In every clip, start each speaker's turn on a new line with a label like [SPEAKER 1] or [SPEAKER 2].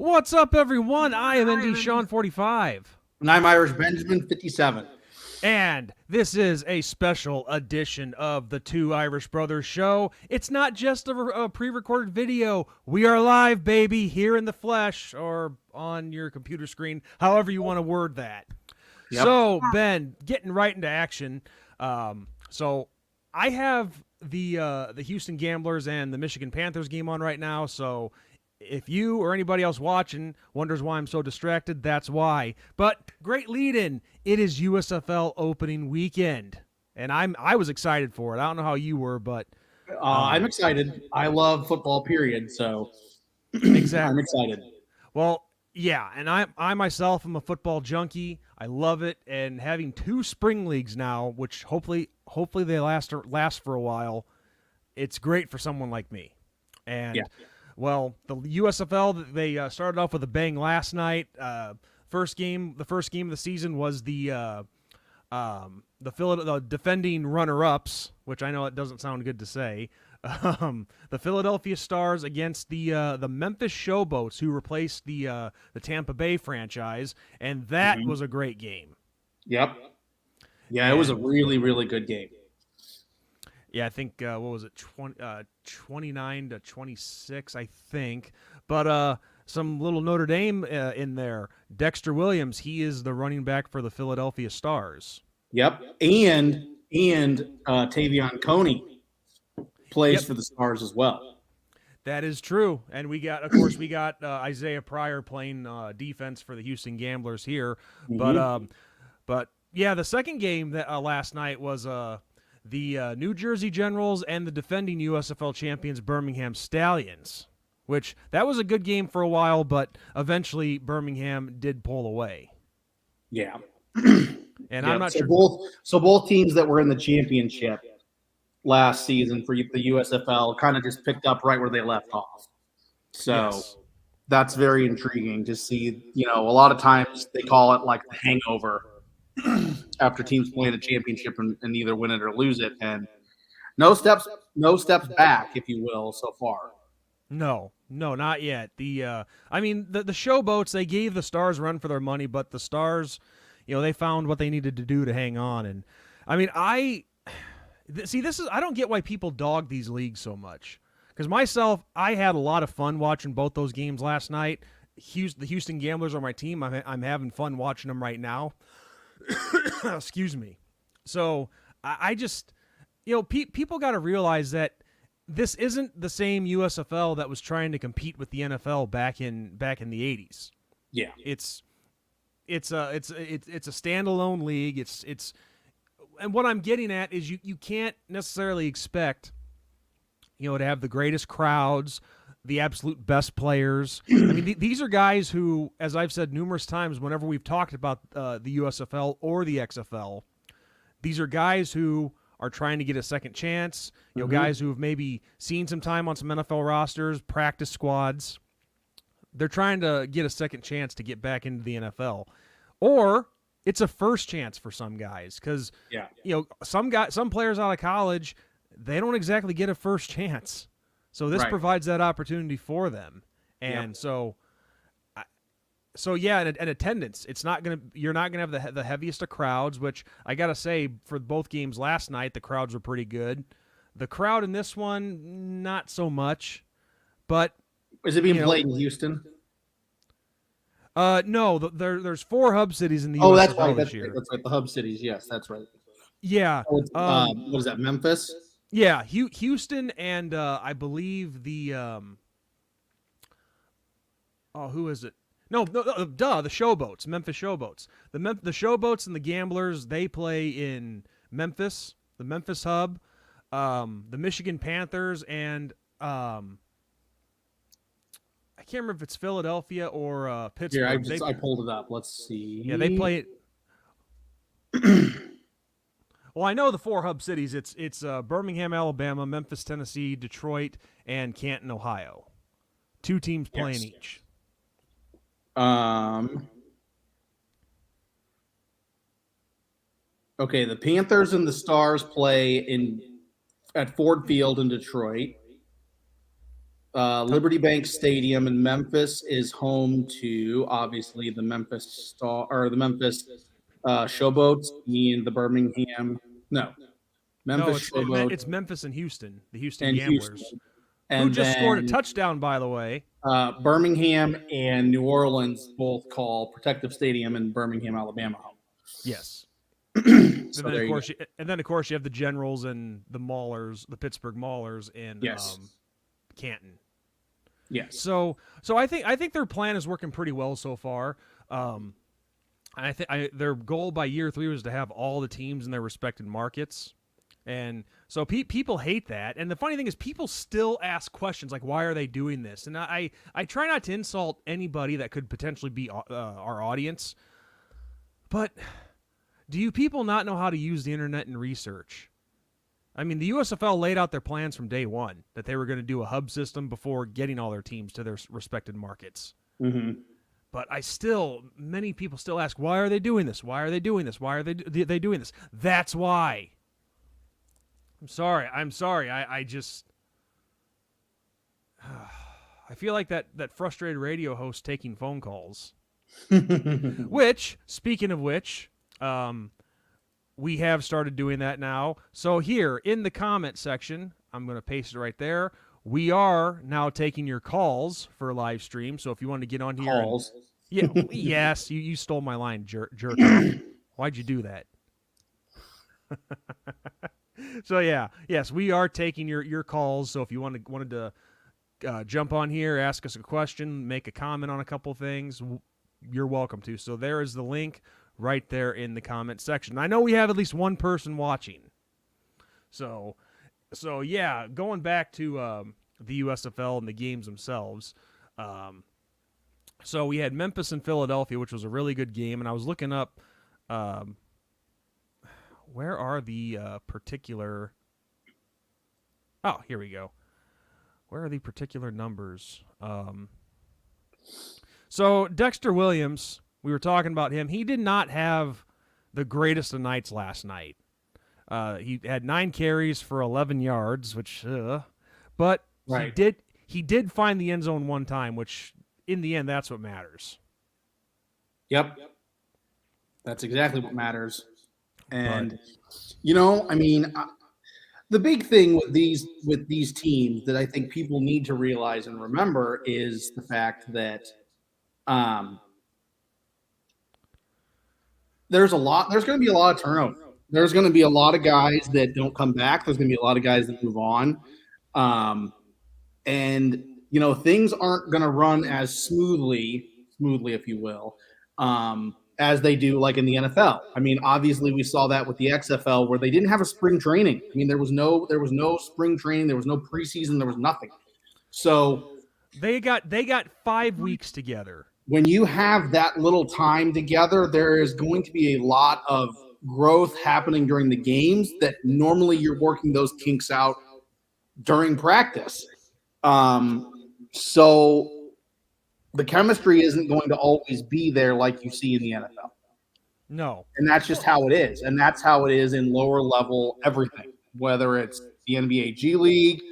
[SPEAKER 1] What's up, everyone? I am ND Sean 45.
[SPEAKER 2] And I'm Irish Benjamin 57.
[SPEAKER 1] And this is a special edition of the Two Irish Brothers show. It's not just a pre-recorded video. We are live, baby, here in the flesh or on your computer screen, however you want to word that. Yep. So, Ben, getting right into action. So I have the Houston Gamblers and the Michigan Panthers game on right now, so if you or anybody else watching wonders why I'm so distracted, that's why. But great lead-in. It is USFL opening weekend, and I was excited for it. I don't know how you were, but
[SPEAKER 2] I'm excited. I love football, period. So
[SPEAKER 1] exactly,
[SPEAKER 2] I'm excited.
[SPEAKER 1] Well, yeah, and I myself am a football junkie. I love it, and having two spring leagues now, which hopefully they last for a while. It's great for someone like me, and. Yeah. Well, the USFL, they started off with a bang last night. The first game of the season was the defending runner-ups, which I know it doesn't sound good to say. The Philadelphia Stars against the Memphis Showboats, who replaced the Tampa Bay franchise, and that was a great game.
[SPEAKER 2] Yep. Yeah, it was a really, really good game.
[SPEAKER 1] Yeah, I think what was it, 29-26, I think. But some little Notre Dame in there. Dexter Williams, he is the running back for the Philadelphia Stars.
[SPEAKER 2] Yep, and Tavion Coney plays for the Stars as well.
[SPEAKER 1] That is true, and we got Isaiah Pryor playing defense for the Houston Gamblers here. But yeah, the second game that last night was the New Jersey Generals and the defending USFL champions Birmingham Stallions, which that was a good game for a while, but eventually Birmingham did pull away.
[SPEAKER 2] Yeah.
[SPEAKER 1] And I'm not sure.
[SPEAKER 2] Both teams that were in the championship last season for the USFL kind of just picked up right where they left off. So that's very intriguing to see. You know, a lot of times they call it like the hangover after teams play the championship and either win it or lose it, and no steps back, if you will, so far.
[SPEAKER 1] No, not yet. The Showboats, they gave the Stars a run for their money, but the Stars, they found what they needed to do to hang on. And I mean, I don't get why people dog these leagues so much. Because myself, I had a lot of fun watching both those games last night. The Houston Gamblers are my team. I'm having fun watching them right now. Excuse me. So I just, people got to realize that this isn't the same USFL that was trying to compete with the NFL back in the 80s.
[SPEAKER 2] Yeah,
[SPEAKER 1] it's a standalone league. It's and what I'm getting at is you can't necessarily expect to have the greatest crowds, the absolute best players. I mean, these are guys who, as I've said numerous times whenever we've talked about the USFL or the XFL, these are guys who are trying to get a second chance, guys who have maybe seen some time on some NFL rosters, practice squads. They're trying to get a second chance to get back into the NFL. Or it's a first chance for some guys because, some players out of college, they don't exactly get a first chance. So this provides that opportunity for them, and so and attendance. You're not gonna have the heaviest of crowds, which I gotta say for both games last night, the crowds were pretty good. The crowd in this one, not so much, but
[SPEAKER 2] is it being played in Houston?
[SPEAKER 1] No, there's 4 hub cities in the USFL
[SPEAKER 2] that's right.
[SPEAKER 1] This year.
[SPEAKER 2] That's right. The hub cities. Yes, that's right.
[SPEAKER 1] Yeah.
[SPEAKER 2] What is that? Memphis.
[SPEAKER 1] Yeah, Houston and I believe the who is it? No, the Showboats, Memphis Showboats. The Showboats and the Gamblers, they play in Memphis, the Memphis hub. The Michigan Panthers and I can't remember if it's Philadelphia or Pittsburgh.
[SPEAKER 2] Here, I pulled it up. Let's see.
[SPEAKER 1] Yeah, they play it. Well, I know the 4 hub cities. It's Birmingham, Alabama, Memphis, Tennessee, Detroit, and Canton, Ohio. 2 teams playing each.
[SPEAKER 2] Okay, the Panthers and the Stars play at Ford Field in Detroit. Liberty Bank Stadium in Memphis is home to obviously the Memphis Showboats and the
[SPEAKER 1] No,
[SPEAKER 2] Memphis Showboats
[SPEAKER 1] it's Memphis and Houston, the Houston
[SPEAKER 2] and
[SPEAKER 1] Gamblers,
[SPEAKER 2] Houston,
[SPEAKER 1] who
[SPEAKER 2] and
[SPEAKER 1] just scored a
[SPEAKER 2] then
[SPEAKER 1] touchdown, by the way.
[SPEAKER 2] Birmingham and New Orleans both call Protective Stadium in Birmingham, Alabama home.
[SPEAKER 1] Yes.
[SPEAKER 2] So there you go.
[SPEAKER 1] And then of course you have the Generals and the Maulers, the Pittsburgh Maulers in
[SPEAKER 2] Yes.
[SPEAKER 1] Canton.
[SPEAKER 2] Yes.
[SPEAKER 1] So I think their plan is working pretty well so far. I think their goal by year 3 was to have all the teams in their respected markets. And so people hate that. And the funny thing is people still ask questions like, why are they doing this? And I try not to insult anybody that could potentially be our audience. But do you people not know how to use the internet and research? I mean, the USFL laid out their plans from day one that they were going to do a hub system before getting all their teams to their respected markets.
[SPEAKER 2] Mm-hmm.
[SPEAKER 1] But many people still ask, why are they doing this? Why are they doing this? Why are they doing this? That's why. I'm sorry. I just I feel like that frustrated radio host taking phone calls. Which, speaking of which, we have started doing that now. So here in the comment section, I'm going to paste it right there. We are now taking your calls for a live stream. So if you want to get on here,
[SPEAKER 2] calls.
[SPEAKER 1] Yes, you stole my line, jerk off. Why'd you do that? So yes, we are taking your calls. So if you wanted to jump on here, ask us a question, make a comment on a couple things, you're welcome to. So there is the link right there in the comment section. I know we have at least one person watching. So yeah, going back to the USFL and the games themselves. So we had Memphis and Philadelphia, which was a really good game, and I was looking up where are the particular. Oh, here we go. Where are the particular numbers? So Dexter Williams, we were talking about him. He did not have the greatest of nights last night. He had 9 carries for 11 yards, which, but
[SPEAKER 2] right.
[SPEAKER 1] he did find the end zone one time, which in the end, that's what matters.
[SPEAKER 2] Yep. That's exactly what matters. And, I mean, the big thing with these teams that I think people need to realize and remember is the fact that there's going to be a lot of turnover. There's going to be a lot of guys that don't come back. There's going to be a lot of guys that move on. And, things aren't going to run as smoothly, if you will, as they do like in the NFL. I mean, obviously we saw that with the XFL where they didn't have a spring training. I mean, there was no spring training, there was no preseason, there was nothing. So
[SPEAKER 1] they got 5 weeks together.
[SPEAKER 2] When you have that little time together, there is going to be a lot of growth happening during the games that normally you're working those kinks out during practice. So the chemistry isn't going to always be there like you see in the NFL.
[SPEAKER 1] No.
[SPEAKER 2] And that's just how it is. And that's how it is in lower level everything, whether it's the NBA G League,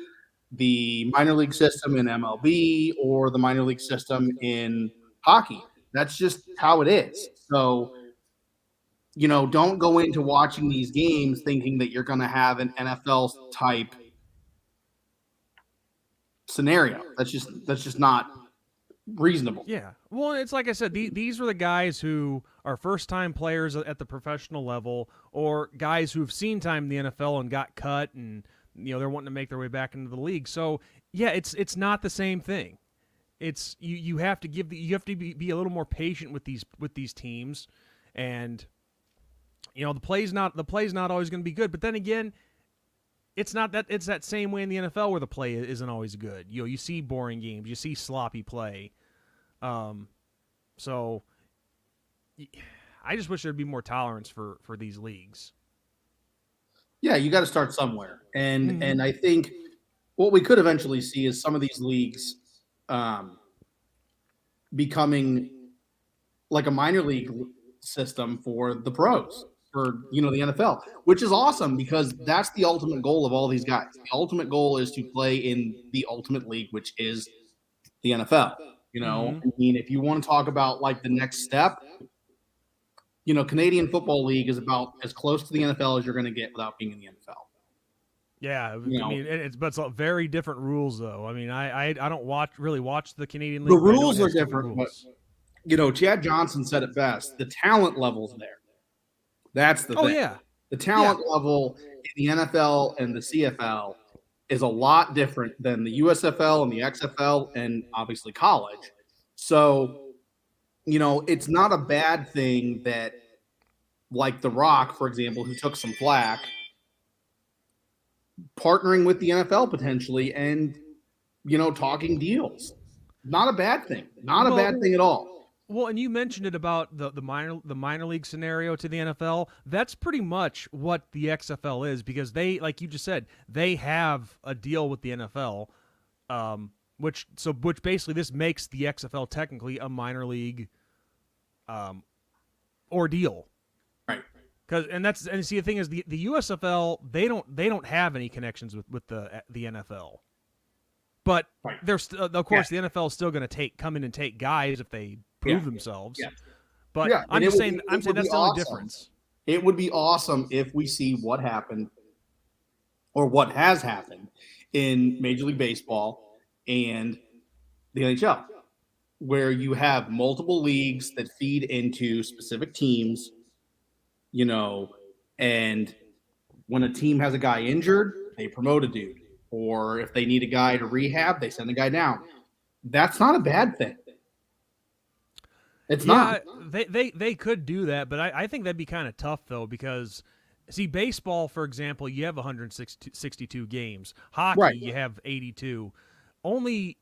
[SPEAKER 2] the minor league system in MLB, or the minor league system in hockey. That's just how it is. So, don't go into watching these games thinking that you're going to have an NFL type scenario. That's just not reasonable.
[SPEAKER 1] Yeah. Well, it's like I said, these were the guys who are first-time players at the professional level, or guys who've seen time in the NFL and got cut, and they're wanting to make their way back into the league. So yeah, it's not the same thing. It's you have to be a little more patient with these teams, and the play's not always going to be good. But then again, it's that same way in the NFL where the play isn't always good. You see boring games, you see sloppy play. So I just wish there'd be more tolerance for these leagues.
[SPEAKER 2] Yeah, you got to start somewhere, and I think what we could eventually see is some of these leagues becoming like a minor league system for the pros. for the NFL, which is awesome because that's the ultimate goal of all these guys. The ultimate goal is to play in the ultimate league, which is the NFL. I mean, if you want to talk about like the next step, Canadian Football League is about as close to the NFL as you're going to get without being in the NFL.
[SPEAKER 1] Yeah, I mean, but it's very different rules, though. I mean, I don't really watch the Canadian League.
[SPEAKER 2] The rules are different, but Chad Johnson said it best. The talent level's there. That's the thing.
[SPEAKER 1] Oh yeah,
[SPEAKER 2] the talent level in the NFL and the CFL is a lot different than the USFL and the XFL and obviously college. So, it's not a bad thing that, like The Rock, for example, who took some flack, partnering with the NFL potentially and, talking deals. Not a bad thing. Not a bad thing at all.
[SPEAKER 1] Well, and you mentioned it about the minor league scenario to the NFL. That's pretty much what the XFL is because they, like you just said, they have a deal with the NFL, which basically this makes the XFL technically a minor league ordeal.
[SPEAKER 2] Right.
[SPEAKER 1] And see the thing is the USFL they don't have any connections with the NFL. But there's of course the NFL is still going to come in and take guys if they prove themselves. Yeah. But I'm saying that's the only difference.
[SPEAKER 2] It would be awesome if we see what happened or what has happened in Major League Baseball and the NHL, where you have multiple leagues that feed into specific teams, and when a team has a guy injured, they promote a dude. Or if they need a guy to rehab, they send a guy down. That's not a bad thing. It's not.
[SPEAKER 1] They could do that, but I think that'd be kind of tough though because see, baseball, for example, you have 162 games. Hockey, you have 82. Only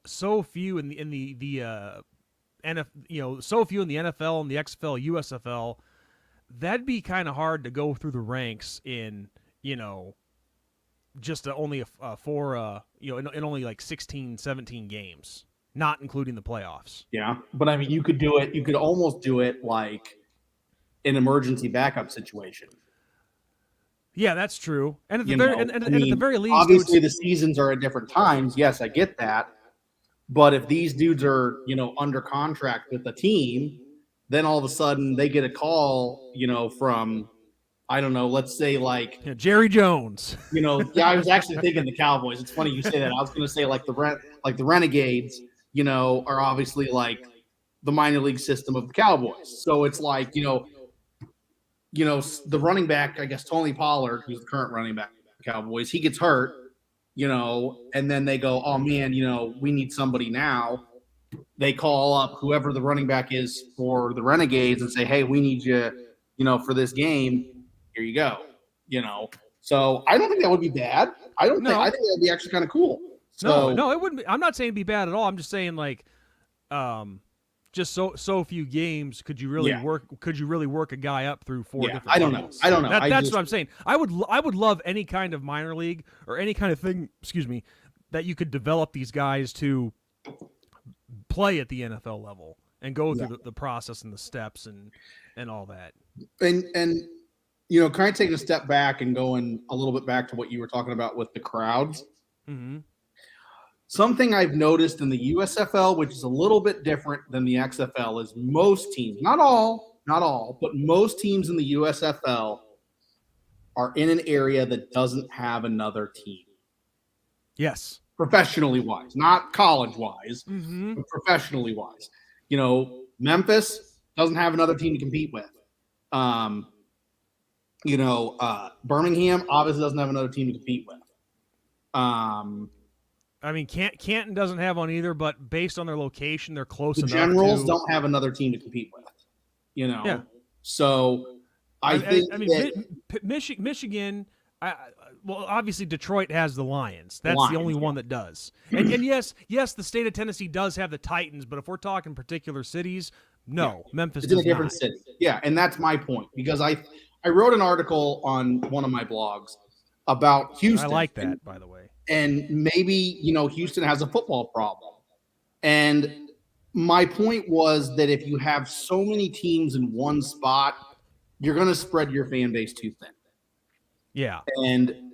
[SPEAKER 1] so few in the so few in the NFL and the XFL, USFL. That'd be kind of hard to go through the ranks in just only in only like 16, 17 games. Not including the playoffs.
[SPEAKER 2] Yeah, but I mean, you could do it. You could almost do it like an emergency backup situation.
[SPEAKER 1] Yeah, that's true. And at the very least,
[SPEAKER 2] obviously the seasons are at different times. Yes, I get that. But if these dudes are, under contract with the team, then all of a sudden they get a call, from, I don't know, let's say like
[SPEAKER 1] Jerry Jones.
[SPEAKER 2] I was actually thinking the Cowboys. It's funny you say that. I was going to say like the Renegades. Are obviously like the minor league system of the Cowboys. So it's like, the running back, I guess, Tony Pollard, who's the current running back of the Cowboys, he gets hurt, and then they go, oh man, we need somebody now. They call up whoever the running back is for the Renegades and say, hey, we need you, for this game. Here you go. So I don't think that would be bad. I think that'd be actually kind of cool. So,
[SPEAKER 1] no, it wouldn't be. I'm not saying it'd be bad at all. I'm just saying like, just so few games. Could you really work? Could you really work a guy up through four different?
[SPEAKER 2] I don't know.
[SPEAKER 1] That's what I'm saying. I would love any kind of minor league or any kind of thing. Excuse me, that you could develop these guys to play at the NFL level and go through the process and the steps and all that.
[SPEAKER 2] And kind of taking a step back and going a little bit back to what you were talking about with the crowds.
[SPEAKER 1] Mm-hmm.
[SPEAKER 2] Something I've noticed in the USFL, which is a little bit different than the XFL, is most teams, not all, but most teams in the USFL are in an area that doesn't have another team.
[SPEAKER 1] Yes.
[SPEAKER 2] Professionally wise, not college wise, but professionally wise. Memphis doesn't have another team to compete with. Birmingham obviously doesn't have another team to compete with.
[SPEAKER 1] I mean, Canton doesn't have one either, but based on their location, they're close enough.
[SPEAKER 2] The Generals don't have another team to compete with,
[SPEAKER 1] Yeah.
[SPEAKER 2] So I think
[SPEAKER 1] Michigan. Well, obviously Detroit has the Lions. That's the only one that does. And yes, the state of Tennessee does have the Titans, but if we're talking particular cities, no, Memphis.
[SPEAKER 2] It's in a different city. Yeah, and that's my point because I wrote an article on one of my blogs about Houston.
[SPEAKER 1] I like that, by the way.
[SPEAKER 2] And maybe, Houston has a football problem. And my point was that if you have so many teams in one spot, you're going to spread your fan base too thin.
[SPEAKER 1] Yeah.
[SPEAKER 2] And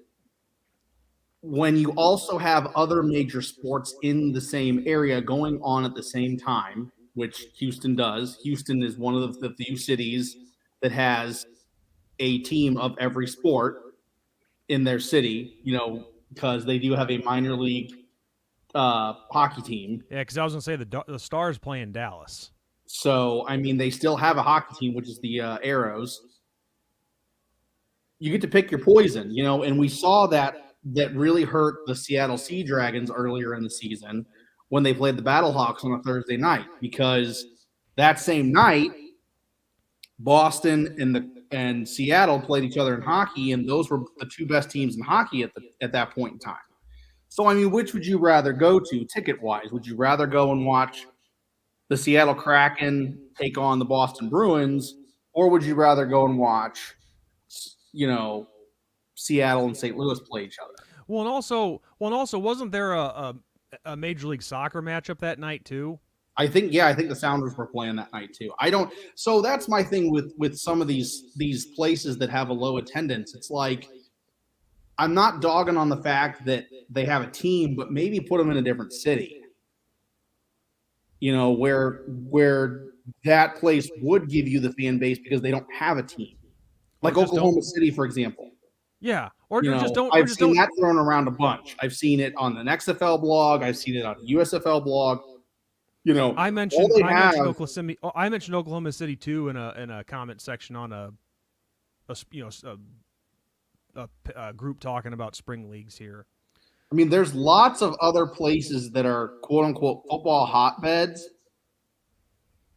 [SPEAKER 2] when you also have other major sports in the same area going on at the same time, which Houston does, Houston is one of the few cities that has a team of every sport in their city, because they do have a minor league hockey team.
[SPEAKER 1] Yeah, because I was going to say the Stars play in Dallas.
[SPEAKER 2] So, I mean, they still have a hockey team, which is the Arrows. You get to pick your poison, and we saw that really hurt the Seattle Sea Dragons earlier in the season when they played the Battlehawks on a Thursday night, because that same night, Boston and Seattle played each other in hockey, and those were the two best teams in hockey at that point in time. So, I mean, which would you rather go to ticket-wise? Would you rather go and watch the Seattle Kraken take on the Boston Bruins, or would you rather go and watch, Seattle and St. Louis play each other?
[SPEAKER 1] Well, and also, wasn't there a Major League Soccer matchup that night too?
[SPEAKER 2] I think the Sounders were playing that night too. So that's my thing with some of these places that have a low attendance. It's like, I'm not dogging on the fact that they have a team, but maybe put them in a different city. Where that place would give you the fan base because they don't have a team. Like Oklahoma City, for example.
[SPEAKER 1] Yeah, or just don't.
[SPEAKER 2] I've seen that thrown around a bunch. I've seen it on an XFL blog. I've seen it on a USFL blog.
[SPEAKER 1] I mentioned Oklahoma City too in a comment section on a group talking about spring leagues here.
[SPEAKER 2] I mean, there's lots of other places that are quote unquote football hotbeds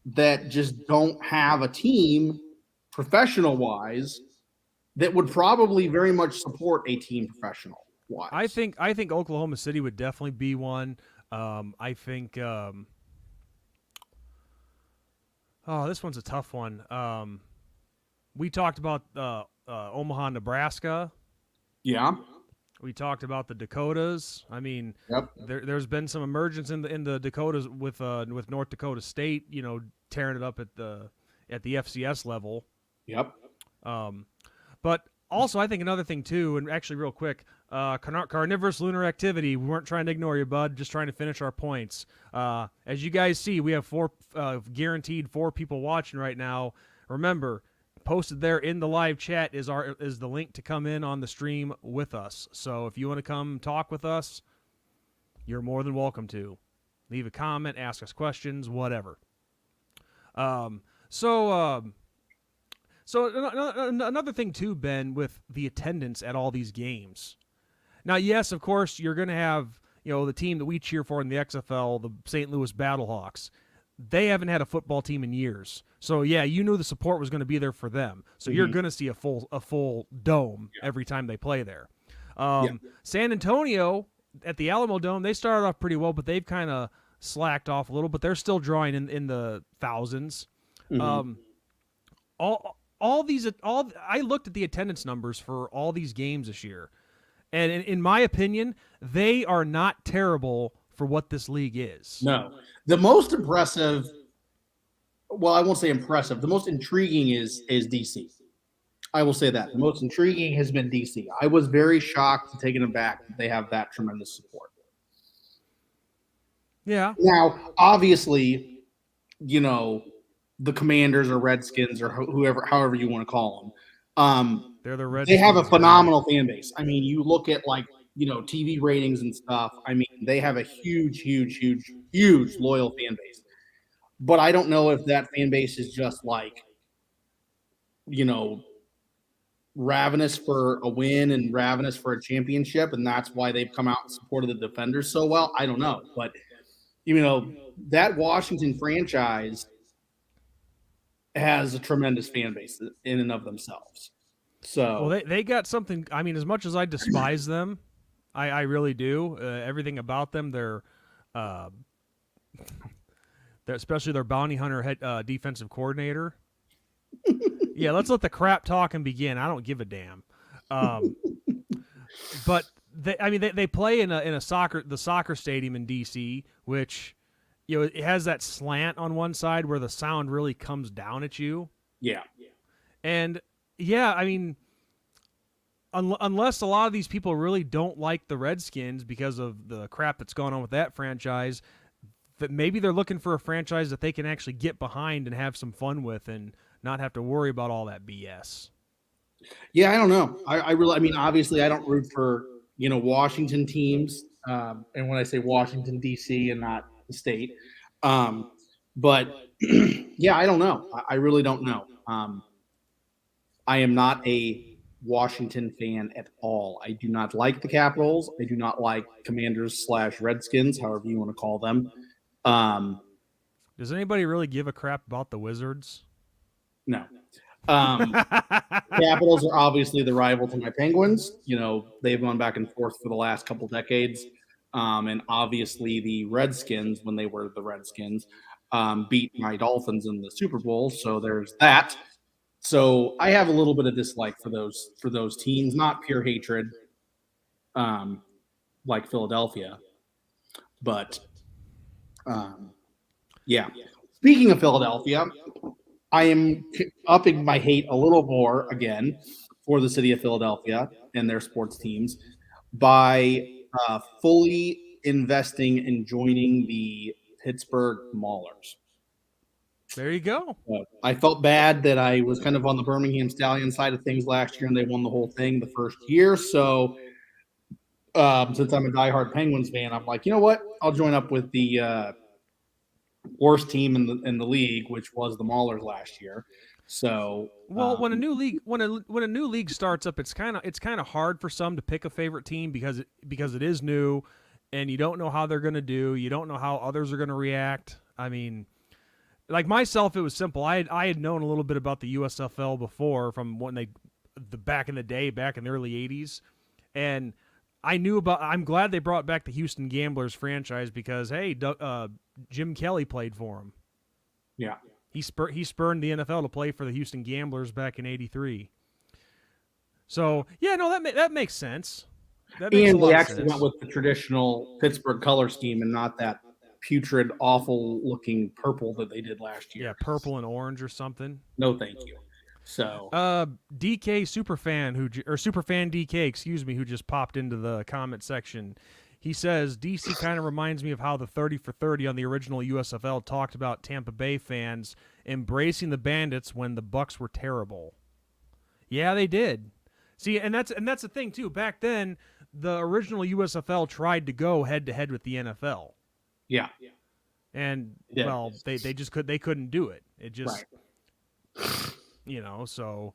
[SPEAKER 2] that just don't have a team professional wise that would probably very much support a team professional wise.
[SPEAKER 1] I think Oklahoma City would definitely be one. I think this one's a tough one. We talked about Omaha, Nebraska.
[SPEAKER 2] Yeah.
[SPEAKER 1] We talked about the Dakotas. I mean,
[SPEAKER 2] yep.
[SPEAKER 1] There's been some emergence in the Dakotas with North Dakota State, tearing it up at the FCS level.
[SPEAKER 2] Yep.
[SPEAKER 1] But also, I think another thing too, and actually real quick, carnivorous lunar activity. We weren't trying to ignore you, bud. Just trying to finish our points. As you guys see, we have guaranteed 4 people watching right now. Remember, posted there in the live chat is the link to come in on the stream with us. So if you want to come talk with us, you're more than welcome to. Leave a comment, ask us questions, whatever. So another thing too, Ben, with the attendance at all these games. Now, yes, of course, you're going to have the team that we cheer for in the XFL, the St. Louis Battlehawks. They haven't had a football team in years. So, yeah, you knew the support was going to be there for them. So you're going to see a full dome every time they play there. San Antonio, at the Alamo Dome, they started off pretty well, but they've kind of slacked off a little, but they're still drawing in the thousands. I looked at the attendance numbers for all these games this year, and in my opinion, they are not terrible for what this league is.
[SPEAKER 2] No. The most impressive, well, I won't say impressive, the most intriguing is DC. I will say that. The most intriguing has been DC. I was very shocked and taken aback that they have that tremendous support.
[SPEAKER 1] Yeah.
[SPEAKER 2] Now, obviously, the Commanders or Redskins or however you want to call them,
[SPEAKER 1] they're the Redskins.
[SPEAKER 2] They have a phenomenal fan base. I mean, you look at TV ratings and stuff. I mean, they have a huge loyal fan base. But I don't know if that fan base is just ravenous for a win and ravenous for a championship, and that's why they've come out and supported the Defenders so well. I don't know. But, that Washington franchise has a tremendous fan base in and of themselves. So,
[SPEAKER 1] well, they got something. I mean, as much as I despise them, I really do. Everything about them, they're especially their bounty hunter head defensive coordinator. Yeah, let's let the crap talking begin. I don't give a damn. But they play in the soccer stadium in DC, which it has that slant on one side where the sound really comes down at you.
[SPEAKER 2] Yeah.
[SPEAKER 1] And yeah, I mean, unless a lot of these people really don't like the Redskins because of the crap that's going on with that franchise, that maybe they're looking for a franchise that they can actually get behind and have some fun with and not have to worry about all that BS.
[SPEAKER 2] Yeah, I don't know. I mean, obviously, I don't root for Washington teams, and when I say Washington D.C. and not the state, um, but yeah, I don't know. I really don't know. I am not a Washington fan at all. I do not like the Capitals. I do not like Commanders / Redskins, however you want to call them. Um,
[SPEAKER 1] Does anybody really give a crap about the Wizards?
[SPEAKER 2] no. Um, Capitals are obviously the rival to my Penguins. They've gone back and forth for the last couple decades. And obviously the Redskins, when they were the Redskins, beat my Dolphins in the Super Bowl. So there's that. So I have a little bit of dislike for those teams, not pure hatred, like Philadelphia, but yeah. Speaking of Philadelphia, I am upping my hate a little more again for the city of Philadelphia and their sports teams by fully investing in joining the Pittsburgh Maulers.
[SPEAKER 1] There you go.
[SPEAKER 2] I felt bad that I was kind of on the Birmingham Stallion side of things last year, and they won the whole thing the first year. So since I'm a diehard Penguins fan, I'm like, you know what? I'll join up with the worst team in the league, which was the Maulers last year. So
[SPEAKER 1] well, when a new league when a new league starts up, it's kind of hard for some to pick a favorite team because it is new, and you don't know how they're going to do. You don't know how others are going to react. I mean, like myself, it was simple. I had known a little bit about the USFL before from when back in the day, back in the early '80s, and I knew about. I'm glad they brought back the Houston Gamblers franchise because hey, Jim Kelly played for him.
[SPEAKER 2] Yeah.
[SPEAKER 1] He spurned the NFL to play for the Houston Gamblers back in '83. So yeah, no, that makes sense. That makes
[SPEAKER 2] and
[SPEAKER 1] a lot
[SPEAKER 2] they
[SPEAKER 1] of
[SPEAKER 2] actually
[SPEAKER 1] sense.
[SPEAKER 2] went with the traditional Pittsburgh color scheme and not that putrid, awful looking purple that they did last year.
[SPEAKER 1] Yeah, purple and orange or something.
[SPEAKER 2] No, thank you. So
[SPEAKER 1] DK Superfan Superfan DK, excuse me, who just popped into the comment section. He says DC kind of reminds me of how the 30 for 30 on the original USFL talked about Tampa Bay fans embracing the Bandits when the Bucks were terrible. Yeah, they did. See, and that's the thing too. Back then, the original USFL tried to go head to head with the NFL.
[SPEAKER 2] Yeah.
[SPEAKER 1] And
[SPEAKER 2] Yeah.
[SPEAKER 1] well, they just couldn't do it. It just
[SPEAKER 2] right.
[SPEAKER 1] So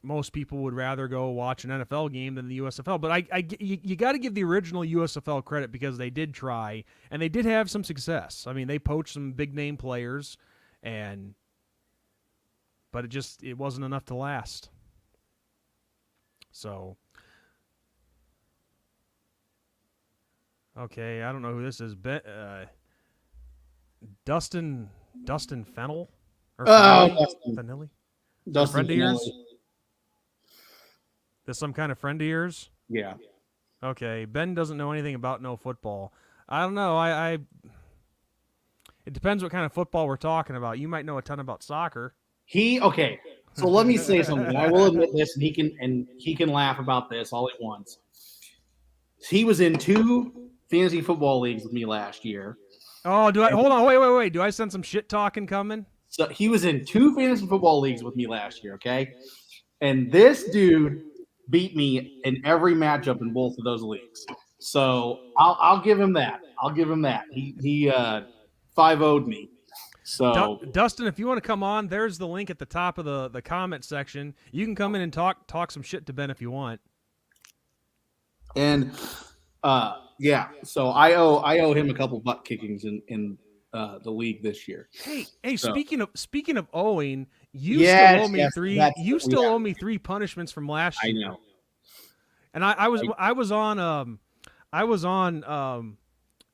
[SPEAKER 1] most people would rather go watch an NFL game than the USFL. But you got to give the original USFL credit because they did try and they did have some success. I mean, they poached some big name players, but it wasn't enough to last. So, okay, I don't know who this is. Dustin Fennell or Fennelly?
[SPEAKER 2] Dustin
[SPEAKER 1] Friend of yours? This some kind of friend of yours?
[SPEAKER 2] Yeah.
[SPEAKER 1] Okay, Ben doesn't know anything about no football. I don't know. I it depends what kind of football we're talking about. You might know a ton about soccer.
[SPEAKER 2] Okay. So let me say something. I will admit this, and he can laugh about this all he wants. He was in 2 fantasy football leagues with me last year.
[SPEAKER 1] Oh, hold on? Wait. Do I send some shit talking coming?
[SPEAKER 2] So he was in 2 fantasy football leagues with me last year. Okay, and this dude beat me in every matchup in both of those leagues. So I'll give him that. He 5-0'd me. So
[SPEAKER 1] Dustin, if you want to come on, there's the link at the top of the comment section. You can come in and talk some shit to Ben if you want.
[SPEAKER 2] And yeah, so I owe him a couple butt kickings in the league this year.
[SPEAKER 1] Hey, so, speaking of owing, you still owe me 3 punishments from last year.
[SPEAKER 2] I know.
[SPEAKER 1] And I was on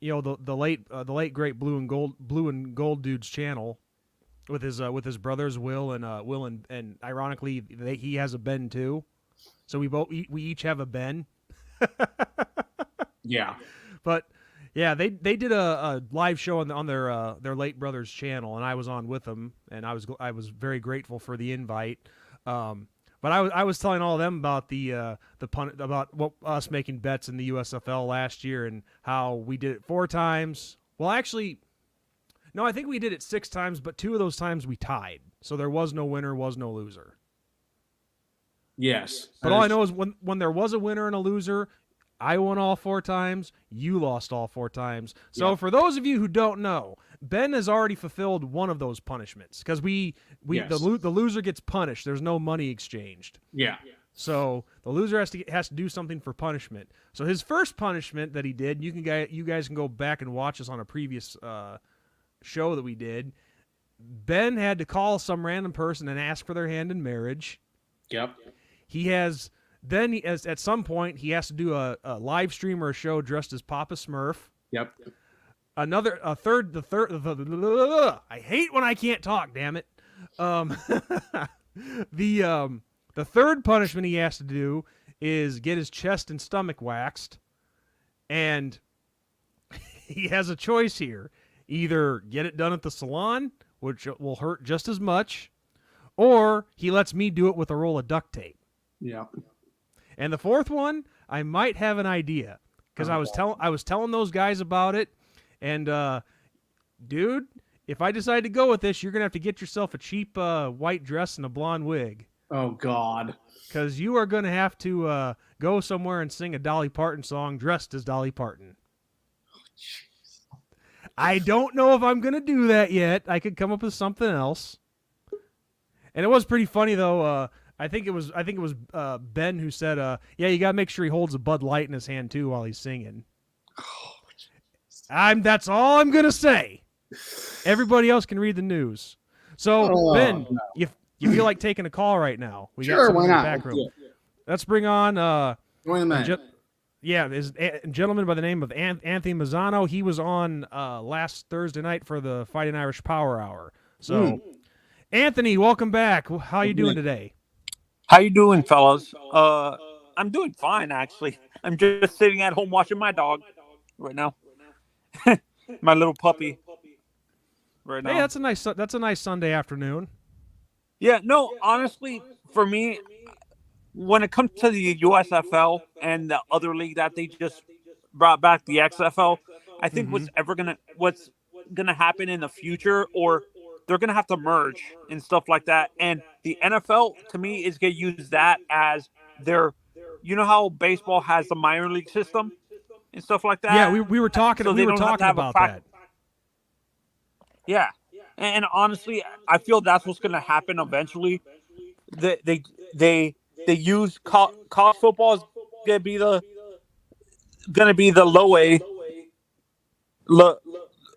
[SPEAKER 1] the late great blue and gold dude's channel with his brothers Will and ironically he has a Ben too, so we each have a Ben.
[SPEAKER 2] Yeah,
[SPEAKER 1] but Yeah, they did a live show on their late brother's channel, and I was on with them, and I was very grateful for the invite. But I was telling all of them about about what us making bets in the USFL last year and how we did it 4 times. Well, actually, no, I think we did it 6 times, but 2 of those times we tied, so there was no winner, was no loser.
[SPEAKER 2] Yes.
[SPEAKER 1] But all I know is when there was a winner and a loser, I won all 4 times. You lost all 4 times. So for those of you who don't know, Ben has already fulfilled one of those punishments because
[SPEAKER 2] Yes.
[SPEAKER 1] the loser gets punished. There's no money exchanged.
[SPEAKER 2] Yeah.
[SPEAKER 1] So the loser has to do something for punishment. So his first punishment that he did, you guys can go back and watch us on a previous show that we did. Ben had to call some random person and ask for their hand in marriage.
[SPEAKER 2] Yep.
[SPEAKER 1] At some point he has to do a live stream or a show dressed as Papa Smurf.
[SPEAKER 2] Yep.
[SPEAKER 1] I hate when I can't talk. Damn it. The third punishment he has to do is get his chest and stomach waxed, and he has a choice here: either get it done at the salon, which will hurt just as much, or he lets me do it with a roll of duct tape.
[SPEAKER 2] Yeah.
[SPEAKER 1] And the fourth one, I might have an idea because I was telling those guys about it, and dude, if I decide to go with this, you're gonna have to get yourself a cheap white dress and a blonde wig.
[SPEAKER 2] Oh God.
[SPEAKER 1] Because you are gonna have to go somewhere and sing a Dolly Parton song dressed as Dolly Parton. I don't know if I'm gonna do that yet. I could come up with something else. And it was pretty funny though. I think it was Ben who said, "Yeah, you gotta make sure he holds a Bud Light in his hand too while he's singing." That's all I'm gonna say. Everybody else can read the news. So Ben, you feel like taking a call right now? We
[SPEAKER 2] Sure, why not?
[SPEAKER 1] Back room. Let's bring on.
[SPEAKER 2] Wait a minute.
[SPEAKER 1] There's a gentleman by the name of Anthony Mazzano. He was on last Thursday night for the Fighting Irish Power Hour. So, Anthony, welcome back. How are you doing today?
[SPEAKER 3] How you doing, fellas? I'm doing fine, actually. I'm just sitting at home watching my dog right now. My little puppy right now.
[SPEAKER 1] Hey, that's a nice Sunday afternoon.
[SPEAKER 3] Yeah, no, honestly, for me, when it comes to the USFL and the other league that they just brought back, the XFL, I think what's gonna happen in the future, or they're gonna have to merge and stuff like that. And the NFL, to me, is gonna use that as their, you know how baseball has the minor league system and stuff like that.
[SPEAKER 1] Yeah, we were talking.
[SPEAKER 3] So
[SPEAKER 1] we were talking about that.
[SPEAKER 3] Yeah, and honestly, I feel that's what's gonna happen eventually. They use college football is gonna be the low A.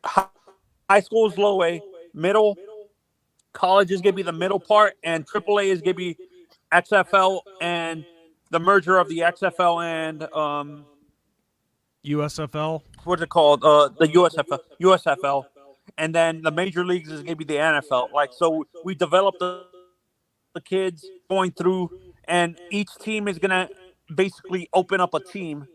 [SPEAKER 3] High school is low A. Middle college is gonna be the middle part, and AAA is gonna be XFL and the merger of the XFL and
[SPEAKER 1] USFL.
[SPEAKER 3] What's it called? The USFL, and then the major leagues is gonna be the NFL. Like, so we develop the kids going through, and each team is gonna basically open up a team.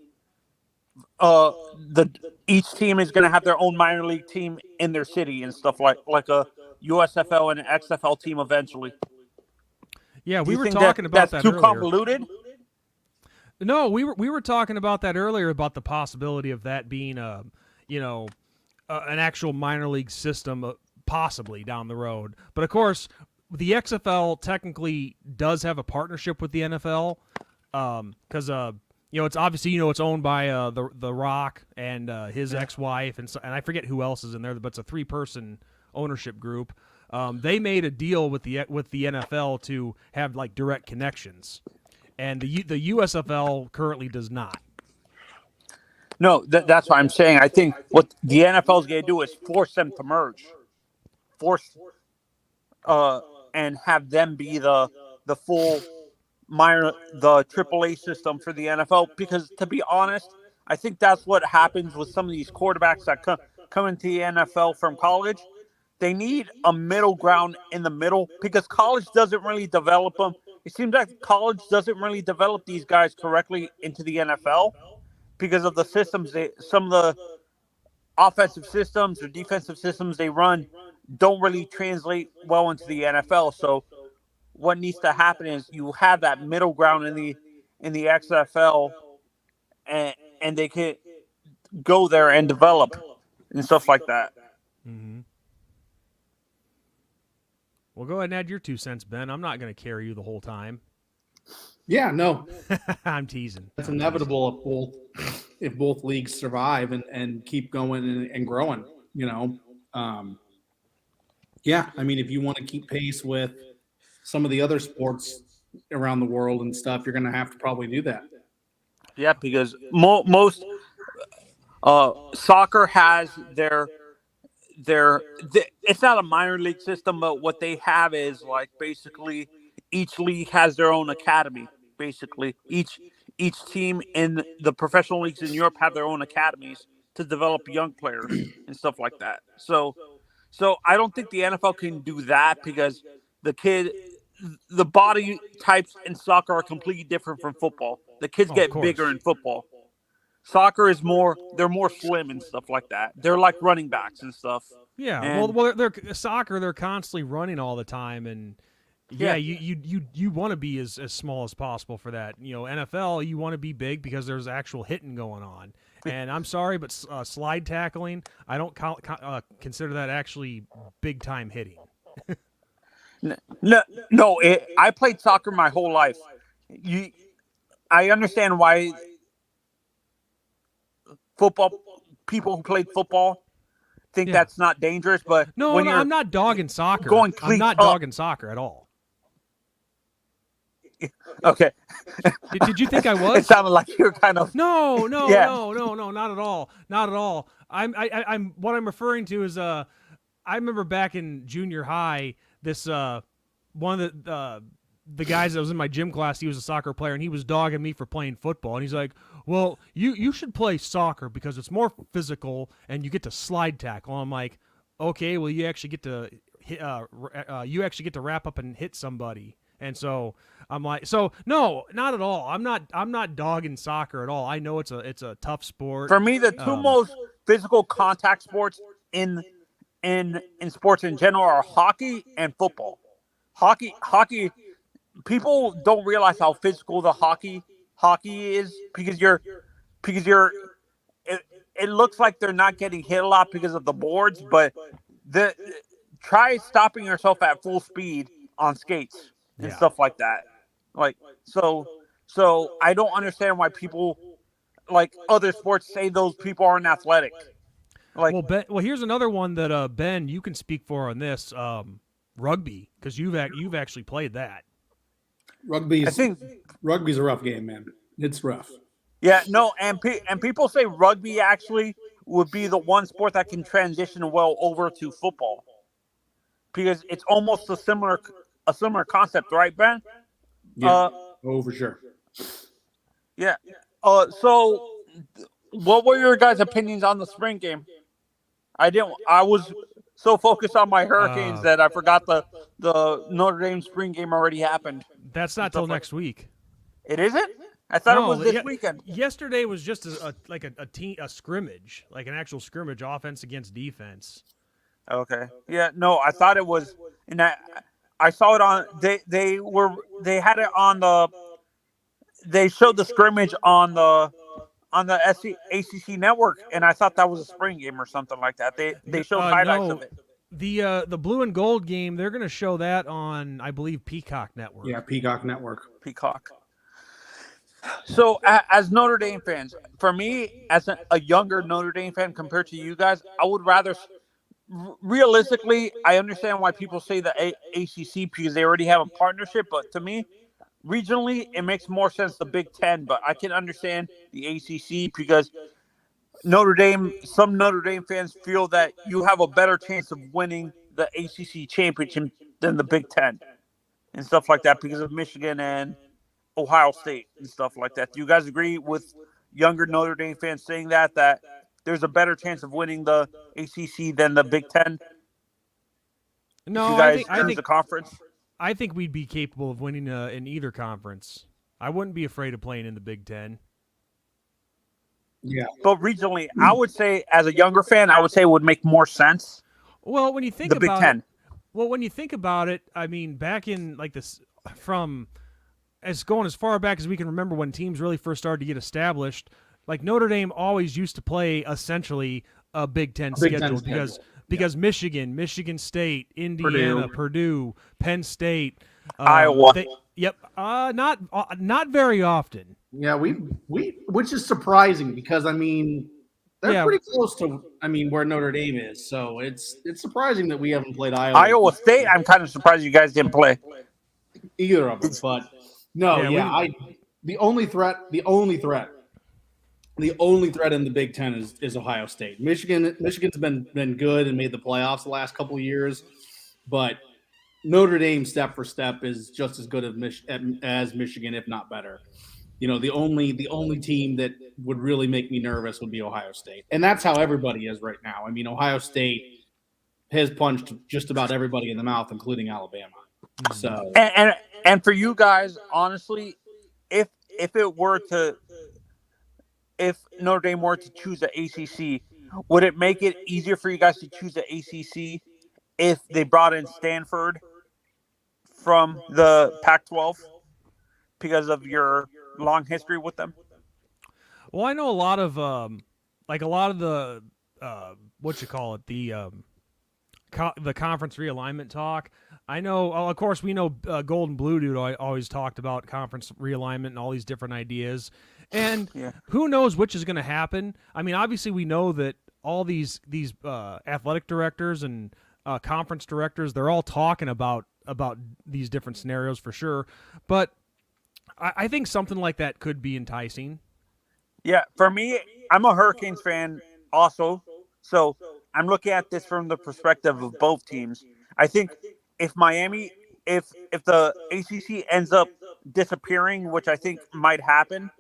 [SPEAKER 3] Each team is gonna have their own minor league team in their city and stuff like a USFL and an XFL team eventually.
[SPEAKER 1] Yeah, we were talking about that.
[SPEAKER 3] That's too convoluted.
[SPEAKER 1] No, we were talking about that earlier about the possibility of that being an actual minor league system, possibly down the road. But of course, the XFL technically does have a partnership with the NFL, because it's obviously it's owned by the Rock and his ex-wife, and I forget who else is in there, but it's a 3-person ownership group. They made a deal with the NFL to have like direct connections, and the USFL currently does not.
[SPEAKER 3] No, that's what I'm saying. I think what the NFL is going to do is force them to merge, and have them be the full the AAA system for the NFL. Because to be honest, I think that's what happens with some of these quarterbacks that come into the NFL from college. They need a middle ground in the middle, because college doesn't really develop them. It seems like college doesn't really develop these guys correctly into the NFL because of the systems. Some of offensive systems or defensive systems they run don't really translate well into the NFL. So what needs to happen is you have that middle ground in the XFL, and they can go there and develop and stuff like that.
[SPEAKER 1] Mm-hmm. Well, go ahead and add your 2 cents, Ben. I'm not going to carry you the whole time.
[SPEAKER 2] Yeah, no,
[SPEAKER 1] I'm teasing.
[SPEAKER 2] it's inevitable if both leagues survive and keep going and growing. Yeah, I mean, if you want to keep pace with some of the other sports around the world and stuff, you're going to have to probably do that.
[SPEAKER 3] Yeah, because most soccer has it's not a minor league system, but what they have is like basically each league has their own academy. Basically, each team in the professional leagues in Europe have their own academies to develop young players and stuff like that. So I don't think the NFL can do that because the body types in soccer are completely different from football. The kids get bigger in football. Soccer is they're more slim and stuff like that. They're like running backs and stuff.
[SPEAKER 1] Yeah,
[SPEAKER 3] And
[SPEAKER 1] well, they're soccer. They're constantly running all the time, and you want to be as small as possible for that. NFL, you want to be big because there's actual hitting going on. And I'm sorry, but slide tackling, I don't consider that actually big time hitting.
[SPEAKER 3] No. I played soccer my whole life. I understand why people who played football think that's not dangerous, but
[SPEAKER 1] no, I'm not dogging soccer. I'm not dogging soccer at all.
[SPEAKER 3] Okay.
[SPEAKER 1] Did you think I was?
[SPEAKER 3] It sounded like you were kind of.
[SPEAKER 1] No,
[SPEAKER 3] Yeah.
[SPEAKER 1] no, not at all, not at all. I'm what I'm referring to is I remember back in junior high, this one of the guys that was in my gym class, he was a soccer player, and he was dogging me for playing football, and he's like, well, you should play soccer because it's more physical and you get to slide tackle. I'm like, okay, well, you actually get to hit, you actually get to wrap up and hit somebody. And so I'm like, so no, not at all. I'm not dogging soccer at all. I know it's a tough sport.
[SPEAKER 3] For me, the two most physical contact sports in sports in general are hockey and football. Hockey. People don't realize how physical the hockey is because it looks like they're not getting hit a lot because of the boards, but try stopping yourself at full speed on skates and stuff like that. Like so I don't understand why people like other sports say those people aren't athletic. Like
[SPEAKER 1] well, here's another one that Ben, you can speak for on this rugby because you've actually played that.
[SPEAKER 2] Rugby's a rough game, man. It's rough.
[SPEAKER 3] Yeah, no, and people say rugby actually would be the one sport that can transition well over to football because it's almost a similar concept, right, Ben?
[SPEAKER 2] Yeah. For sure.
[SPEAKER 3] Yeah. So, what were your guys' opinions on the spring game? I was so focused on my Hurricanes that I forgot the Notre Dame spring game already happened.
[SPEAKER 1] That's not till next week.
[SPEAKER 3] It isn't? I thought it was this weekend.
[SPEAKER 1] Yesterday was just a scrimmage, like an actual scrimmage, offense against defense.
[SPEAKER 3] Okay. Yeah. No, I thought it was, and I saw it on. They had it on the. They showed the scrimmage on the ACC network, and I thought that was a spring game or something like that. They showed highlights of it.
[SPEAKER 1] The blue and gold game, they're going to show that on, I believe, Peacock Network.
[SPEAKER 2] Yeah, Peacock Network.
[SPEAKER 3] Peacock. So, as Notre Dame fans, for me, as a younger Notre Dame fan compared to you guys, I would rather. Realistically, I understand why people say the ACC because they already have a partnership, but to me, regionally, it makes more sense the Big Ten. But I can understand the ACC because some Notre Dame fans feel that you have a better chance of winning the ACC championship than the Big Ten and stuff like that because of Michigan and Ohio State and stuff like that. Do you guys agree with younger Notre Dame fans saying that there's a better chance of winning the ACC than the Big Ten?
[SPEAKER 1] No,
[SPEAKER 3] I think the conference.
[SPEAKER 1] I think we'd be capable of winning in either conference. I wouldn't be afraid of playing in the Big Ten.
[SPEAKER 2] Yeah.
[SPEAKER 3] But regionally, I would say, as a younger fan, I would say it would make more sense.
[SPEAKER 1] Well, when you think
[SPEAKER 3] The Big
[SPEAKER 1] about
[SPEAKER 3] Ten.
[SPEAKER 1] it, well, when you think about it, I mean, back in like this, from as going as far back as we can remember when teams really first started to get established, like Notre Dame always used to play essentially a Big Ten
[SPEAKER 2] Big Ten
[SPEAKER 1] schedule because
[SPEAKER 2] schedule.
[SPEAKER 1] Michigan State, Indiana, Purdue, Penn State,
[SPEAKER 3] Iowa.
[SPEAKER 1] not very often.
[SPEAKER 2] Yeah, we which is surprising because I mean they're pretty close to where Notre Dame is, so it's surprising that we haven't played
[SPEAKER 3] Iowa State, I'm kind of surprised you guys didn't play.
[SPEAKER 2] either of them. But no, the only threat in the Big Ten is Ohio State. Michigan's been good and made the playoffs the last couple of years, but Notre Dame step for step is just as good as Michigan, if not better. You know, the only team that would really make me nervous would be Ohio State. And that's how everybody is right now. I mean, Ohio State has punched just about everybody in the mouth, including Alabama. So
[SPEAKER 3] and for you guys, honestly, if Notre Dame were to choose the ACC, would it make it easier for you guys to choose the ACC if they brought in Stanford from the Pac-12 because of your long history with them?
[SPEAKER 1] Well, I know a lot of the the conference realignment talk. I know, of course, we know Gold and Blue Dude always talked about conference realignment and all these different ideas. And who knows which is going to happen? I mean, obviously, we know that all these athletic directors and conference directors, they're all talking about these different scenarios for sure. But I think something like that could be enticing.
[SPEAKER 3] Yeah, for me, I'm a Hurricanes fan also, so I'm looking at this from the perspective of both teams. I think if the ACC ends up disappearing, which I think might happen,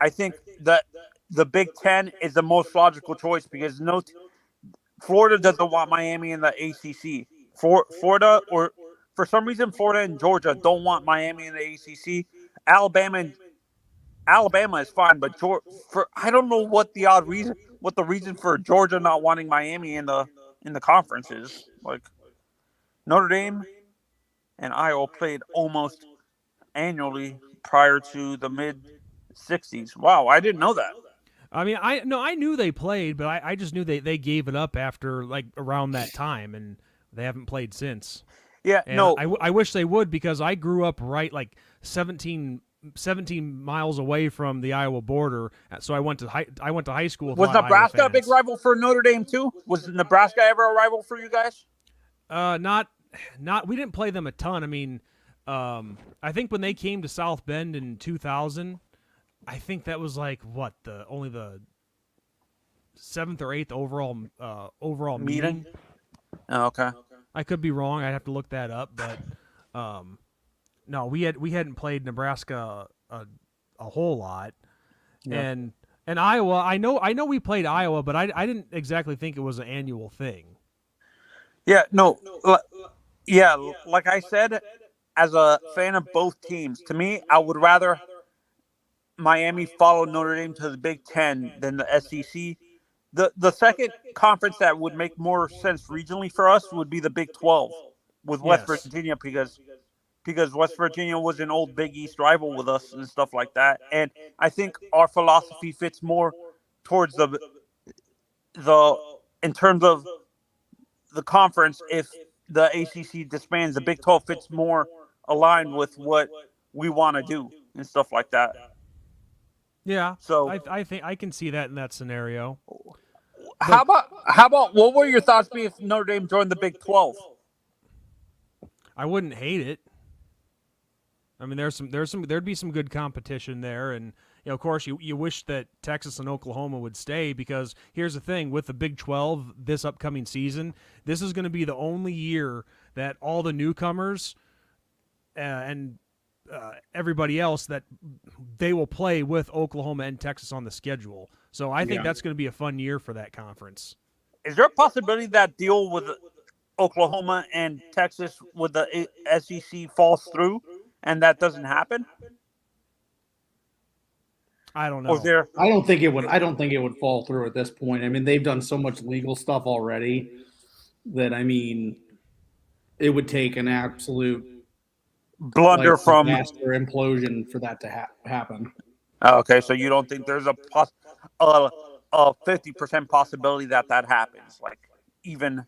[SPEAKER 3] I think that the Big Ten is the most logical choice because Florida doesn't want Miami in the ACC. Florida, or for some reason, Florida and Georgia don't want Miami in the ACC. Alabama is fine, but I don't know what the reason for Georgia not wanting Miami in the conference is. Like Notre Dame and Iowa played almost annually prior to the mid '60s. Wow, I didn't know that.
[SPEAKER 1] I mean, I knew they played, but I just knew they gave it up after like around that time, and they haven't played since.
[SPEAKER 3] Yeah,
[SPEAKER 1] and
[SPEAKER 3] no,
[SPEAKER 1] I wish they would because I grew up right like 17 miles away from the Iowa border, so I went to high school with
[SPEAKER 3] Was
[SPEAKER 1] a lot of
[SPEAKER 3] Nebraska
[SPEAKER 1] Iowa
[SPEAKER 3] a big
[SPEAKER 1] fans.
[SPEAKER 3] rival for Notre Dame too? Was Nebraska ever a rival for you guys?
[SPEAKER 1] Not we didn't play them a ton. I mean, I think when they came to South Bend in 2000, I think that was like only the 7th or 8th overall meeting.
[SPEAKER 3] Oh, okay.
[SPEAKER 1] I could be wrong. I'd have to look that up, but no, we hadn't played Nebraska a whole lot, and Iowa. I know we played Iowa, but I didn't exactly think it was an annual thing.
[SPEAKER 3] Yeah, no, yeah. Like I said, as a fan of both teams, to me, I would rather Miami follow Notre Dame to the Big Ten than the SEC. The second conference that would make more sense regionally for us would be the Big 12 with West Virginia because West Virginia was an old Big East rival with us and stuff like that. And I think our philosophy fits more towards the in terms of the conference. If the ACC disbands, the Big 12 fits more aligned with what we want to do and stuff like that.
[SPEAKER 1] Yeah,
[SPEAKER 3] so
[SPEAKER 1] I think I can see that in that scenario.
[SPEAKER 3] How about what would your thoughts be if Notre Dame joined the Big 12?
[SPEAKER 1] I wouldn't hate it. I mean, there'd be some good competition there, and of course, you wish that Texas and Oklahoma would stay because here's the thing: with the Big 12 this upcoming season, this is going to be the only year that all the newcomers and everybody else that they will play with Oklahoma and Texas on the schedule. So I think that's going to be a fun year for that conference.
[SPEAKER 3] Is there a possibility that deal with Oklahoma and Texas with the SEC falls through and that doesn't happen?
[SPEAKER 1] I don't
[SPEAKER 3] Or
[SPEAKER 1] know.
[SPEAKER 3] there?
[SPEAKER 2] I don't think it would. I don't think it would fall through at this point. I mean, they've done so much legal stuff already that it would take an absolute
[SPEAKER 3] Blunder from.
[SPEAKER 2] disaster implosion for that to happen.
[SPEAKER 3] Oh, okay, so you don't think there's a 50% possibility that happens? Like even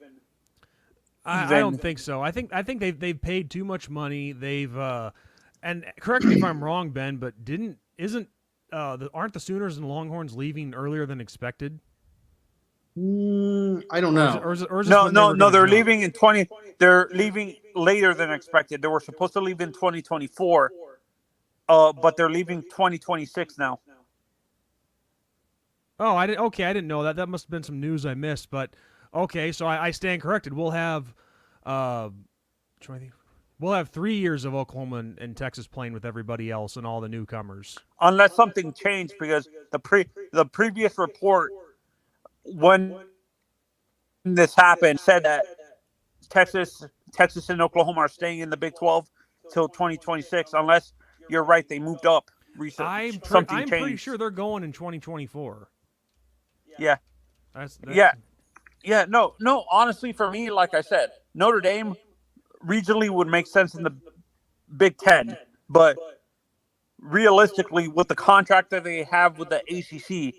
[SPEAKER 1] I don't think so. I think they've paid too much money. They've and correct me if I'm wrong, Ben, but aren't the Sooners and Longhorns leaving earlier than expected?
[SPEAKER 2] I don't know.
[SPEAKER 1] Or is it
[SPEAKER 3] no. They're leaving in 20. They're leaving later than expected. They were supposed to leave in 2024, but they're leaving 2026 now.
[SPEAKER 1] Oh, I didn't know that. That must have been some news I missed. But okay, so I stand corrected. We'll have, we'll have 3 years of Oklahoma and Texas playing with everybody else and all the newcomers,
[SPEAKER 3] Unless something changed, because the previous report when this happened said that Texas and Oklahoma are staying in the Big 12 till 2026, unless you're right, they moved up recently.
[SPEAKER 1] I'm pretty sure they're going in 2024.
[SPEAKER 3] Yeah.
[SPEAKER 1] That's
[SPEAKER 3] Yeah. No. Honestly, for me, like I said, Notre Dame regionally would make sense in the Big 10, but realistically, with the contract that they have with the ACC,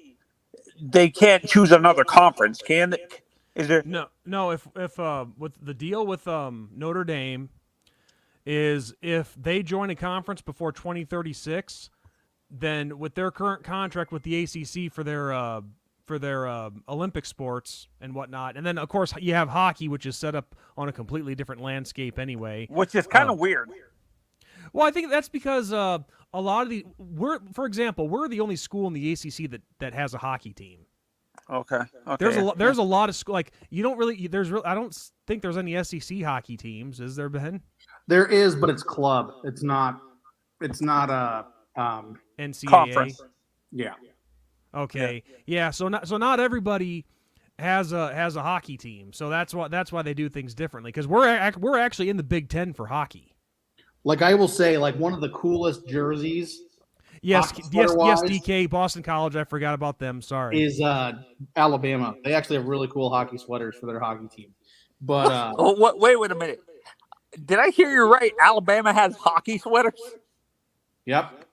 [SPEAKER 3] they can't choose another conference, can they? Is there
[SPEAKER 1] no? If with the deal with Notre Dame is if they join a conference before 2036, then with their current contract with the ACC for their Olympic sports and whatnot, and then of course you have hockey, which is set up on a completely different landscape anyway,
[SPEAKER 3] which is kind of weird.
[SPEAKER 1] Well, I think that's because a lot of for example, we're the only school in the ACC that has a hockey team.
[SPEAKER 3] Okay.
[SPEAKER 1] There's a lot of school, like you don't really I don't think there's any SEC hockey teams. Is there, Ben?
[SPEAKER 2] There is, but it's club. It's not a
[SPEAKER 1] NCAA
[SPEAKER 3] conference.
[SPEAKER 2] Yeah.
[SPEAKER 1] Okay. Yeah. So not everybody has a hockey team. So that's why they do things differently, because we're actually in the Big 10 for hockey.
[SPEAKER 2] Like I will say, like one of the coolest jerseys.
[SPEAKER 1] Yes, DK, Boston College. I forgot about them. Sorry.
[SPEAKER 2] Is Alabama. They actually have really cool hockey sweaters for their hockey team. But
[SPEAKER 3] wait a minute. Did I hear you right? Alabama has hockey sweaters?
[SPEAKER 2] Yep.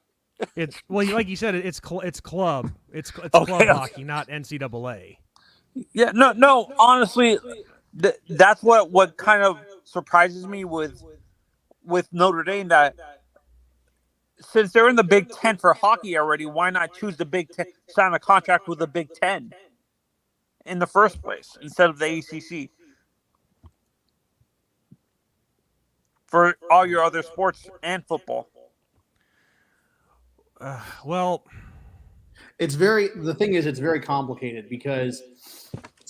[SPEAKER 1] It's like you said, it's club. It's club hockey, not NCAA.
[SPEAKER 3] Yeah, no. Honestly, that's what kind of surprises me with Notre Dame, that since they're in the Big 10 for hockey already, why not choose the Big 10, sign a contract with the Big 10 in the first place instead of the ACC for all your other sports and football?
[SPEAKER 1] Well,
[SPEAKER 2] the thing is, it's very complicated because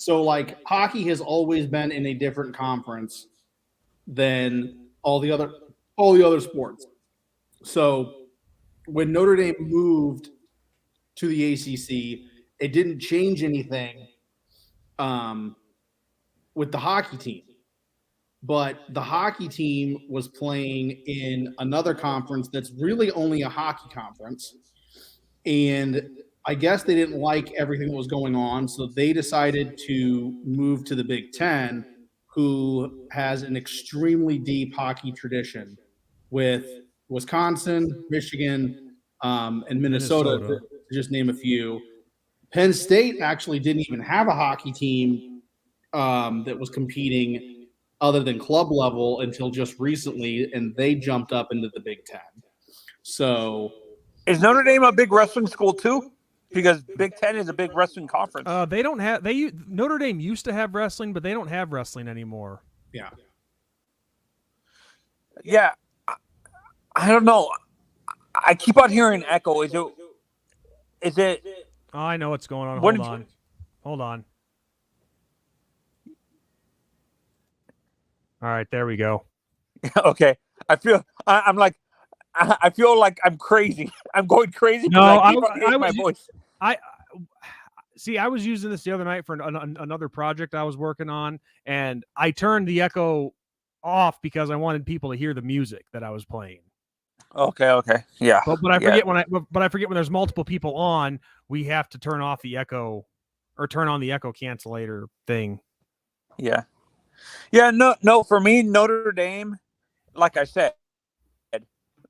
[SPEAKER 2] like hockey has always been in a different conference than all the other sports. So when Notre Dame moved to the ACC, it didn't change anything with the hockey team. But the hockey team was playing in another conference that's really only a hockey conference. And I guess they didn't like everything that was going on, so they decided to move to the Big 10, who has an extremely deep hockey tradition with Wisconsin, Michigan, and Minnesota, to just name a few. Penn State actually didn't even have a hockey team that was competing other than club level until just recently, and they jumped up into the Big 10. So,
[SPEAKER 3] is Notre Dame a big wrestling school too? Because Big 10 is a big wrestling conference.
[SPEAKER 1] They don't have. Notre Dame used to have wrestling, but they don't have wrestling anymore.
[SPEAKER 2] Yeah.
[SPEAKER 3] Yeah. I don't know. I keep on hearing echo. Is it?
[SPEAKER 1] Oh, I know what's going on. Hold on. All right, there we go.
[SPEAKER 3] Okay. I feel like I'm crazy. I'm going crazy.
[SPEAKER 1] No,
[SPEAKER 3] I was my voice.
[SPEAKER 1] I was using this the other night for another project I was working on, and I turned the echo off because I wanted people to hear the music that I was playing.
[SPEAKER 3] Okay. Yeah.
[SPEAKER 1] But I
[SPEAKER 3] Yeah.
[SPEAKER 1] forget when there's multiple people on, we have to turn off the echo or turn on the echo cancelator thing.
[SPEAKER 3] Yeah. Yeah. No. For me, Notre Dame, like I said,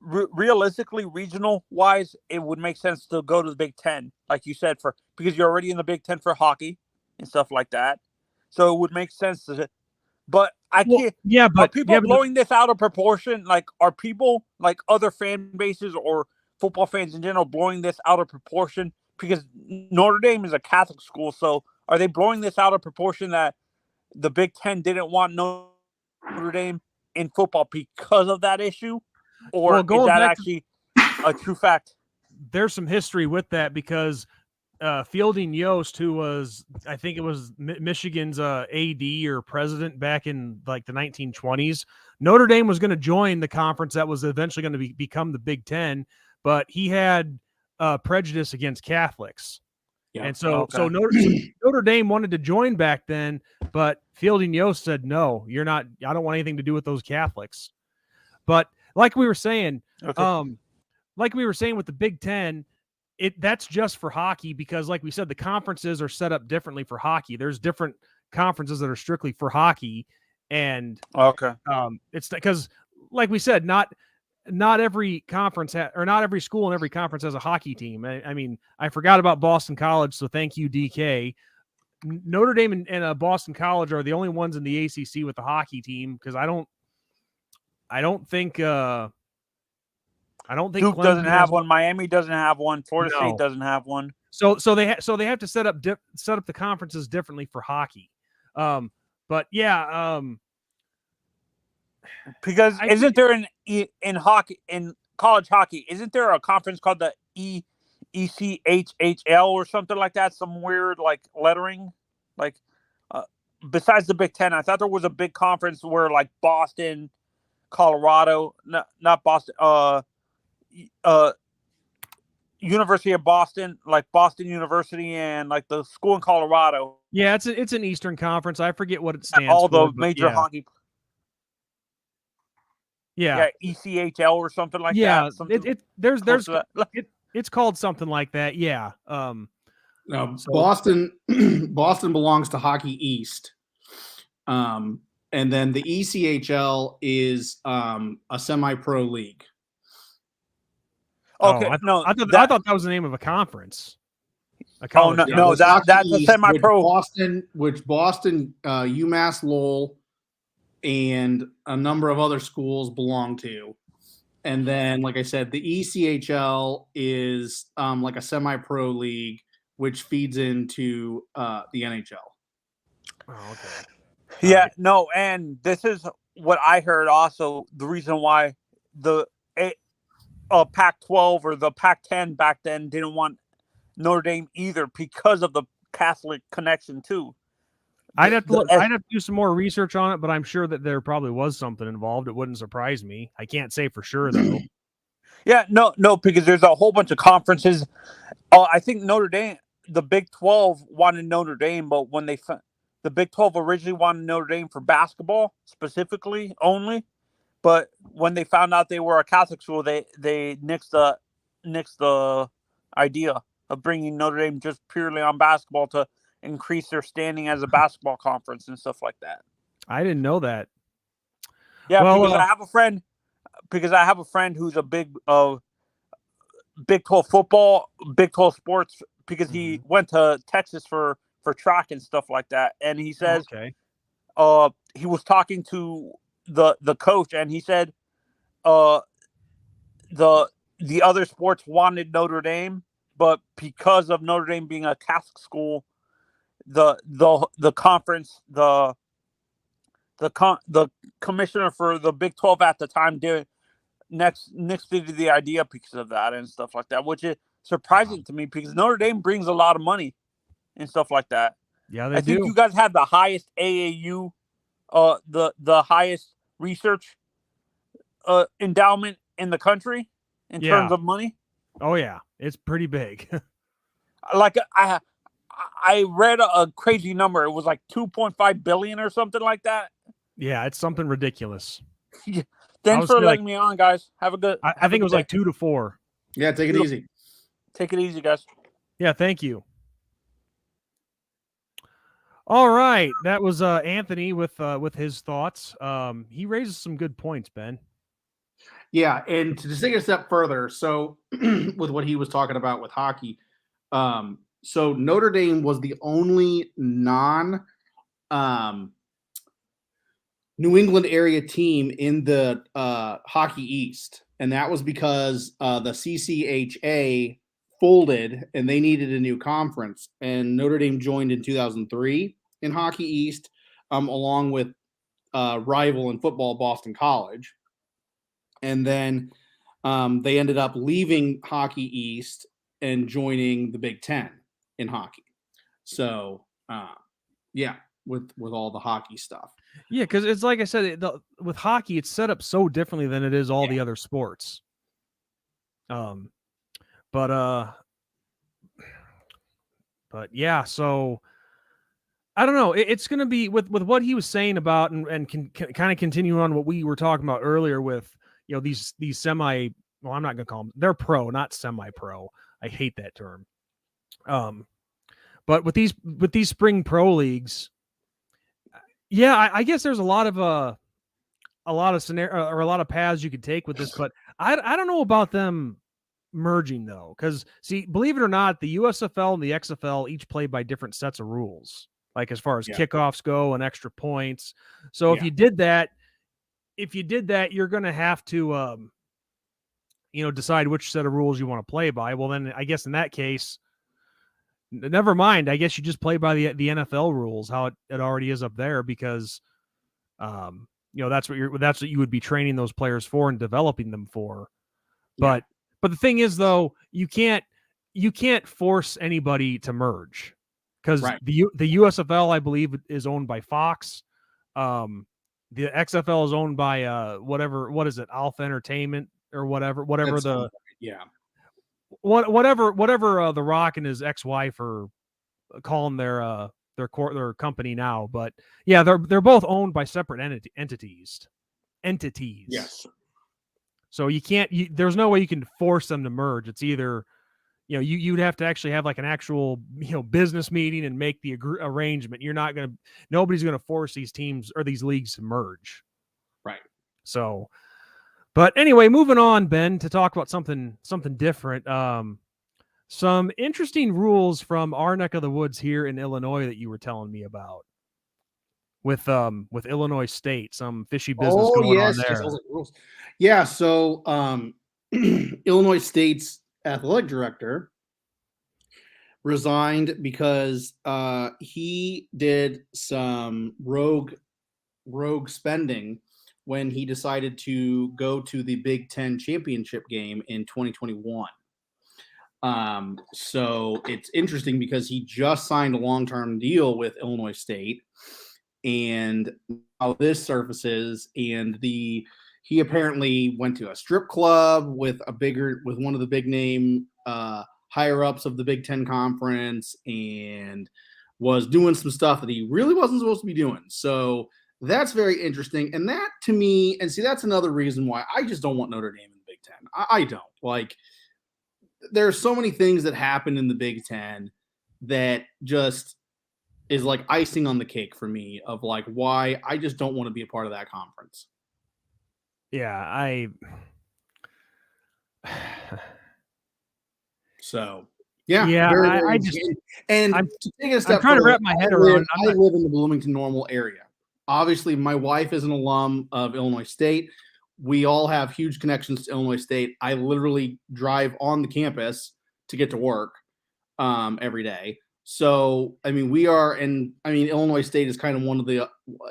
[SPEAKER 3] realistically, regional wise, it would make sense to go to the Big Ten, like you said, because you're already in the Big Ten for hockey and stuff like that. So it would make sense to. But I
[SPEAKER 1] Well,
[SPEAKER 3] can't.
[SPEAKER 1] yeah,
[SPEAKER 3] Are
[SPEAKER 1] but
[SPEAKER 3] people blowing this out of proportion? Like, are people like other fan bases or football fans in general blowing this out of proportion? Because Notre Dame is a Catholic school, so are they blowing this out of proportion that the Big Ten didn't want Notre Dame in football because of that issue,
[SPEAKER 1] well,
[SPEAKER 3] or is
[SPEAKER 1] going
[SPEAKER 3] that
[SPEAKER 1] back to
[SPEAKER 3] actually a true fact?
[SPEAKER 1] there's some history with that because Fielding Yost, who was, I think it was Michigan's AD or president back in like the 1920s, Notre Dame was going to join the conference that was eventually going to become the Big Ten, but he had prejudice against Catholics.
[SPEAKER 2] Yeah.
[SPEAKER 1] And so
[SPEAKER 3] Okay.
[SPEAKER 1] Notre Dame wanted to join back then, but Fielding Yost said, no, you're not, I don't want anything to do with those Catholics. But like we were saying,
[SPEAKER 3] Okay.
[SPEAKER 1] with the Big Ten, that's just for hockey because, like we said, the conferences are set up differently for hockey. There's different conferences that are strictly for hockey, and
[SPEAKER 3] Okay.
[SPEAKER 1] it's because, like we said, not every conference or not every school in every conference has a hockey team. I mean, I forgot about Boston College, so thank you, DK. Notre Dame and Boston College are the only ones in the ACC with a hockey team because I don't think
[SPEAKER 3] Duke doesn't
[SPEAKER 1] Clemson has
[SPEAKER 3] have one. Miami doesn't have one. Florida State
[SPEAKER 1] no.
[SPEAKER 3] doesn't have one.
[SPEAKER 1] So they have to set up the conferences differently for hockey. But yeah,
[SPEAKER 3] Because isn't there in hockey, in college hockey, isn't there a conference called the ECHHL or something like that? Some weird like lettering, like besides the Big Ten. I thought there was a big conference where like Boston, Colorado, not Boston, University of Boston, like Boston University, and like the school in Colorado.
[SPEAKER 1] yeah, it's an Eastern Conference. I forget what it stands
[SPEAKER 3] All
[SPEAKER 1] for,
[SPEAKER 3] the
[SPEAKER 1] but
[SPEAKER 3] major
[SPEAKER 1] yeah,
[SPEAKER 3] hockey.
[SPEAKER 1] yeah,
[SPEAKER 3] Yeah, ECHL or something like
[SPEAKER 1] yeah.
[SPEAKER 3] that. Something
[SPEAKER 1] There's
[SPEAKER 3] close to that.
[SPEAKER 1] it's called something like that. Yeah. So
[SPEAKER 2] Boston Boston belongs to Hockey East. And then the ECHL is a semi-pro league.
[SPEAKER 3] Okay,
[SPEAKER 1] I
[SPEAKER 3] no,
[SPEAKER 1] thought that was the name of a conference. A college.
[SPEAKER 3] no,
[SPEAKER 2] Yeah,
[SPEAKER 3] no,
[SPEAKER 2] there's Hockey
[SPEAKER 3] that's a
[SPEAKER 2] East,
[SPEAKER 3] semi-pro.
[SPEAKER 2] which Boston, UMass Lowell, and a number of other schools belong to. And then, like I said, the ECHL is like a semi-pro league, which feeds into the NHL.
[SPEAKER 1] Oh, okay.
[SPEAKER 3] Yeah,
[SPEAKER 1] Right.
[SPEAKER 3] no, and this is what I heard. Also, the reason why the Pac-12 or the Pac-10 back then didn't want Notre Dame either because of the Catholic connection too.
[SPEAKER 1] I'd have to do some more research on it, but I'm sure that there probably was something involved. It wouldn't surprise me. I can't say for sure though.
[SPEAKER 3] Yeah, no, because there's a whole bunch of conferences. I think Notre Dame, the Big 12 wanted Notre Dame, but when the Big 12 originally wanted Notre Dame for basketball specifically only, but when they found out they were a Catholic school, they nixed the idea of bringing Notre Dame just purely on basketball to increase their standing as a basketball conference and stuff like that.
[SPEAKER 1] I didn't know that.
[SPEAKER 3] Yeah,
[SPEAKER 1] Well,
[SPEAKER 3] because I have a friend who's a big Big 12 football, Big 12 sports, because he went to Texas for track and stuff like that, and he says,
[SPEAKER 1] okay.
[SPEAKER 3] He was talking to the coach, and he said, the other sports wanted Notre Dame, but because of Notre Dame being a Catholic school, the conference, the commissioner for the Big 12 at the time did nixed the idea because of that and stuff like that, which is surprising to me because Notre Dame brings a lot of money and stuff like that.
[SPEAKER 1] Yeah, they
[SPEAKER 3] I think
[SPEAKER 1] do.
[SPEAKER 3] you guys have the highest AAU, the highest research endowment in the country in terms of money.
[SPEAKER 1] Oh yeah, it's pretty big.
[SPEAKER 3] Like I read a crazy number. It was like 2.5 billion or something like that.
[SPEAKER 1] Yeah, it's something ridiculous.
[SPEAKER 3] Thanks for
[SPEAKER 1] say,
[SPEAKER 3] letting me on, guys. Have a good.
[SPEAKER 1] I think it was like 2-4.
[SPEAKER 2] Yeah, take it easy.
[SPEAKER 3] Take it easy, guys.
[SPEAKER 1] Yeah, thank you. All right, that was Anthony with his thoughts. He raises some good points, Ben.
[SPEAKER 2] Yeah, and to just take it a step further, so with what he was talking about with hockey, so Notre Dame was the only non New England area team in the Hockey East, and that was because the CCHA folded and they needed a new conference, and Notre Dame joined in 2003 in Hockey East, along with rival in football Boston College, and then they ended up leaving Hockey East and joining the Big Ten in hockey. So yeah, with all the hockey stuff.
[SPEAKER 1] Yeah, because it's like I said, with hockey, it's set up so differently than it is all the other sports. But yeah, so I don't know. It's going to be with what he was saying about and can kind of continue on what we were talking about earlier with, you know, these semi. Well, I'm not going to call them. They're pro, not semi-pro. I hate that term. But with these spring pro leagues, yeah, I guess there's a lot of scenario or a lot of paths you could take with this, but I don't know about them merging though, because see, believe it or not, the USFL and the XFL each play by different sets of rules, like as far as kickoffs go and extra points. So if you did that, you're going to have to decide which set of rules you want to play by. Well, then I guess in that case, never mind. I guess you just play by the NFL rules, how it already is up there, because that's what you would be training those players for and developing them for. But the thing is, though, you can't force anybody to merge, because the USFL, I believe, is owned by Fox. The XFL is owned by what is it, Alpha Entertainment or whatever
[SPEAKER 2] That's
[SPEAKER 1] the
[SPEAKER 2] yeah.
[SPEAKER 1] Whatever The Rock and his ex-wife are calling their company now, but yeah, they're both owned by separate entities.
[SPEAKER 2] Yes.
[SPEAKER 1] So you can't. There's no way you can force them to merge. It's either, you'd have to actually have like an actual business meeting and make the arrangement. Nobody's gonna force these teams or these leagues to merge.
[SPEAKER 2] Right.
[SPEAKER 1] So. But anyway, moving on, Ben, to talk about something different. Some interesting rules from our neck of the woods here in Illinois that you were telling me about with Illinois State. Some fishy business going on there.
[SPEAKER 2] Rules. Yeah. So Illinois State's athletic director resigned because he did some rogue spending when he decided to go to the Big Ten championship game in 2021. So it's interesting because he just signed a long-term deal with Illinois State, and how this surfaces, and he apparently went to a strip club with one of the big name higher ups of the Big Ten conference, and was doing some stuff that he really wasn't supposed to be doing. So that's very interesting. And that, to me, and see, that's another reason why I just don't want Notre Dame in the Big Ten. I don't. Like, there are so many things that happen in the Big Ten that just is like icing on the cake for me, of like why I just don't want to be a part of that conference.
[SPEAKER 1] Yeah,
[SPEAKER 2] So
[SPEAKER 1] I'm trying to wrap my head around.
[SPEAKER 2] I live in the Bloomington Normal area. Obviously, my wife is an alum of Illinois State. We all have huge connections to Illinois State. I literally drive on the campus to get to work every day. So, I mean, Illinois State is kind of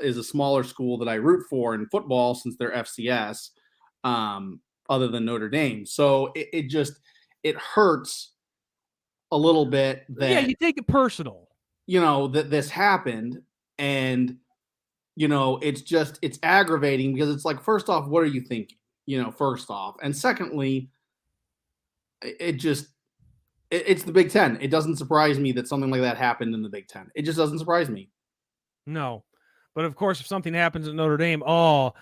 [SPEAKER 2] is a smaller school that I root for in football, since they're FCS, other than Notre Dame. So it hurts a little bit that,
[SPEAKER 1] you take it personal,
[SPEAKER 2] that this happened. And it's aggravating, because it's like, first off, what are you thinking? First off. And secondly, it's the Big Ten. It doesn't surprise me that something like that happened in the Big Ten. It just doesn't surprise me.
[SPEAKER 1] No. But of course, if something happens at Notre Dame, to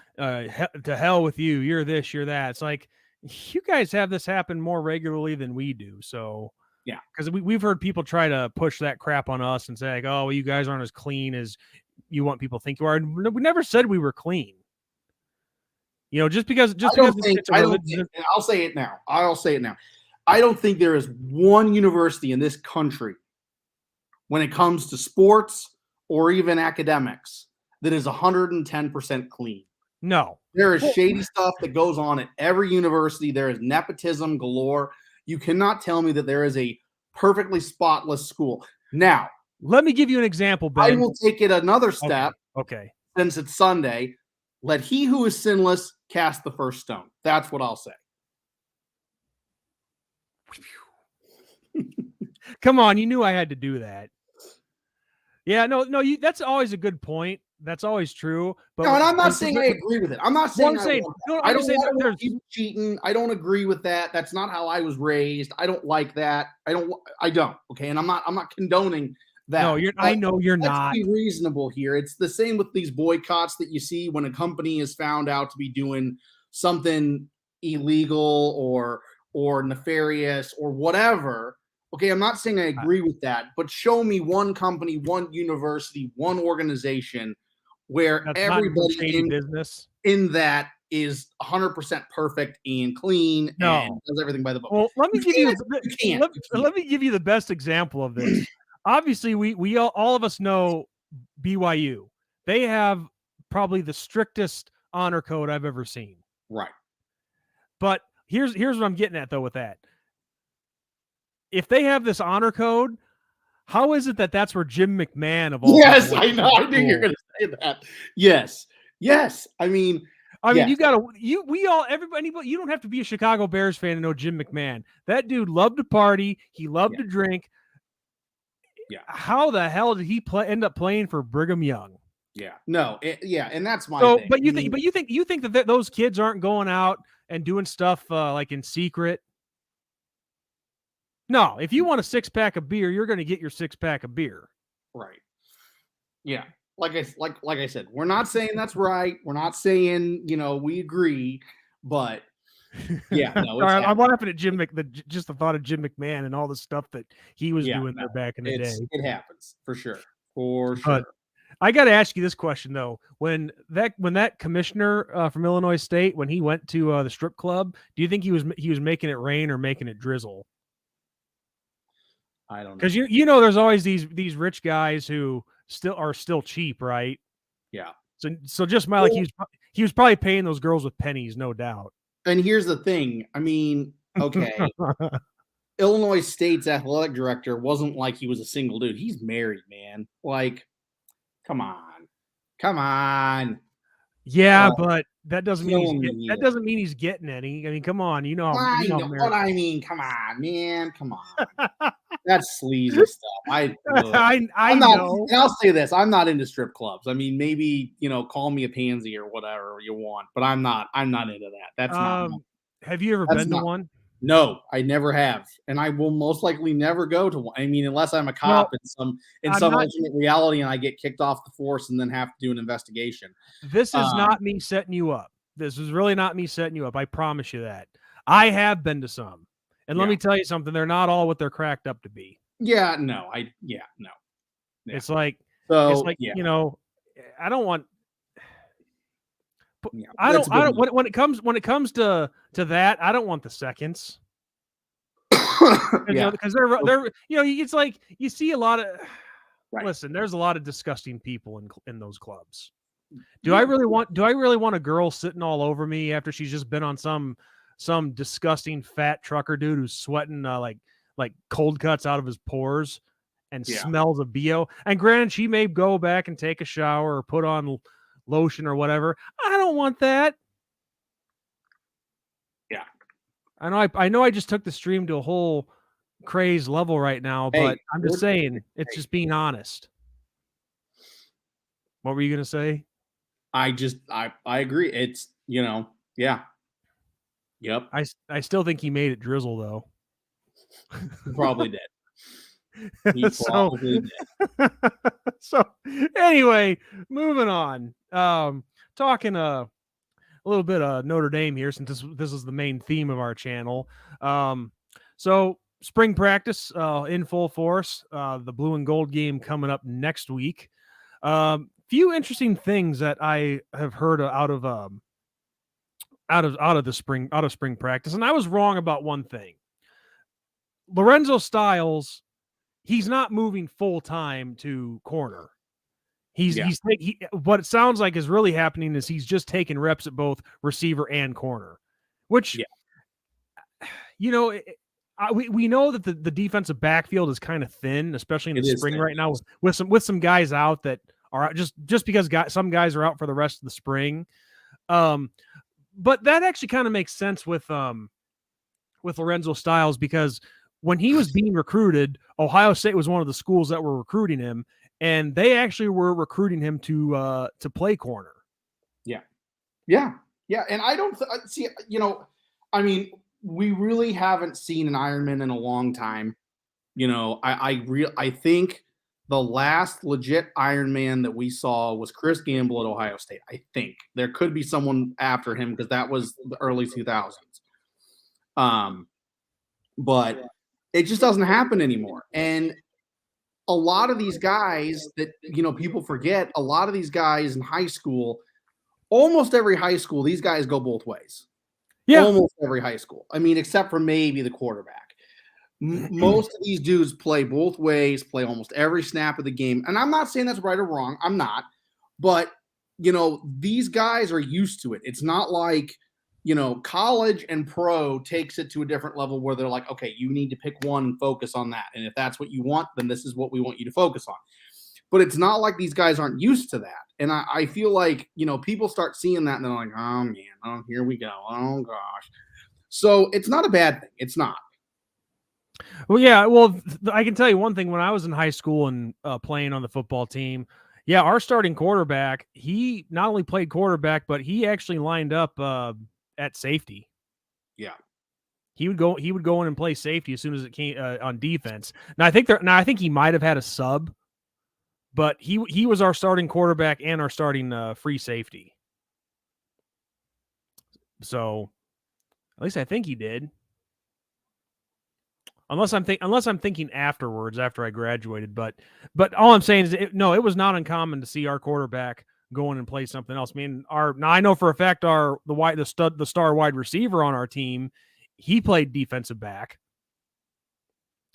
[SPEAKER 1] hell with you. You're this, you're that. It's like you guys have this happen more regularly than we do. So
[SPEAKER 2] Yeah.
[SPEAKER 1] because we've heard people try to push that crap on us and say like, oh, well, you guys aren't as clean as you want people to think you are. And we never said we were clean. Just because
[SPEAKER 2] I don't think, and I'll say it now. I don't think there is one university in this country when it comes to sports or even academics that is 110% clean.
[SPEAKER 1] No.
[SPEAKER 2] There is shady stuff that goes on at every university. There is nepotism galore. You cannot tell me that there is a perfectly spotless school. Now,
[SPEAKER 1] let me give you an example, Ben.
[SPEAKER 2] I will take it another step.
[SPEAKER 1] Okay.
[SPEAKER 2] Since it's Sunday, let he who is sinless cast the first stone. That's what I'll say.
[SPEAKER 1] Come on, you knew I had to do that. Yeah, no, that's always a good point. That's always true. But
[SPEAKER 2] no, and I'm not saying I agree with it. I'm not saying I don't want people cheating. I don't agree with that. That's not how I was raised. I don't like that. I don't. Okay, and I'm not condoning that.
[SPEAKER 1] No, I know you're not.
[SPEAKER 2] Let's be reasonable here. It's the same with these boycotts that you see when a company is found out to be doing something illegal or nefarious or whatever. Okay, I'm not saying I agree with that, but show me one company, one university, one organization where everybody in that is 100% perfect and clean and does everything by the book.
[SPEAKER 1] Well, let me give you the best example of this. Obviously, we all of us know BYU. They have probably the strictest honor code I've ever seen.
[SPEAKER 2] Right.
[SPEAKER 1] But here's what I'm getting at though with that. If they have this honor code, how is it that's where Jim McMahon of all?
[SPEAKER 2] Yes, I know. I knew you were going to say that. Yes. I mean,
[SPEAKER 1] you don't have to be a Chicago Bears fan to know Jim McMahon. That dude loved to party. He loved to drink.
[SPEAKER 2] Yeah.
[SPEAKER 1] How the hell did he end up playing for Brigham Young?
[SPEAKER 2] Yeah. No. And that's my thing.
[SPEAKER 1] But you think that those kids aren't going out and doing stuff like in secret? No, if you want a 6-pack of beer, you're going to get your 6-pack of beer.
[SPEAKER 2] Right. Yeah. Like I said, we're not saying that's right. We're not saying, we agree, but yeah, no.
[SPEAKER 1] I'm laughing at just the thought of Jim McMahon and all the stuff that he was doing there back in the day.
[SPEAKER 2] It happens for sure. But
[SPEAKER 1] I got to ask you this question though: when that commissioner from Illinois State, when he went to the strip club, do you think he was making it rain or making it drizzle?
[SPEAKER 2] I don't know.
[SPEAKER 1] Because there's always these rich guys who are still cheap, right?
[SPEAKER 2] Yeah.
[SPEAKER 1] So just like he was probably paying those girls with pennies, no doubt.
[SPEAKER 2] And here's the thing. I mean, okay. Illinois State's athletic director wasn't like he was a single dude. He's married, man. Like, come on.
[SPEAKER 1] Yeah, but that doesn't mean he's getting any. I mean, come on,
[SPEAKER 2] I know what I mean. Come on, man. Come on. That's sleazy stuff. I know. And I'll say this: I'm not into strip clubs. I mean, maybe call me a pansy or whatever you want, but I'm not into that. That's not.
[SPEAKER 1] Have you ever been to one?
[SPEAKER 2] No, I never have, and I will most likely never go to one. I mean, unless I'm a cop in some alternate reality, and I get kicked off the force and then have to do an investigation.
[SPEAKER 1] This is not me setting you up. This is really not me setting you up. I promise you that. I have been to some, and let me tell you something. They're not all what they're cracked up to be.
[SPEAKER 2] Yeah, no. Yeah.
[SPEAKER 1] It's like, I don't want. I don't. When it comes to that, I don't want the seconds. Because they're it's like you see a lot of. Right. Listen, there's a lot of disgusting people in those clubs. Do I really want a girl sitting all over me after she's just been on some disgusting fat trucker dude who's sweating like cold cuts out of his pores and smells of BO? And granted, she may go back and take a shower or put on lotion or whatever. I don't want that.
[SPEAKER 2] Yeah.
[SPEAKER 1] I know I just took the stream to a whole craze level right now, but I'm just saying it's just being honest. What were you going to say?
[SPEAKER 2] I agree. It's, yeah. Yep.
[SPEAKER 1] I still think he made it drizzle though.
[SPEAKER 2] Probably did. He
[SPEAKER 1] So,
[SPEAKER 2] probably did.
[SPEAKER 1] so anyway, moving on. Talking a little bit of Notre Dame here, since this is the main theme of our channel. So spring practice in full force. The blue and gold game coming up next week. Few interesting things that I have heard out of spring practice, and I was wrong about one thing. Lorenzo Styles, he's not moving full time to corner. What it sounds like is really happening is he's just taking reps at both receiver and corner, which, you know, we know that the defensive backfield is kind of thin, especially in the spring right now with some guys out that are just because some guys are out for the rest of the spring. But that actually kind of makes sense with Lorenzo Styles, because when he was being recruited, Ohio State was one of the schools that were recruiting him, and they actually were recruiting him to play corner.
[SPEAKER 2] Yeah. And I don't see, I mean, we really haven't seen an Ironman in a long time. I think the last legit Ironman that we saw was Chris Gamble at Ohio State. I think there could be someone after him, because that was the early 2000s. But it just doesn't happen anymore. And a lot of these guys that, people forget, a lot of these guys in high school, almost every high school, these guys go both ways.
[SPEAKER 1] Yeah.
[SPEAKER 2] Almost every high school. I mean, except for maybe the quarterback. Most of these dudes play both ways, play almost every snap of the game. And I'm not saying that's right or wrong. I'm not. But, these guys are used to it. It's not like, college and pro takes it to a different level where they're like, okay, you need to pick one and focus on that. And if that's what you want, then this is what we want you to focus on. But it's not like these guys aren't used to that. And I feel like, people start seeing that and they're like, oh, man, here we go. Oh, gosh. So it's not a bad thing. It's not.
[SPEAKER 1] Well, yeah. Well, I can tell you one thing. When I was in high school and playing on the football team, yeah, our starting quarterback, he not only played quarterback, but he actually lined up at safety.
[SPEAKER 2] Yeah.
[SPEAKER 1] He would go in and play safety as soon as it came on defense. Now I think he might have had a sub, but he was our starting quarterback and our starting free safety. So at least I think he did. Unless I'm thinking afterwards, after I graduated, but all I'm saying is it was not uncommon to see our quarterback go in and play something else. I mean, now I know for a fact the star wide receiver on our team, he played defensive back.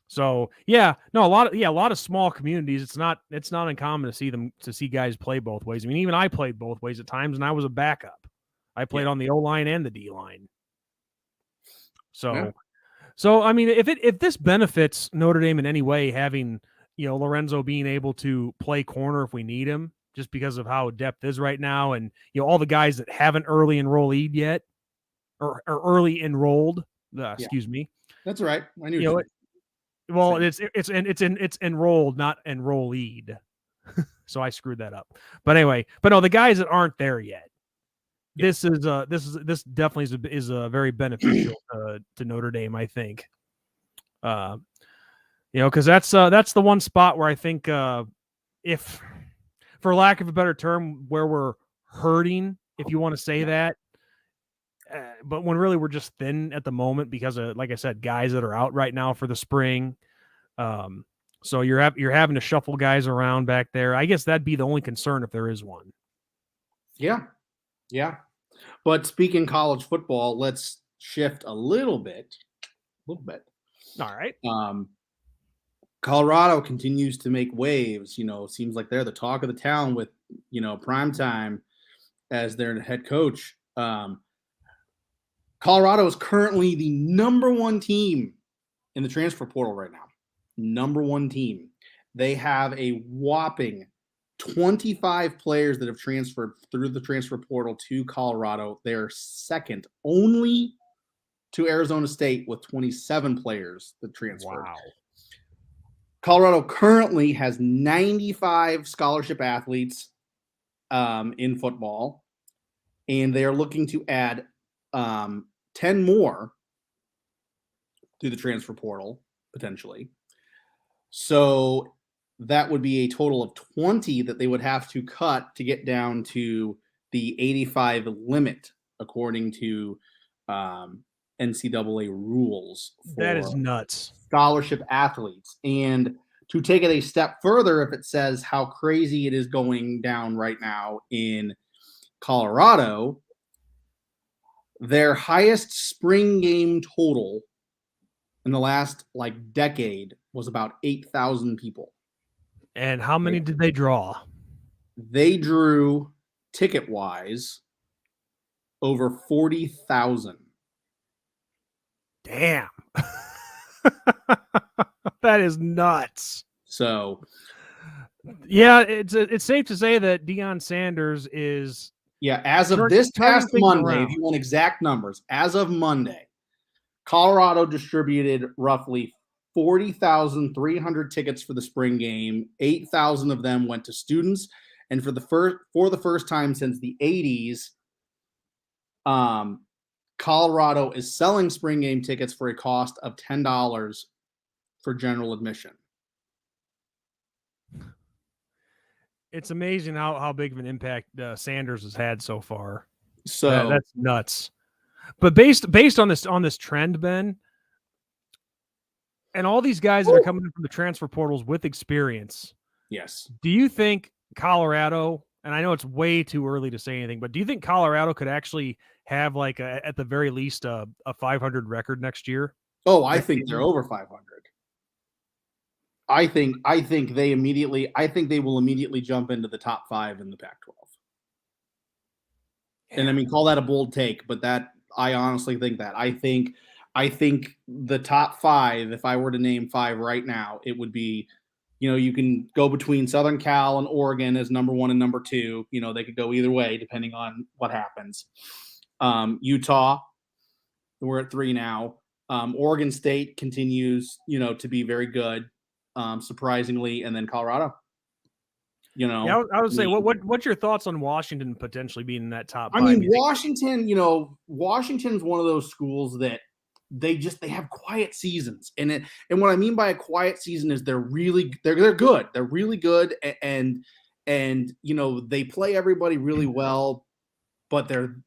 [SPEAKER 1] So a lot of small communities. It's not uncommon to see guys play both ways. I mean, even I played both ways at times, and I was a backup. I played on the O line and the D line. So. Yeah. So, I mean, if this benefits Notre Dame in any way, having, Lorenzo being able to play corner if we need him, just because of how depth is right now, and, all the guys that haven't early enrolleed yet, or early enrolled, excuse me.
[SPEAKER 2] That's right. I knew
[SPEAKER 1] well, it's enrolled, not enrolleed. So I screwed that up. But anyway, no, the guys that aren't there yet. This definitely is very beneficial to Notre Dame, I think. Because that's the one spot where I think, if, for lack of a better term, where we're hurting, if you want to say that, but when really we're just thin at the moment because of, like I said, guys that are out right now for the spring. So you're having to shuffle guys around back there. I guess that'd be the only concern if there is one.
[SPEAKER 2] Yeah. But speaking college football, let's shift a little bit. All
[SPEAKER 1] right.
[SPEAKER 2] Colorado continues to make waves. Seems like they're the talk of the town with, Primetime as their head coach. Colorado is currently the number one team in the transfer portal right now. Number one team. They have a whopping 25 players that have transferred through the transfer portal to Colorado. They're second only to Arizona State with 27 players that transferred.
[SPEAKER 1] Wow.
[SPEAKER 2] Colorado currently has 95 scholarship athletes in football, and they are looking to add 10 more to the transfer portal, potentially. So that would be a total of 20 that they would have to cut to get down to the 85 limit, according to NCAA rules
[SPEAKER 1] That is
[SPEAKER 2] for
[SPEAKER 1] nuts.
[SPEAKER 2] scholarship athletes. And to take it a step further, if it says how crazy it is going down right now in Colorado, their highest spring game total in the last decade was about 8,000 people.
[SPEAKER 1] And how many did they draw?
[SPEAKER 2] They drew, ticket wise, over 40,000.
[SPEAKER 1] Damn. That is nuts.
[SPEAKER 2] So,
[SPEAKER 1] yeah, it's safe to say that Deion Sanders is
[SPEAKER 2] as of this past Monday,
[SPEAKER 1] around.
[SPEAKER 2] if you want exact numbers, as of Monday, Colorado distributed roughly 40,300 tickets for the spring game. 8,000 of them went to students, and for the first time since the 80s, Colorado is selling spring game tickets for a cost of $10 for general admission.
[SPEAKER 1] It's amazing how big of an impact Sanders has had so far.
[SPEAKER 2] So
[SPEAKER 1] that's nuts. But based on this trend, Ben, and all these guys that are coming in from the transfer portals with experience,
[SPEAKER 2] yes.
[SPEAKER 1] Do you think Colorado, and I know it's way too early to say anything, but do you think Colorado could actually have at the very least a 500 record next year?
[SPEAKER 2] Oh, I think they're over 500. I think they will immediately jump into the top 5 in the Pac-12. Yeah. And I mean, call that a bold take, but I honestly think that. I think the top 5, if I were to name 5 right now, it would be, you can go between Southern Cal and Oregon as number 1 and number 2. They could go either way depending on what happens. Utah, we're at 3 now. Oregon State continues, to be very good. Surprisingly, and then Colorado.
[SPEAKER 1] Yeah, I would say, what's your thoughts on Washington potentially being in that top 5?
[SPEAKER 2] I mean, Washington, Washington's one of those schools that they have quiet seasons, and what I mean by a quiet season is they're good. They're really good, and they play everybody really well, but they're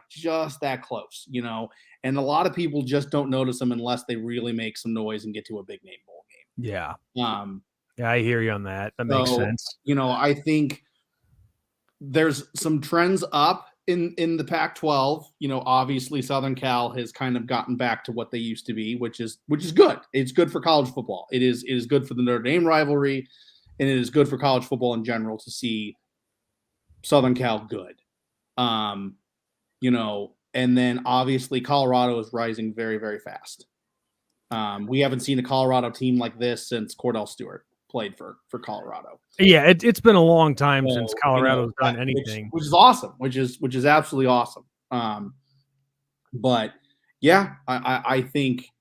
[SPEAKER 2] just that close, and a lot of people just don't notice them unless they really make some noise and get to a big name bowl game.
[SPEAKER 1] Yeah. Yeah, I hear you on that. That makes sense.
[SPEAKER 2] I think there's some trends up in the Pac-12. Obviously Southern Cal has kind of gotten back to what they used to be, which is good. It's good for college football. It is good for the Notre Dame rivalry, and it is good for college football in general to see Southern Cal good. And then obviously Colorado is rising very, very fast. We haven't seen a Colorado team like this since Cordell Stewart played for Colorado.
[SPEAKER 1] Yeah, it's been a long time since Colorado's done anything,
[SPEAKER 2] which is awesome, which is absolutely awesome. But yeah, I think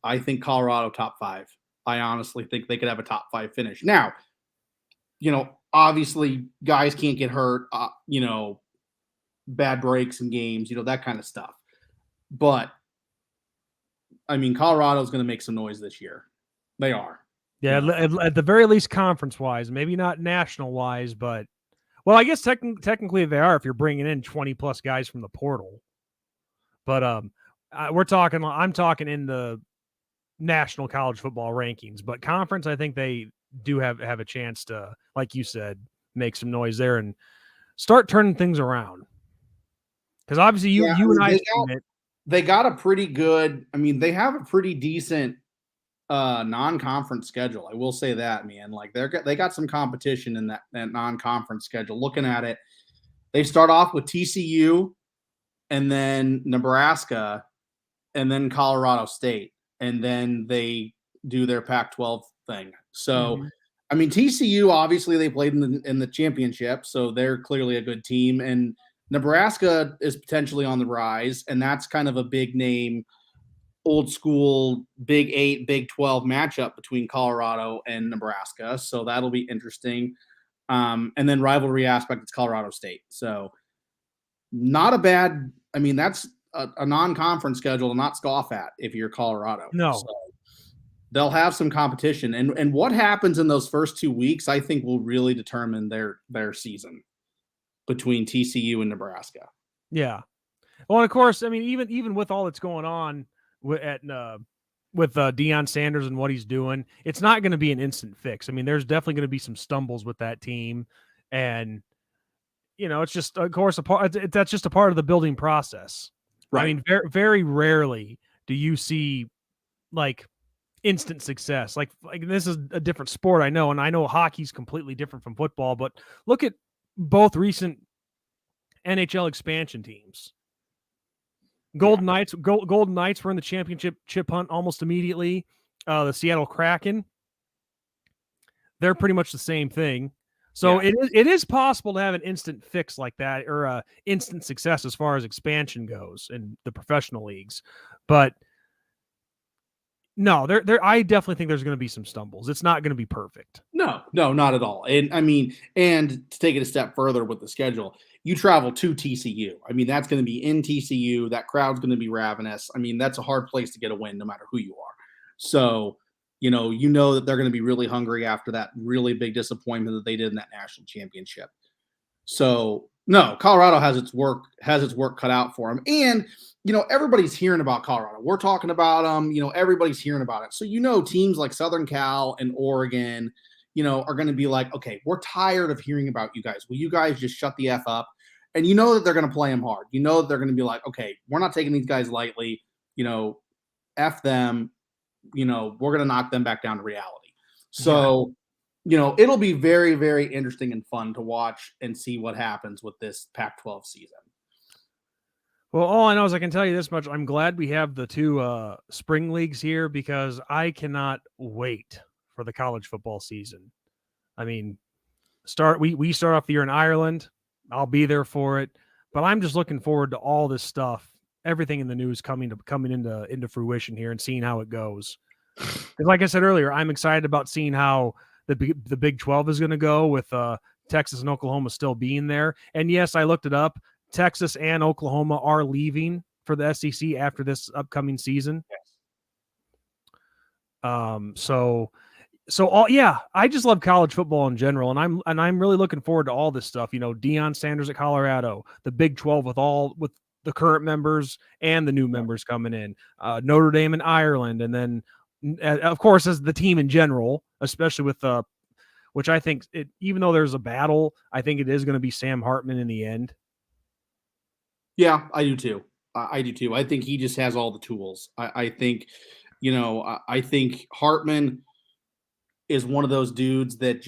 [SPEAKER 2] Colorado top 5. I honestly think they could have a top 5 finish. Now, obviously guys can't get hurt, bad breaks in games, that kind of stuff. But I mean, Colorado's going to make some noise this year. They are.
[SPEAKER 1] Yeah, at the very least, conference-wise, maybe not national-wise, but well, I guess technically they are if you're bringing in 20-plus guys from the portal. But I'm talking in the national college football rankings, but conference, I think they do have a chance to, like you said, make some noise there and start turning things around. Because obviously, you and I seen it.
[SPEAKER 2] They got a pretty good. I mean, they have a pretty decent non-conference schedule. I will say that, man. They got some competition in that non-conference schedule. Looking at it, they start off with TCU, and then Nebraska, and then Colorado State, and then they do their Pac-12 thing. So, I mean, TCU obviously they played in the championship, so they're clearly a good team, and Nebraska is potentially on the rise, and that's kind of a big name, old school Big 8, Big 12 matchup between Colorado and Nebraska. So that'll be interesting. And then rivalry aspect, it's Colorado State. So not a bad – I mean, that's a non-conference schedule to not scoff at if you're Colorado.
[SPEAKER 1] No.
[SPEAKER 2] So, they'll have some competition. And what happens in those first 2 weeks, I think, will really determine their season between TCU and Nebraska.
[SPEAKER 1] Yeah. Well, and of course, I mean, even with all that's going on with Deion Sanders and what he's doing, it's not going to be an instant fix. I mean, there's definitely going to be some stumbles with that team, and it's just, of course, that's just a part of the building process.
[SPEAKER 2] Right.
[SPEAKER 1] I mean, very, very rarely do you see like instant success. Like this is a different sport, I know, and I know hockey's completely different from football, but look at both recent NHL expansion teams. Golden Knights were in the championship chip hunt almost immediately. The Seattle Kraken, they're pretty much the same thing. So it is possible to have an instant fix like that, or instant success as far as expansion goes in the professional leagues. But no, I definitely think there's going to be some stumbles. It's not going to be perfect.
[SPEAKER 2] No, not at all. And I mean, and to take it a step further with the schedule, you travel to TCU. I mean, that's going to be in TCU. That crowd's going to be ravenous. I mean, that's a hard place to get a win no matter who you are. So, you know that they're going to be really hungry after that really big disappointment that they did in that national championship. So, no, Colorado has its work cut out for them. And, everybody's hearing about Colorado. We're talking about them, everybody's hearing about it. So, teams like Southern Cal and Oregon, are going to be like, okay, we're tired of hearing about you guys. Will you guys just shut the F up? And that they're going to play them hard. That they're going to be like, okay, we're not taking these guys lightly. F them. We're going to knock them back down to reality. So, it'll be very, very interesting and fun to watch and see what happens with this Pac-12 season.
[SPEAKER 1] Well, all I know is I can tell you this much. I'm glad we have the two spring leagues here, because I cannot wait for the college football season. I mean, we start off the year in Ireland. I'll be there for it, but I'm just looking forward to all this stuff, everything in the news coming into fruition here, and seeing how it goes. Because like I said earlier, I'm excited about seeing how the Big 12 is going to go, with Texas and Oklahoma still being there. And yes, I looked it up. Texas and Oklahoma are leaving for the SEC after this upcoming season. So I just love college football in general, and I'm really looking forward to all this stuff. Deion Sanders at Colorado, the Big 12 with the current members and the new members coming in, Notre Dame in Ireland, and then of course as the team in general, especially with which I think even though there's a battle, I think it is going to be Sam Hartman in the end.
[SPEAKER 2] Yeah, I do too. I do too. I think he just has all the tools. I think, I think Hartman is one of those dudes that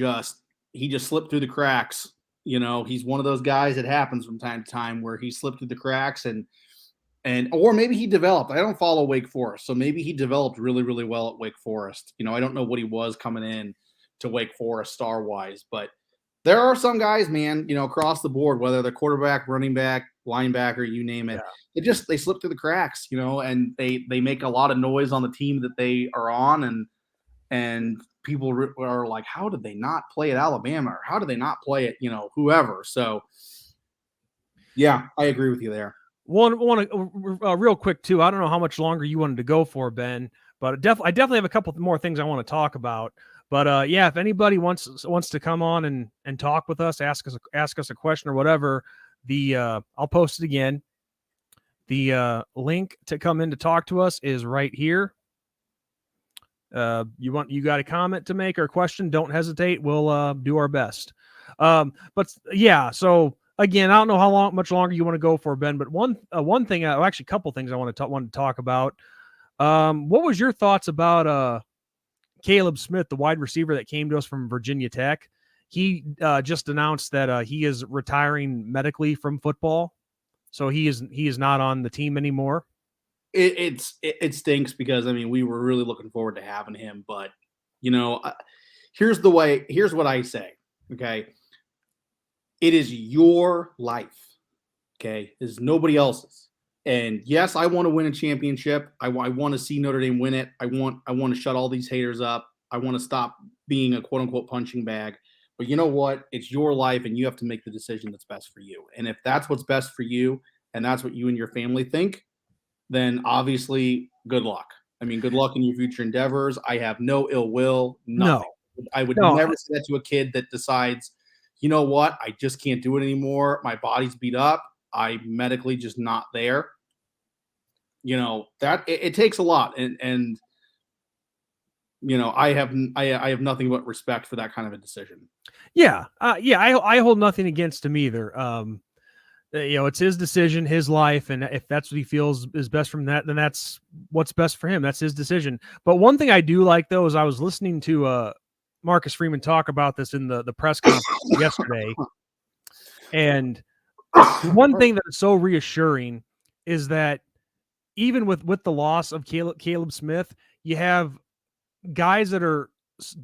[SPEAKER 2] he just slipped through the cracks. He's one of those guys that happens from time to time where he slipped through the cracks or maybe he developed. I don't follow Wake Forest, so maybe he developed really, really well at Wake Forest. I don't know what he was coming in to Wake Forest star-wise, but there are some guys, man, across the board, whether they're quarterback, running back, linebacker, you name it, they slip through the cracks, and they make a lot of noise on the team that they are on, and people are like, how did they not play at Alabama, or how did they not play at whoever? So, yeah, I agree with you there.
[SPEAKER 1] Want to real quick too. I don't know how much longer you wanted to go for, Ben, but I definitely have a couple more things I want to talk about. But yeah, if anybody wants to come on and talk with us, ask us a question or whatever, I'll post it again. The link to come in to talk to us is right here. You got a comment to make or a question, don't hesitate. We'll do our best. But yeah, so again, I don't know how much longer you want to go for, Ben, but one thing, actually a couple things I wanted to talk about. What was your thoughts about Caleb Smith, the wide receiver that came to us from Virginia Tech? He just announced that he is retiring medically from football, so he is not on the team anymore.
[SPEAKER 2] It stinks, because I mean, we were really looking forward to having him, but here's what I say. Okay, it is your life. Okay, it's nobody else's. And yes, I want to win a championship. I want to see Notre Dame win it. I want to shut all these haters up. I want to stop being a quote unquote punching bag. But you know what? It's your life, and you have to make the decision that's best for you. And if that's what's best for you, and that's what you and your family think, then obviously good luck. I mean, good luck in your future endeavors. I have no ill will,
[SPEAKER 1] No,
[SPEAKER 2] nothing. I would
[SPEAKER 1] no,
[SPEAKER 2] never say that to a kid that decides, you know what, I just can't do it anymore. My body's beat up. I'm medically just not there. You know, that it takes a lot. And you know, I have nothing but respect for that kind of a decision.
[SPEAKER 1] yeah, I hold nothing against him either. It's his decision, his life, and if that's what he feels is best from that, then that's what's best for him. That's his decision. But one thing I do like, though, is I was listening to Marcus Freeman talk about this in the press conference yesterday, and one thing that is so reassuring is that even with the loss of Caleb Smith, you have guys that are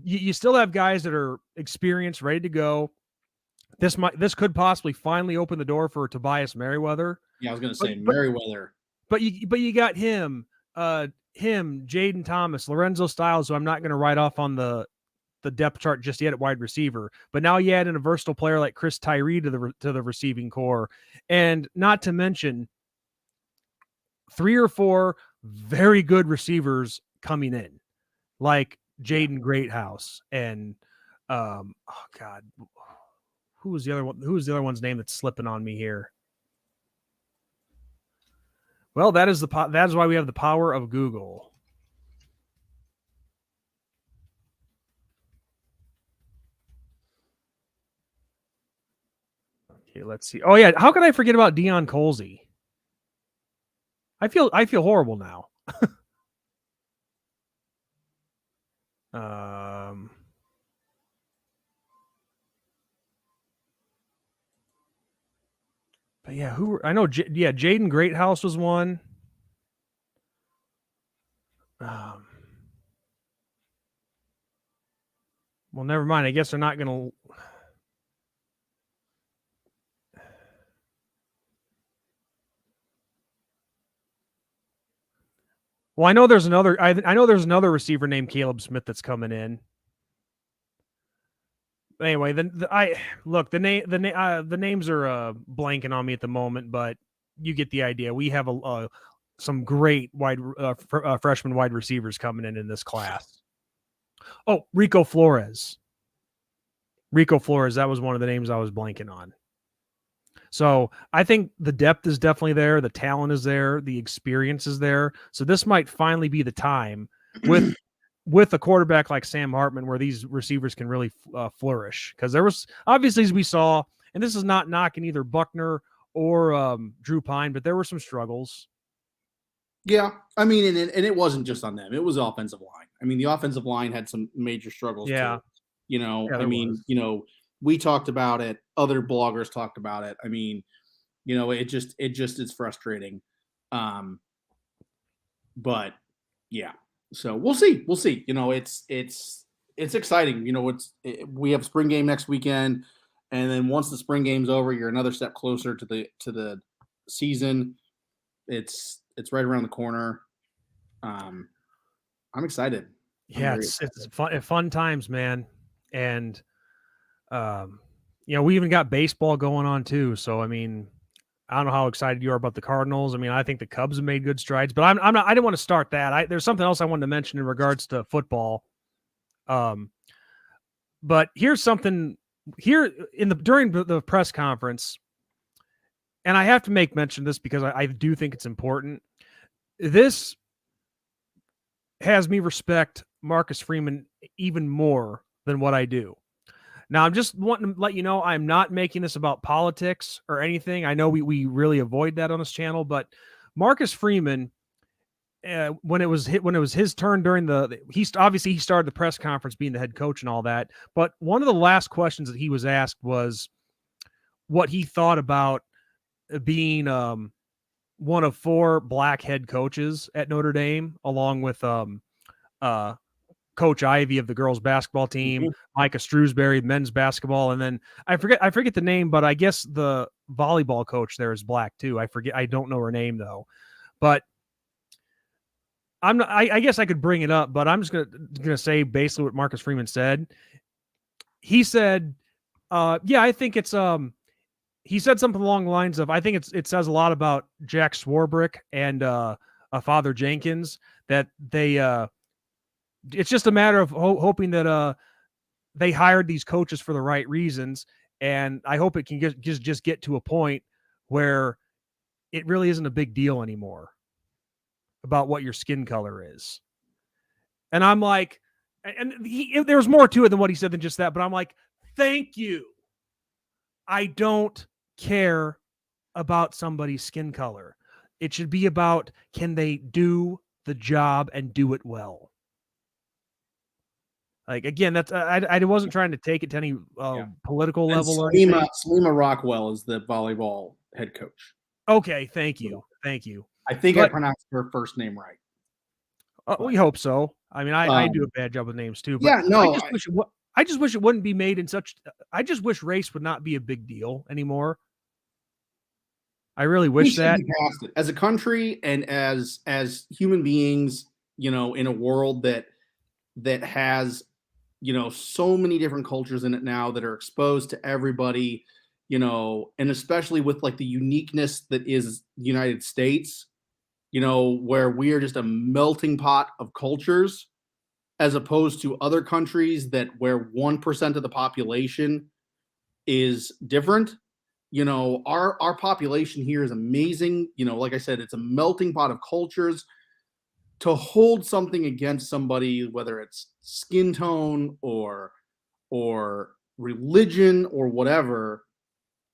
[SPEAKER 1] you still have guys that are experienced, ready to go. This could possibly finally open the door for Tobias Merriweather.
[SPEAKER 2] Yeah, I was going to say Merriweather.
[SPEAKER 1] But you got him, Jaden Thomas, Lorenzo Styles, who I'm not going to write off on the depth chart just yet at wide receiver. But now you add in a versatile player like Chris Tyree to the receiving core, and not to mention 3 or 4 very good receivers coming in, like Jaden Greathouse and oh God, who was the other one? Who was the other one's name that's slipping on me here? Well, that is why we have the power of Google. Okay, let's see. Oh yeah, how could I forget about Deion Colsey? I feel horrible now. But yeah, I know. Jaden Greathouse was one. Well, never mind. I guess they're not going to. Well, I know there's another. I know there's another receiver named Caleb Smith that's coming in. Anyway, the names are blanking on me at the moment, but you get the idea. We have some great freshman wide receivers coming in this class. Oh, Rico Flores. That was one of the names I was blanking on. So I think the depth is definitely there. The talent is there. The experience is there. So this might finally be the time with a quarterback like Sam Hartman where these receivers can really flourish. Because there was, obviously, as we saw, and this is not knocking either Buckner or Drew Pine, but there were some struggles.
[SPEAKER 2] Yeah, I mean, and it wasn't just on them. It was the offensive line. I mean, the offensive line had some major struggles too. You know, I mean, you know, we talked about it. Other bloggers talked about it. I mean, you know, it just is frustrating. But yeah, so we'll see. You know, it's exciting. You know, we have spring game next weekend, and then once the spring game's over, you're another step closer to the season. It's right around the corner. I'm excited.
[SPEAKER 1] Yeah, it's fun times, man. And you know, we even got baseball going on too. So I mean, I don't know how excited you are about the Cardinals. I mean, I think the Cubs have made good strides, but I'm not. I didn't want to start that. There's something else I wanted to mention in regards to football. But here's something here during the press conference, and I have to make mention of this because I do think it's important. This has me respect Marcus Freeman even more than what I do. Now, I'm just wanting to let you know I'm not making this about politics or anything. I know we really avoid that on this channel, but Marcus Freeman, when it was his turn during he started the press conference being the head coach and all that. But one of the last questions that he was asked was what he thought about being one of 4 black head coaches at Notre Dame, along with Coach Ivy of the girls basketball team, Micah Strewsbury, men's basketball, and then I forget the name, but I guess the volleyball coach there is black too. I don't know her name though. But I guess I could bring it up, but I'm just gonna say basically what Marcus Freeman said. He said, I think it's he said something along the lines of, I think it says a lot about Jack Swarbrick and Father Jenkins, that they it's just a matter of hoping that they hired these coaches for the right reasons, and I hope it can just get to a point where it really isn't a big deal anymore about what your skin color is. And I'm like, and there's more to it than what he said than just that, but I'm like, thank you. I don't care about somebody's skin color. It should be about, can they do the job and do it well? Like, again, that's I wasn't trying to take it to any political level or anything.
[SPEAKER 2] Selima Rockwell is the volleyball head coach.
[SPEAKER 1] Okay, thank you.
[SPEAKER 2] I think I pronounced her first name right.
[SPEAKER 1] We hope so. I mean, I do a bad job with names too. But
[SPEAKER 2] yeah, no.
[SPEAKER 1] I just wish it wouldn't be made in such. I just wish race would not be a big deal anymore. I really wish that.
[SPEAKER 2] Past it. As a country and as human beings, in a world that has, so many different cultures in it now that are exposed to everybody, and especially with like the uniqueness that is the United States, where we are just a melting pot of cultures, as opposed to other countries where 1% of the population is different. Our population here is amazing. Like I said, it's a melting pot of cultures. To hold something against somebody, whether it's skin tone or religion or whatever,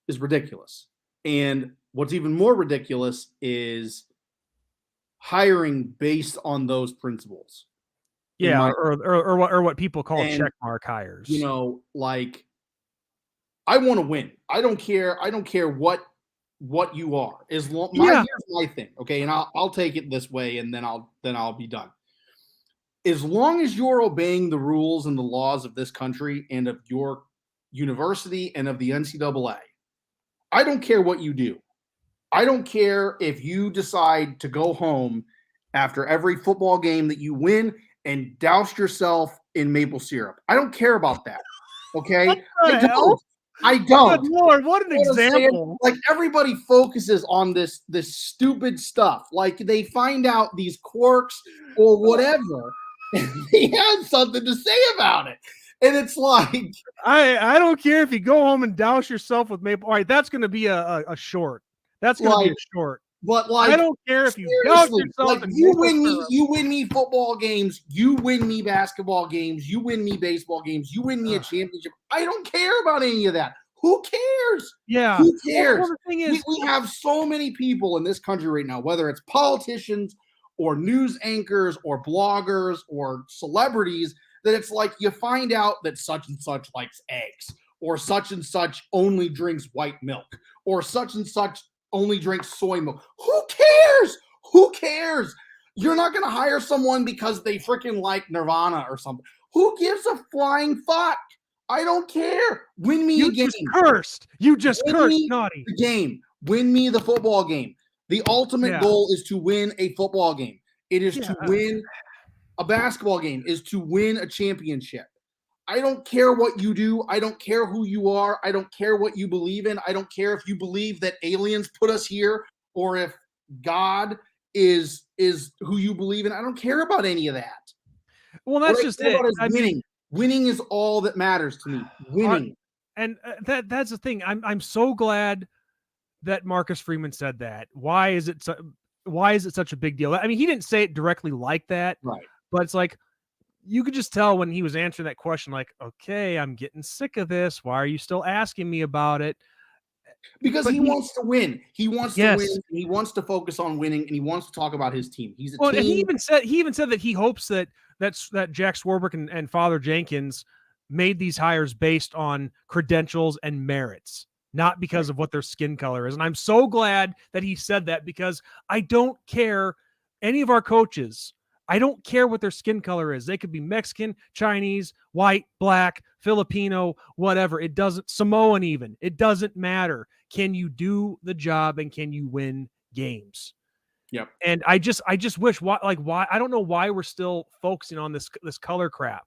[SPEAKER 2] is ridiculous. And what's even more ridiculous is hiring based on those principles.
[SPEAKER 1] Yeah, or what people call checkmark hires.
[SPEAKER 2] Like, I want to win. I don't care what you are. Here's my thing, okay, and I'll take it this way, and then I'll be done. As long as you're obeying the rules and the laws of this country and of your university and of the NCAA, I don't care what you do. I don't care if you decide to go home after every football game that you win and douse yourself in maple syrup. I don't care about that. Okay? I don't.
[SPEAKER 1] Good Lord, what an example.
[SPEAKER 2] Like, everybody focuses on this stupid stuff. Like, they find out these quirks or whatever, and they have something to say about it. And it's like,
[SPEAKER 1] I don't care if you go home and douse yourself with maple. All right, that's going to be a short. That's going to be a short.
[SPEAKER 2] But like,
[SPEAKER 1] I don't care if you douse yourself.
[SPEAKER 2] Like, you win me football games. You win me basketball games. You win me baseball games. You win me a championship. I don't care about any of that. Who cares?
[SPEAKER 1] Yeah.
[SPEAKER 2] Who cares?
[SPEAKER 1] Well, the thing is,
[SPEAKER 2] we have so many people in this country right now, whether it's politicians or news anchors or bloggers or celebrities, that it's like you find out that such and such likes eggs, or such and such only drinks white milk, or such and such only drinks soy milk. Who cares? Who cares? You're not going to hire someone because they freaking like Nirvana or something. Who gives a flying fuck? I don't care. Win me a game.
[SPEAKER 1] You just cursed, naughty.
[SPEAKER 2] The game. Win me the football game. The ultimate goal is to win a football game. It is to win a basketball game, is to win a championship. I don't care what you do. I don't care who you are. I don't care what you believe in. I don't care if you believe that aliens put us here or if God is who you believe in. I don't care about any of that.
[SPEAKER 1] Well, that's just it.
[SPEAKER 2] Winning is all that matters to me. Winning.
[SPEAKER 1] And that's the thing. I'm so glad that Marcus Freeman said that. Why is it such a big deal? I mean, he didn't say it directly like that.
[SPEAKER 2] Right.
[SPEAKER 1] But it's like, you could just tell when he was answering that question, like, okay, I'm getting sick of this. Why are you still asking me about it?
[SPEAKER 2] Because he wants to win. He wants to win. He wants to focus on winning, and he wants to talk about his team. He's a team.
[SPEAKER 1] And he even said that he hopes that Jack Swarbrick and Father Jenkins made these hires based on credentials and merits, not because of what their skin color is. And I'm so glad that he said that, because I don't care any of our coaches. I don't care what their skin color is. They could be Mexican, Chinese, white, black, Filipino, whatever. It doesn't, Samoan even. It doesn't matter. Can you do the job and can you win games?
[SPEAKER 2] Yep.
[SPEAKER 1] And I just wish why I don't know why we're still focusing on this color crap.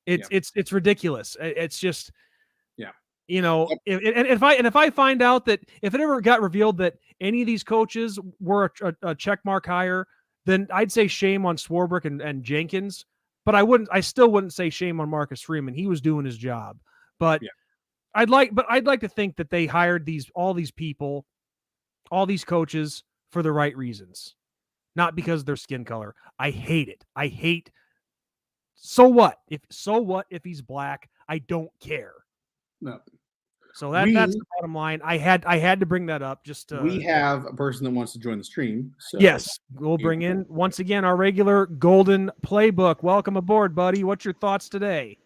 [SPEAKER 1] It's ridiculous. It's just You know, if I find out that if it ever got revealed that any of these coaches were a check mark hire, then I'd say shame on Swarbrick and Jenkins. But I still wouldn't say shame on Marcus Freeman. He was doing his job. But
[SPEAKER 2] Yeah.
[SPEAKER 1] I'd like to think that they hired all these people, all these coaches for the right reasons, not because of their skin color. I hate it. I hate. So what if he's black? I don't care.
[SPEAKER 2] No.
[SPEAKER 1] So that's the bottom line. I had to bring that up. Just
[SPEAKER 2] we have a person that wants to join the stream. So
[SPEAKER 1] yes, we'll bring in once again our regular Golden Playbook. Welcome aboard, buddy. What's your thoughts today?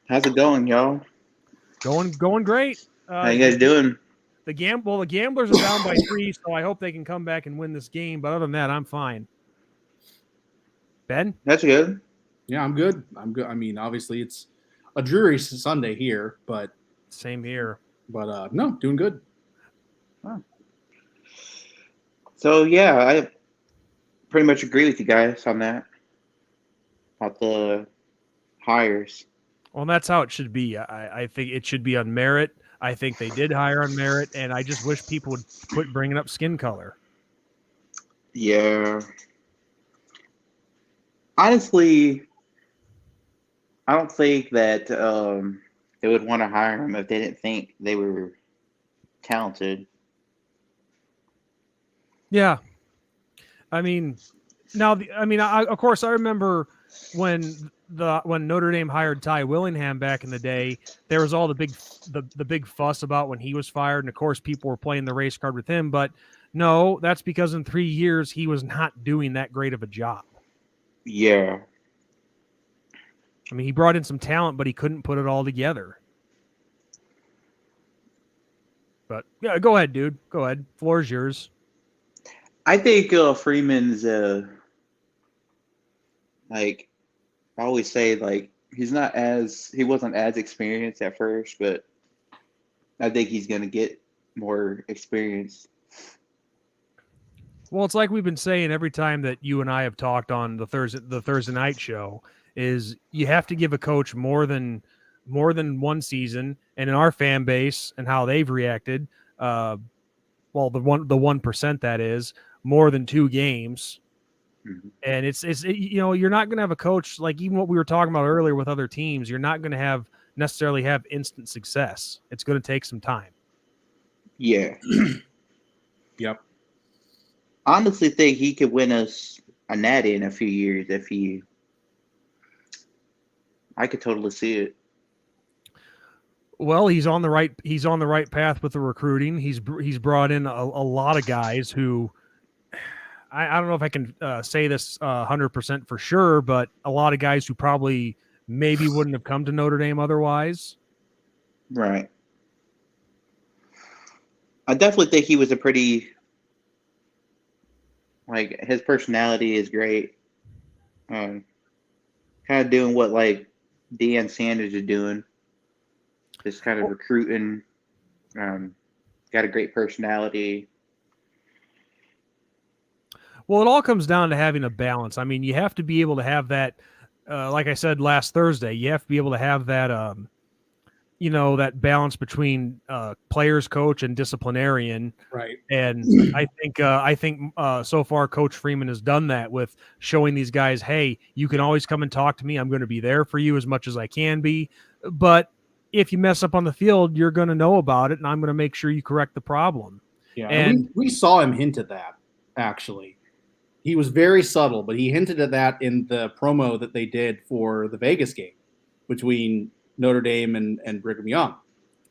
[SPEAKER 4] How's it going, y'all?
[SPEAKER 1] Going great.
[SPEAKER 4] How you guys doing?
[SPEAKER 1] The Gamblers are down by 3, so I hope they can come back and win this game. But other than that, I'm fine. Ben?
[SPEAKER 4] That's good.
[SPEAKER 2] Yeah, I'm good. I mean, obviously it's a dreary Sunday here, but
[SPEAKER 1] same here.
[SPEAKER 2] But no, doing good.
[SPEAKER 4] Huh. So yeah, I pretty much agree with you guys on that about the hires.
[SPEAKER 1] Well, that's how it should be. I think it should be on merit. I think they did hire on merit, and I just wish people would quit bringing up skin color.
[SPEAKER 4] Yeah. Honestly, I don't think that they would want to hire him if they didn't think they were talented.
[SPEAKER 1] Yeah. I mean, of course, I remember when Notre Dame hired Ty Willingham back in the day, there was all the big fuss about when he was fired, and of course, people were playing the race card with him. But no, that's because in 3 years he was not doing that great of a job.
[SPEAKER 4] Yeah.
[SPEAKER 1] I mean, he brought in some talent, but he couldn't put it all together. But yeah, go ahead, dude. Go ahead. Floor's yours.
[SPEAKER 4] I think Freeman's like I always say, like he wasn't as experienced at first, but I think he's gonna get more experience.
[SPEAKER 1] Well, it's like we've been saying every time that you and I have talked on the Thursday night show is you have to give a coach more than one season, and in our fan base and how they've reacted, well, the 1% that is more than 2 games.
[SPEAKER 4] Mm-hmm.
[SPEAKER 1] And it's you're not going to have a coach like even what we were talking about earlier with other teams. You're not going to necessarily have instant success. It's going to take some time.
[SPEAKER 4] Yeah.
[SPEAKER 2] Yep.
[SPEAKER 4] Honestly, think he could win us a natty in a few years if I could totally see it.
[SPEAKER 1] Well, he's on the right path with the recruiting. He's brought in a lot of guys who I don't know if I can say this 100% for sure, but a lot of guys who probably maybe wouldn't have come to Notre Dame otherwise.
[SPEAKER 4] Right. I definitely think he was a pretty his personality is great. Kind of doing what Deion Sanders is doing. Just kind of recruiting. Got a great personality.
[SPEAKER 1] Well, it all comes down to having a balance. I mean, you have to be able to have that, like I said last Thursday, you have to be able to have that, that balance between players, coach, and disciplinarian.
[SPEAKER 2] Right.
[SPEAKER 1] And I think so far Coach Freeman has done that with showing these guys, hey, you can always come and talk to me. I'm going to be there for you as much as I can be. But if you mess up on the field, you're going to know about it, and I'm going to make sure you correct the problem.
[SPEAKER 2] Yeah,
[SPEAKER 1] and
[SPEAKER 2] we saw him hint at that, actually. He was very subtle, but he hinted at that in the promo that they did for the Vegas game between Notre Dame and Brigham Young.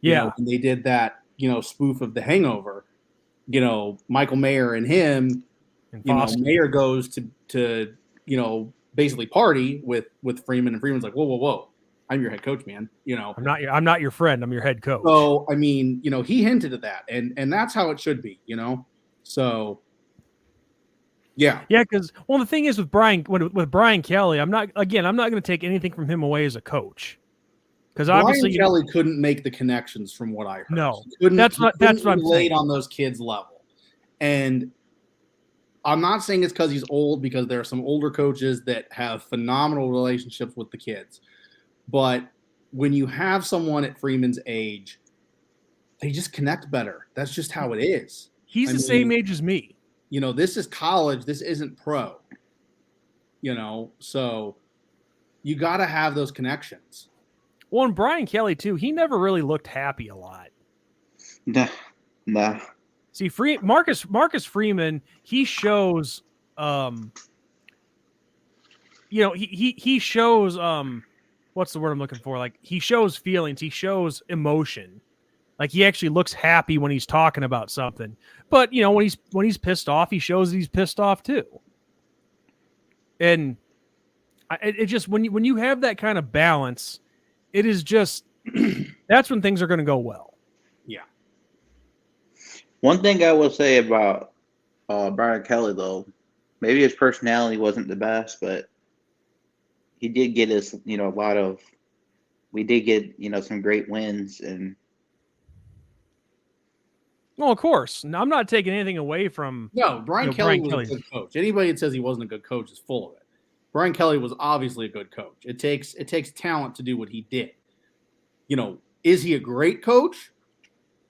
[SPEAKER 1] Yeah.
[SPEAKER 2] And they did that, spoof of The Hangover. Michael Mayer and him,
[SPEAKER 1] and
[SPEAKER 2] Mayer goes to basically party with Freeman, and Freeman's like, whoa. I'm your head coach, man.
[SPEAKER 1] I'm not your friend. I'm your head coach.
[SPEAKER 2] So, I mean, he hinted at that, and that's how it should be, So, yeah.
[SPEAKER 1] Yeah, because the thing is with Brian Kelly, I'm not going to take anything from him away as a coach. Because obviously
[SPEAKER 2] Kelly couldn't make the connections from what I heard.
[SPEAKER 1] No,
[SPEAKER 2] that's what I'm
[SPEAKER 1] saying.
[SPEAKER 2] On those kids' level, and I'm not saying it's because he's old, because there are some older coaches that have phenomenal relationships with the kids. But when you have someone at Freeman's age they just connect better. That's just how it is.
[SPEAKER 1] He's the same age as me.
[SPEAKER 2] This is college. This isn't pro. So you got to have those connections.
[SPEAKER 1] Well, and Brian Kelly too. He never really looked happy a lot.
[SPEAKER 4] Nah.
[SPEAKER 1] See, Marcus Freeman, he shows, he shows, what's the word I'm looking for? Like, he shows feelings. He shows emotion. Like, he actually looks happy when he's talking about something. But when he's pissed off, he shows that he's pissed off too. And it just when you have that kind of balance, it is just that's when things are going to go well.
[SPEAKER 2] Yeah.
[SPEAKER 4] One thing I will say about Brian Kelly, though, maybe his personality wasn't the best, but he did get us, we did get, some great wins. And
[SPEAKER 1] well, of course, now, I'm not taking anything away from
[SPEAKER 2] Brian Kelly was a good coach. Anybody that says he wasn't a good coach is full of it. Brian Kelly was obviously a good coach. It takes talent to do what he did. Is he a great coach?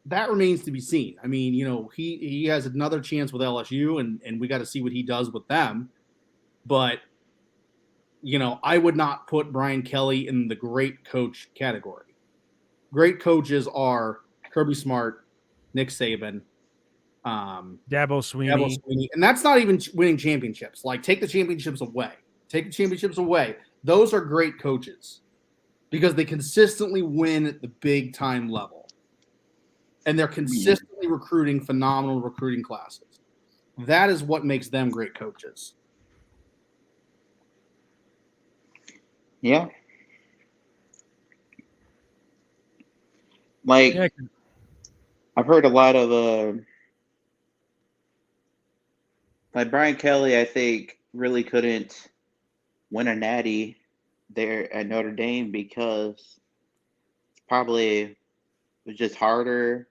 [SPEAKER 2] That remains to be seen. I mean, he has another chance with LSU, and we got to see what he does with them. But, I would not put Brian Kelly in the great coach category. Great coaches are Kirby Smart, Nick Saban,
[SPEAKER 1] Dabo Sweeney.
[SPEAKER 2] And that's not even winning championships. Like, take the championships away. Those are great coaches because they consistently win at the big time level. And they're consistently recruiting phenomenal recruiting classes. That is what makes them great coaches.
[SPEAKER 4] yeah. I've heard a lot of Brian Kelly, I think, really couldn't win a natty there at Notre Dame because it was just harder.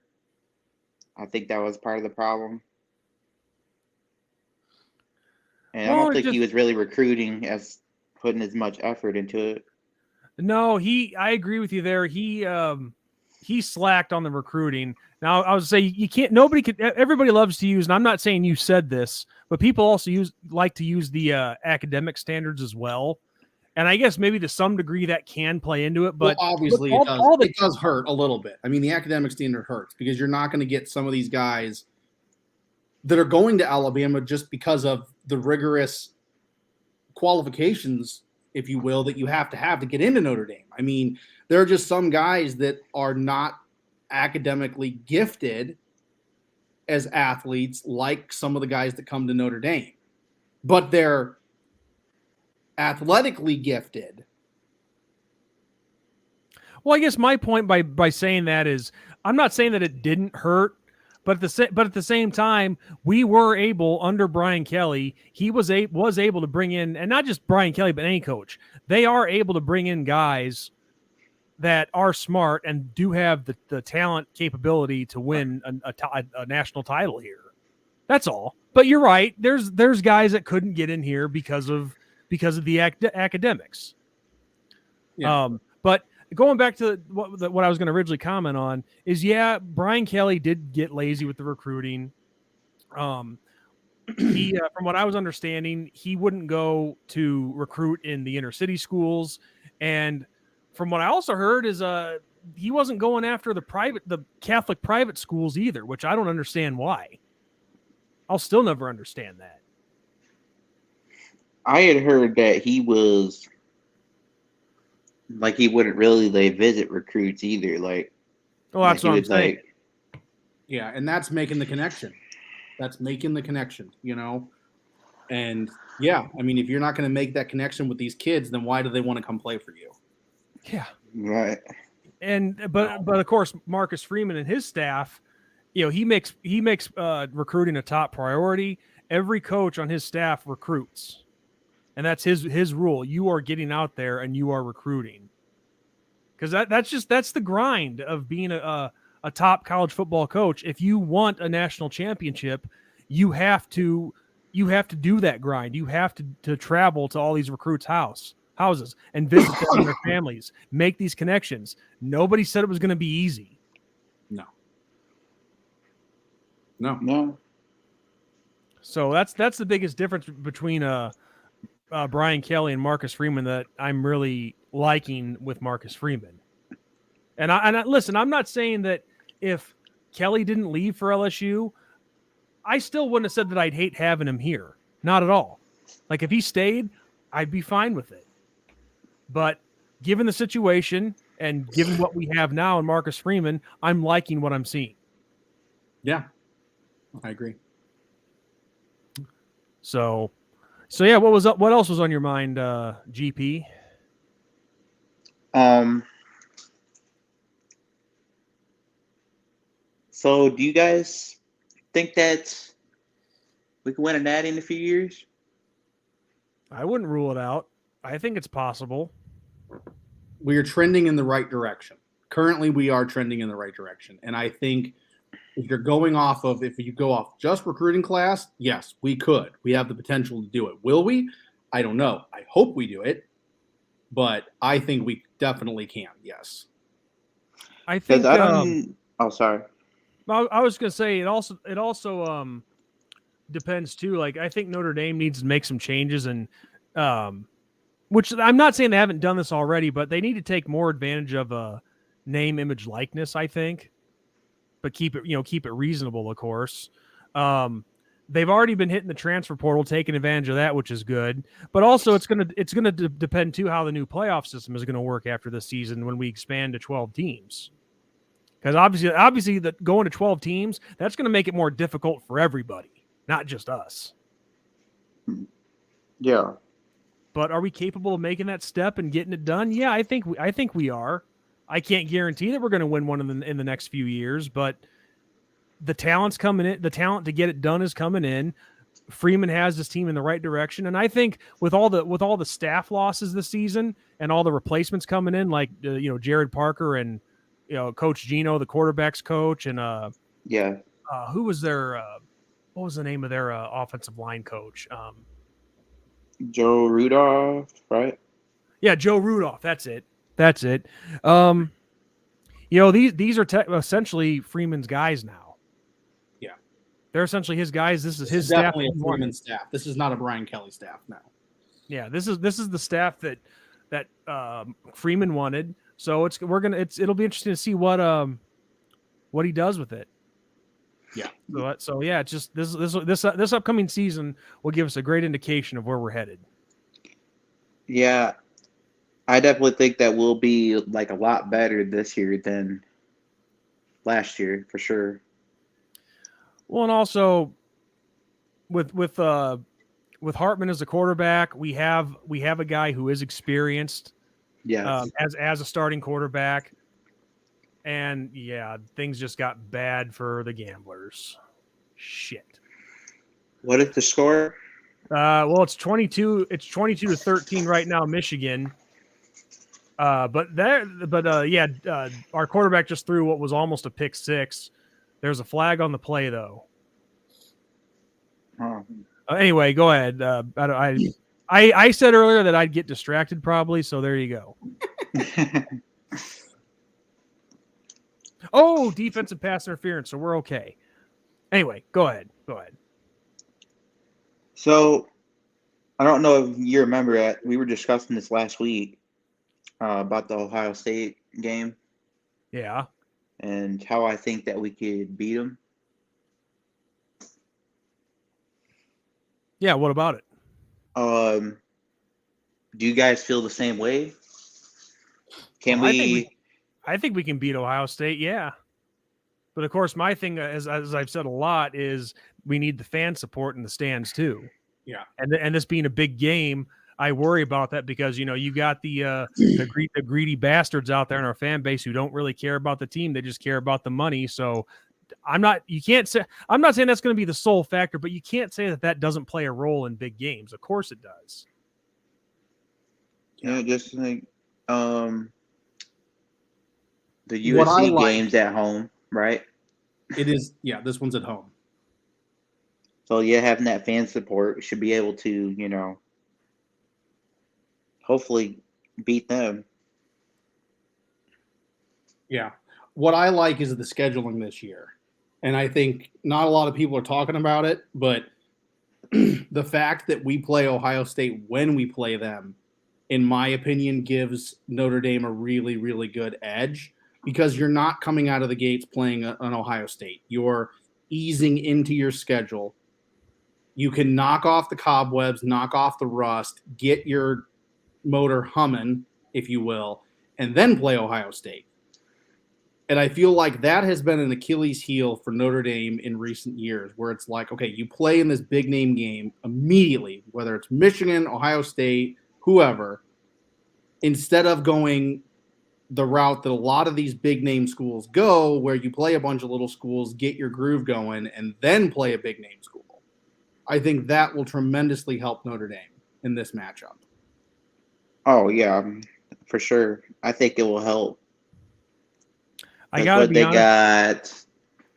[SPEAKER 4] I think that was part of the problem. And I don't think he was really recruiting as putting as much effort into it.
[SPEAKER 1] No, I agree with you there. He slacked on the recruiting. Now, I would say everybody loves to use, and I'm not saying you said this, but people also like to use the academic standards as well. And I guess maybe to some degree that can play into it, but
[SPEAKER 2] obviously it does hurt a little bit. I mean, the academic standard hurts because you're not going to get some of these guys that are going to Alabama just because of the rigorous qualifications, if you will, that you have to get into Notre Dame. I mean, there are just some guys that are not academically gifted as athletes like some of the guys that come to Notre Dame, but they're athletically gifted.
[SPEAKER 1] Well, I guess my point by saying that is I'm not saying that it didn't hurt, but at the same time, we were able under Brian Kelly, he was able to bring in, and not just Brian Kelly, but any coach, they are able to bring in guys that are smart and do have the talent capability to win a national title here. That's all. But you're right. There's guys that couldn't get in here because of the academics. Yeah. But going back to what I was going to originally comment on is, Brian Kelly did get lazy with the recruiting. He, from what I was understanding, he wouldn't go to recruit in the inner city schools, and from what I also heard is he wasn't going after the Catholic private schools either, which I don't understand why. I'll still never understand that.
[SPEAKER 4] I had heard that he was he wouldn't really visit recruits either.
[SPEAKER 1] That's what I'm saying.
[SPEAKER 2] Yeah, and that's making the connection. And yeah, I mean, if you're not going to make that connection with these kids, then why do they want to come play for you?
[SPEAKER 1] Yeah.
[SPEAKER 4] Right.
[SPEAKER 1] But of course, Marcus Freeman and his staff, he makes recruiting a top priority. Every coach on his staff recruits, and that's his rule. You are getting out there and you are recruiting, because that's the grind of being a top college football coach. If you want a national championship, you have to do that grind. You have to travel to all these recruits' houses and visit them and their families, make these connections. Nobody said it was going to be easy.
[SPEAKER 2] No. No.
[SPEAKER 4] No.
[SPEAKER 1] So that's the biggest difference between Brian Kelly and Marcus Freeman that I'm really liking with Marcus Freeman. And I listen, I'm not saying that if Kelly didn't leave for LSU, I still wouldn't have said that I'd hate having him here. Not at all. Like if he stayed, I'd be fine with it. But given the situation and given what we have now in Marcus Freeman, I'm liking what I'm seeing.
[SPEAKER 2] Yeah, I agree.
[SPEAKER 1] So yeah, what else was on your mind, GP?
[SPEAKER 4] So do you guys think that we can win a natty in a few years?
[SPEAKER 1] I wouldn't rule it out. I think it's possible.
[SPEAKER 2] We are trending in the right direction. Currently, we are trending in the right direction. And I think if you go off just recruiting class, yes, we could. We have the potential to do it. Will we? I don't know. I hope we do it. But I think we definitely can, yes.
[SPEAKER 1] I think
[SPEAKER 4] sorry.
[SPEAKER 1] I was going to say it also depends too. Like I think Notre Dame needs to make some changes, and which I'm not saying they haven't done this already, but they need to take more advantage of name, image, likeness. I think, but keep it reasonable, of course. They've already been hitting the transfer portal, taking advantage of that, which is good. But also, it's gonna depend too how the new playoff system is going to work after this season when we expand to 12 teams. Because obviously, that going to 12 teams, that's going to make it more difficult for everybody, not just us.
[SPEAKER 4] Yeah.
[SPEAKER 1] But are we capable of making that step and getting it done? Yeah, I think we are. I can't guarantee that we're going to win one in the next few years, but the talent's coming in. The talent to get it done is coming in. Freeman has this team in the right direction, and I think with all the staff losses this season and all the replacements coming in, like Jared Parker and Coach Gino, the quarterback's coach, and who was their what was the name of their offensive line coach?
[SPEAKER 4] Joe Rudolph, right?
[SPEAKER 1] Yeah, Joe Rudolph. That's it. These are essentially Freeman's guys now. Yeah, they're essentially his guys. This is his staff.
[SPEAKER 2] Definitely a Freeman staff. This is not a Brian Kelly staff now.
[SPEAKER 1] Yeah, this is the staff that Freeman wanted. So it'll be interesting to see what he does with it.
[SPEAKER 2] Yeah.
[SPEAKER 1] So yeah, it's just this upcoming season will give us a great indication of where we're headed.
[SPEAKER 4] Yeah, I definitely think that we'll be like a lot better this year than last year for sure.
[SPEAKER 1] Well, and also with Hartman as a quarterback, we have a guy who is experienced.
[SPEAKER 4] Yes.
[SPEAKER 1] As a starting quarterback. And yeah, things just got bad for the Gamblers. Shit.
[SPEAKER 4] What is the score?
[SPEAKER 1] Well, it's 22-13 right now, Michigan. Our quarterback just threw what was almost a pick six. There's a flag on the play though. Anyway, go ahead. I said earlier that I'd get distracted probably, so there you go. Oh, defensive pass interference, so we're okay. Anyway, go ahead.
[SPEAKER 4] So, I don't know if you remember it. We were discussing this last week about the Ohio State game.
[SPEAKER 1] Yeah.
[SPEAKER 4] And how I think that we could beat them.
[SPEAKER 1] Yeah, what about it?
[SPEAKER 4] Do you guys feel the same way?
[SPEAKER 1] I think we can beat Ohio State, yeah. But of course, my thing, as I've said a lot, is we need the fan support in the stands too.
[SPEAKER 2] Yeah.
[SPEAKER 1] And this being a big game, I worry about that because you got the greedy bastards out there in our fan base who don't really care about the team; they just care about the money. So I'm not saying that's going to be the sole factor, but you can't say that doesn't play a role in big games. Of course, it does.
[SPEAKER 4] Yeah, just like the USC games at home, right?
[SPEAKER 2] It is. Yeah, this one's at home.
[SPEAKER 4] So yeah, having that fan support should be able to, hopefully beat them.
[SPEAKER 2] Yeah. What I like is the scheduling this year. And I think not a lot of people are talking about it, but the fact that we play Ohio State when we play them, in my opinion, gives Notre Dame a really, really good edge because you're not coming out of the gates playing an Ohio State. You're easing into your schedule. You can knock off the cobwebs, knock off the rust, get your motor humming, if you will, and then play Ohio State. And I feel like that has been an Achilles heel for Notre Dame in recent years, where it's like, okay, you play in this big name game immediately, whether it's Michigan, Ohio State, whoever, instead of going the route that a lot of these big name schools go, where you play a bunch of little schools, get your groove going, and then play a big name school. I think that will tremendously help Notre Dame in this matchup.
[SPEAKER 4] Oh yeah, for sure. I think it will help.
[SPEAKER 1] I gotta be
[SPEAKER 4] they
[SPEAKER 1] honest.
[SPEAKER 4] got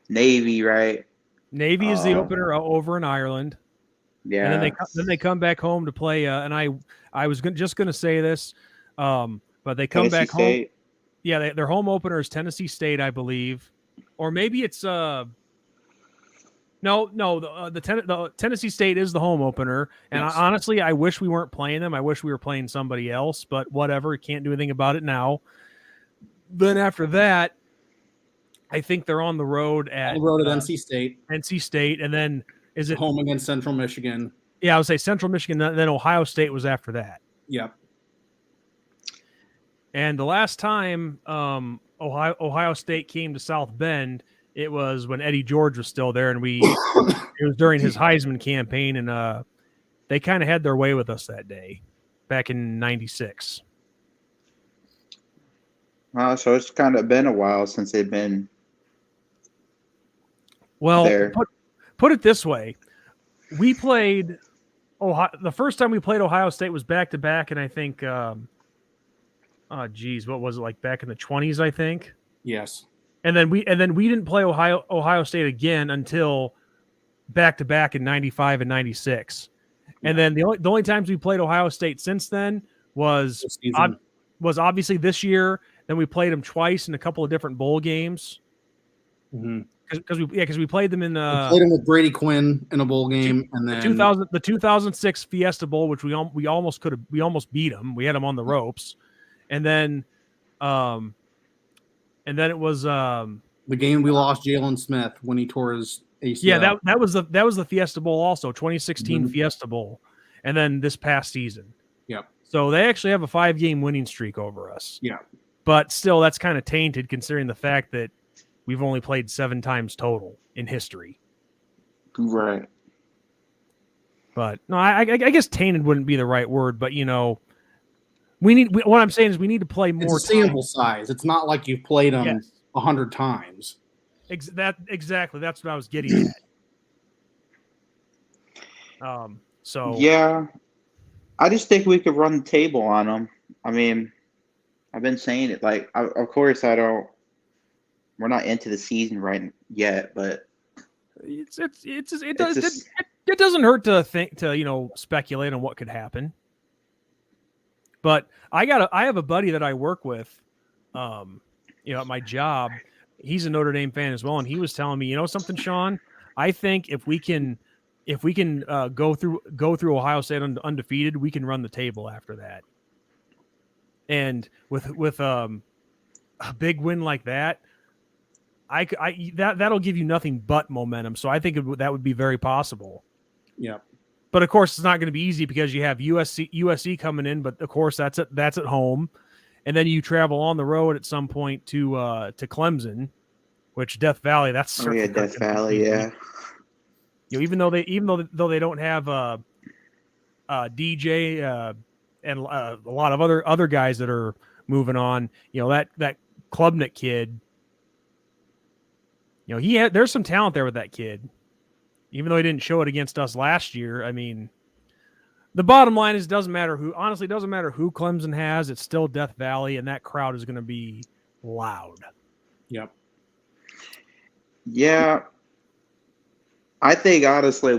[SPEAKER 4] Navy, right?
[SPEAKER 1] Navy is the opener over in Ireland.
[SPEAKER 4] Yeah.
[SPEAKER 1] And then they come back home to play. And I was just going to say this, but they come
[SPEAKER 4] Tennessee
[SPEAKER 1] back
[SPEAKER 4] State.
[SPEAKER 1] home. Yeah, their home opener is Tennessee State, I believe, or maybe it's the Tennessee State is the home opener. And
[SPEAKER 2] Yes.
[SPEAKER 1] honestly, I wish we weren't playing them. I wish we were playing somebody else, but whatever. Can't do anything about it now. Then after that, I think they're on the road at
[SPEAKER 2] NC State.
[SPEAKER 1] NC State, and then is it
[SPEAKER 2] home against Central Michigan?
[SPEAKER 1] Yeah, I would say Central Michigan. Then Ohio State was after that.
[SPEAKER 2] Yep.
[SPEAKER 1] And the last time Ohio State came to South Bend, it was when Eddie George was still there, and it was during his Heisman campaign, and they kind of had their way with us that day, back in '96.
[SPEAKER 4] So it's kind of been a while since they've been.
[SPEAKER 1] Well,
[SPEAKER 4] there.
[SPEAKER 1] Put it this way: we played Ohio. The first time we played Ohio State was back to back, and I think, what was it like back in the 20s? I think.
[SPEAKER 2] Yes.
[SPEAKER 1] And then we didn't play Ohio State again until back to back in '95 and '96, and then the only times we played Ohio State since then was obviously this year. Then we played them twice in a couple of different bowl games. Because we played them in
[SPEAKER 2] we played them with Brady Quinn in a bowl game, and then
[SPEAKER 1] the 2006 Fiesta Bowl, which we almost beat them. We had them on the ropes, and then it was
[SPEAKER 2] the game we lost Jalen Smith when he tore his ACL.
[SPEAKER 1] Yeah, that was the Fiesta Bowl also, 2016 Fiesta Bowl, and then this past season.
[SPEAKER 2] Yep.
[SPEAKER 1] So they actually have a 5-game winning streak over us.
[SPEAKER 2] Yeah.
[SPEAKER 1] But still, that's kind of tainted considering the fact that we've only played 7 times total in history.
[SPEAKER 4] Right.
[SPEAKER 1] But no, I guess tainted wouldn't be the right word, but what I'm saying is we need to play more.
[SPEAKER 2] It's a sample size. It's not like you've played them 100 times.
[SPEAKER 1] Exactly. That's what I was getting at. So
[SPEAKER 4] yeah, I just think we could run the table on them. I mean, I've been saying it. Like, of course, we're not into the season right yet, but
[SPEAKER 1] it doesn't hurt to think to speculate on what could happen. But I have a buddy that I work with, at my job. He's a Notre Dame fan as well, and he was telling me, something, Sean. I think if we can go through Ohio State undefeated, we can run the table after that. And with a big win like that, that'll give you nothing but momentum. So I think that would be very possible.
[SPEAKER 2] Yeah.
[SPEAKER 1] But of course, it's not going to be easy because you have USC coming in. But of course, that's at home, and then you travel on the road at some point to Clemson, which Death Valley. That's
[SPEAKER 4] Death Valley, yeah.
[SPEAKER 1] Even though they don't have DJ and a lot of other guys that are moving on, that Klubnik kid. There's some talent there with that kid. Even though he didn't show it against us last year, I mean, the bottom line is it doesn't matter who Clemson has. It's still Death Valley, and that crowd is going to be loud.
[SPEAKER 2] Yep.
[SPEAKER 4] Yeah. I think, honestly,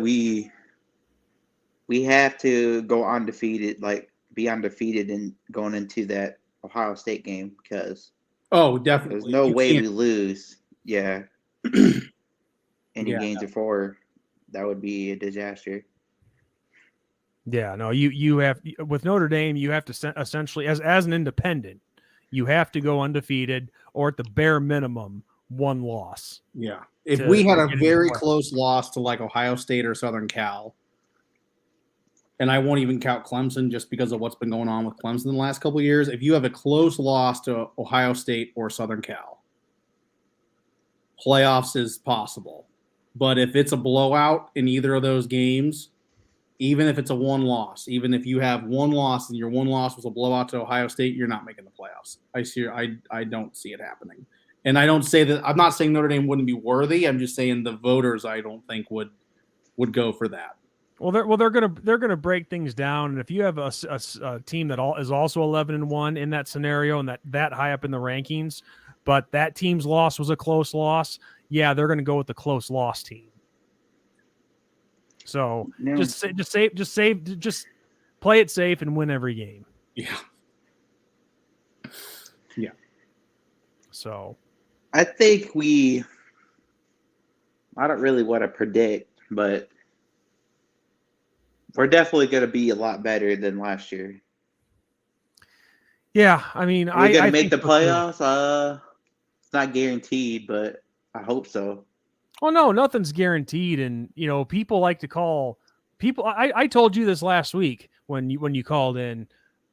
[SPEAKER 4] we have to go undefeated, like be undefeated and going into that Ohio State game because
[SPEAKER 2] definitely
[SPEAKER 4] there's no way we lose. Yeah. any games before, that would be a disaster.
[SPEAKER 1] Yeah, no, you have with Notre Dame, you have to essentially as an independent, you have to go undefeated or at the bare minimum 1 loss.
[SPEAKER 2] Yeah. If we had a
[SPEAKER 1] get into
[SPEAKER 2] very
[SPEAKER 1] play.
[SPEAKER 2] close loss to like Ohio State or Southern Cal, and I won't even count Clemson just because of what's been going on with Clemson in the last couple of years. If you have a close loss to Ohio State or Southern Cal, playoffs is possible. But if it's a blowout in either of those games, even if it's a 1 loss, even if you have 1 loss and your 1 loss was a blowout to Ohio State, you're not making the playoffs. I don't see it happening. And I don't say that. I'm not saying Notre Dame wouldn't be worthy. I'm just saying the voters I don't think would go for that.
[SPEAKER 1] Well, they're gonna break things down, and if you have a team that is also 11-1 in that scenario and that high up in the rankings, but that team's loss was a close loss, yeah, they're gonna go with the close loss team. So just play it safe and win every game.
[SPEAKER 2] Yeah.
[SPEAKER 1] So
[SPEAKER 4] I think I don't really want to predict, but we're definitely going to be a lot better than last year.
[SPEAKER 1] yeah, I mean,
[SPEAKER 4] Are we going to make
[SPEAKER 1] think
[SPEAKER 4] the
[SPEAKER 1] so, too.
[SPEAKER 4] playoffs? It's not guaranteed, but I hope so.
[SPEAKER 1] Oh no, nothing's guaranteed, and people like to call people. I told you this last week when you called in.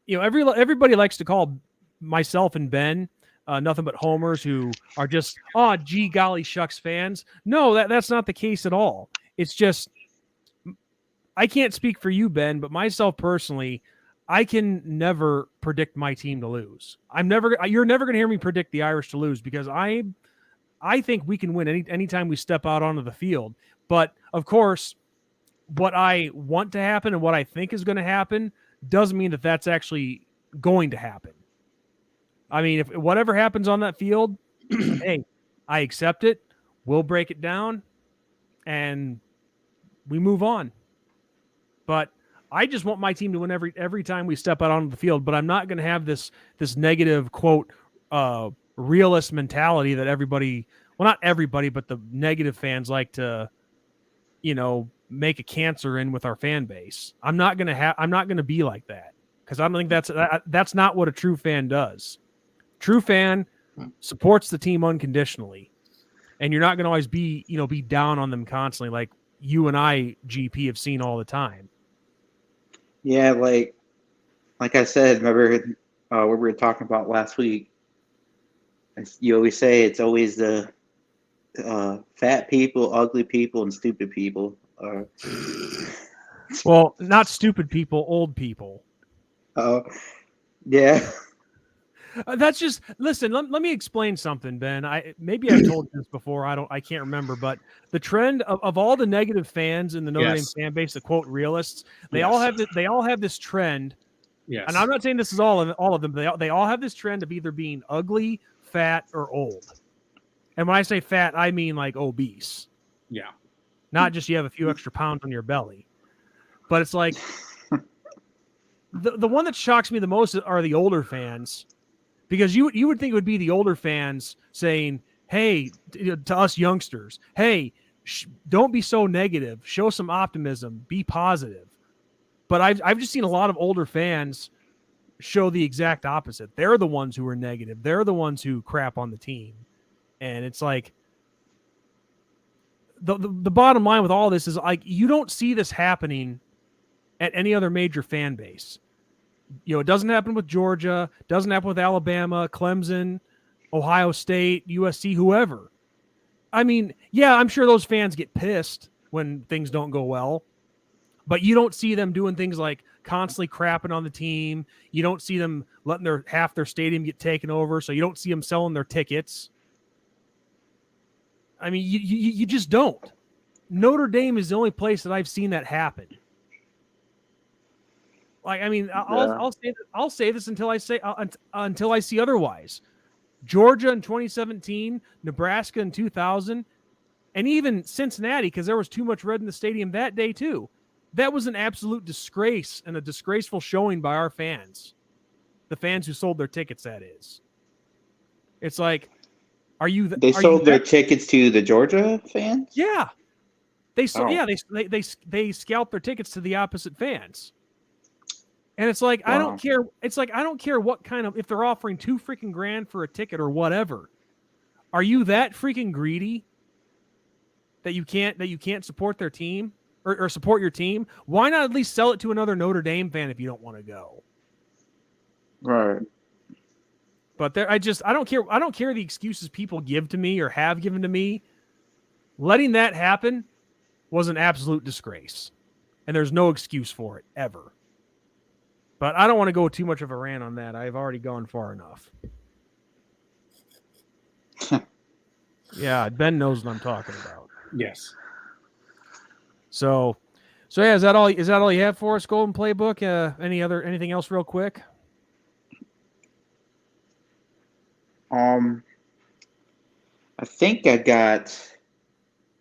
[SPEAKER 1] Everybody likes to call myself and Ben nothing but homers who are just gee golly shucks fans. No, that's not the case at all. It's just I can't speak for you, Ben, but myself personally, I can never predict my team to lose. You're never going to hear me predict the Irish to lose because I think we can win anytime we step out onto the field. But of course, what I want to happen and what I think is going to happen doesn't mean that that's actually going to happen. I mean, if whatever happens on that field, hey, I accept it. We'll break it down and we move on. But I just want my team to win every time we step out onto the field. But I'm not going to have this negative quote realist mentality that everybody, well, not everybody, but the negative fans like to, make a cancer in with our fan base. I'm not going to be like that because I don't think that's not what a true fan does. True fan supports the team unconditionally, and you're not going to always be down on them constantly like you and I, GP, have seen all the time.
[SPEAKER 4] Yeah, like I said, remember what we were talking about last week. You always say it's always the fat people, ugly people, and stupid people.
[SPEAKER 1] Well, not stupid people, old people.
[SPEAKER 4] Yeah.
[SPEAKER 1] That's just listen. Let me explain something, Ben. Maybe I've told you this before. I can't remember, but the trend of all the negative fans in the Notre Dame fan base, the quote realists, they all have this trend.
[SPEAKER 2] Yes.
[SPEAKER 1] And I'm not saying this is all of them. They all have this trend of either being ugly, fat, or old. And when I say fat, I mean like obese.
[SPEAKER 2] Yeah.
[SPEAKER 1] Not just you have a few extra pounds on your belly. But it's like the one that shocks me the most are the older fans. Because you would think it would be the older fans saying, hey, to us youngsters, hey, don't be so negative. Show some optimism. Be positive. But I've just seen a lot of older fans show the exact opposite. They're the ones who are negative. They're the ones who crap on the team. And it's like the bottom line with all this is like you don't see this happening at any other major fan base. It doesn't happen with Georgia, doesn't happen with Alabama, Clemson, Ohio State, USC, whoever. I mean, yeah, I'm sure those fans get pissed when things don't go well, but you don't see them doing things like constantly crapping on the team. You don't see them letting half their stadium get taken over, so you don't see them selling their tickets. I mean, you just don't. Notre Dame is the only place that I've seen that happen. Like, I mean, I'll say this until I see otherwise. Georgia in 2017, Nebraska in 2000, and even Cincinnati, because there was too much red in the stadium that day too. That was an absolute disgrace and a disgraceful showing by our fans. The fans who sold their tickets, that is. It's like Are you?
[SPEAKER 4] They
[SPEAKER 1] Are
[SPEAKER 4] sold
[SPEAKER 1] you
[SPEAKER 4] their tickets to the Georgia fans?
[SPEAKER 1] Yeah,
[SPEAKER 4] Oh.
[SPEAKER 1] they scalp their tickets to the opposite fans. And it's like, I don't
[SPEAKER 4] Wow.
[SPEAKER 1] care. It's like, I don't care what kind of, if they're offering $2 freaking grand for a ticket or whatever. Are you that freaking greedy that you can't support their team or support your team? Why not at least sell it to another Notre Dame fan if you don't want to go?
[SPEAKER 4] Right.
[SPEAKER 1] But I don't care. I don't care the excuses people give to me or have given to me. Letting that happen was an absolute disgrace. And there's no excuse for it ever. But I don't want to go too much of a rant on that. I've already gone far enough. Yeah, Ben knows what I'm talking about.
[SPEAKER 2] Yes.
[SPEAKER 1] So yeah, is that all you have for us, Golden Playbook? Anything else real quick?
[SPEAKER 4] I think I got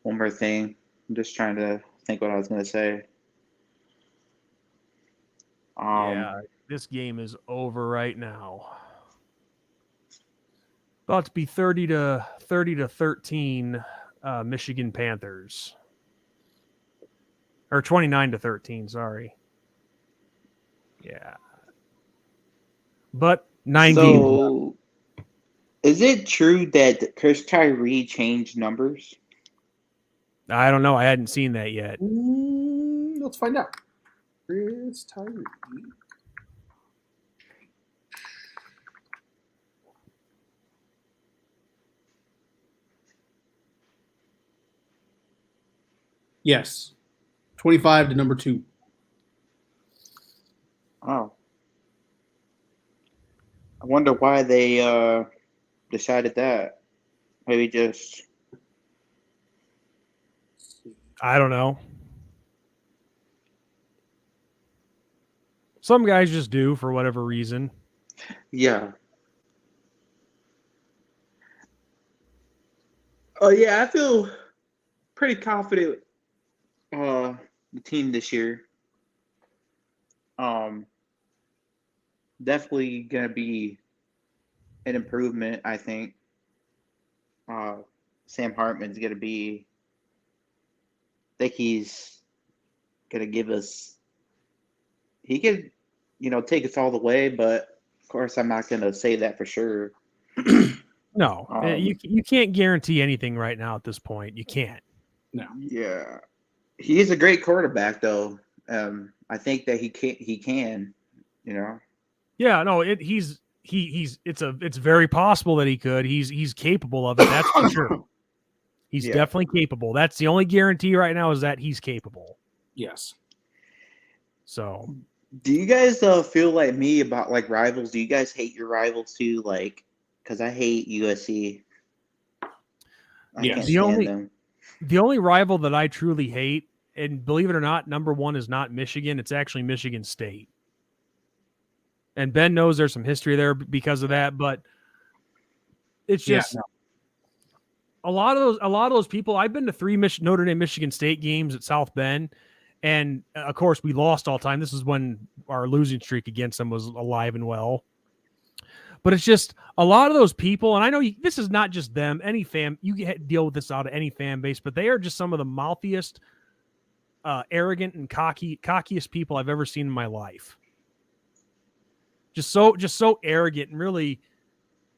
[SPEAKER 4] one more thing. I'm just trying to think what I was going to say.
[SPEAKER 1] Yeah, this game is over right now. About to be 30 to 13, Michigan Panthers, or 29 to 13. Sorry. Yeah, but 9 games.
[SPEAKER 4] So, is it true that Chris Tyree changed numbers?
[SPEAKER 1] I don't know. I hadn't seen that yet.
[SPEAKER 2] Let's find out. Chris Tyree. Yes. 25 to number 2.
[SPEAKER 4] Oh. I wonder why they decided that. Maybe just...
[SPEAKER 1] I don't know. Some guys just do for whatever reason.
[SPEAKER 4] Yeah. Oh, yeah, I feel pretty confident the team this year. Definitely gonna be an improvement, I think. Sam Hartman's gonna be, I think he's gonna give us, he could, take us all the way, but of course I'm not gonna say that for sure.
[SPEAKER 1] No, you can't guarantee anything right now at this point. You can't.
[SPEAKER 2] No.
[SPEAKER 4] Yeah, he is a great quarterback, though. I think that he can.
[SPEAKER 1] Yeah, no, it's very possible that he could. He's capable of it. That's for sure. He's definitely capable. That's the only guarantee right now is that he's capable.
[SPEAKER 2] Yes.
[SPEAKER 1] So,
[SPEAKER 4] do you guys feel like me about like rivals? Do you guys hate your rivals too? Like, because I hate USC. I can't stand them.
[SPEAKER 1] The only rival that I truly hate, and believe it or not, number 1 is not Michigan. It's actually Michigan State. And Ben knows there's some history there because of that, but it's just a lot of those people. I've been to 3 Notre Dame Michigan State games at South Bend, and of course we lost all time. This is when our losing streak against them was alive and well. But it's just a lot of those people, and I know this is not just them. Any fan, you deal with this out of any fan base, but they are just some of the mouthiest, arrogant, and cockiest people I've ever seen in my life. Just so arrogant and really,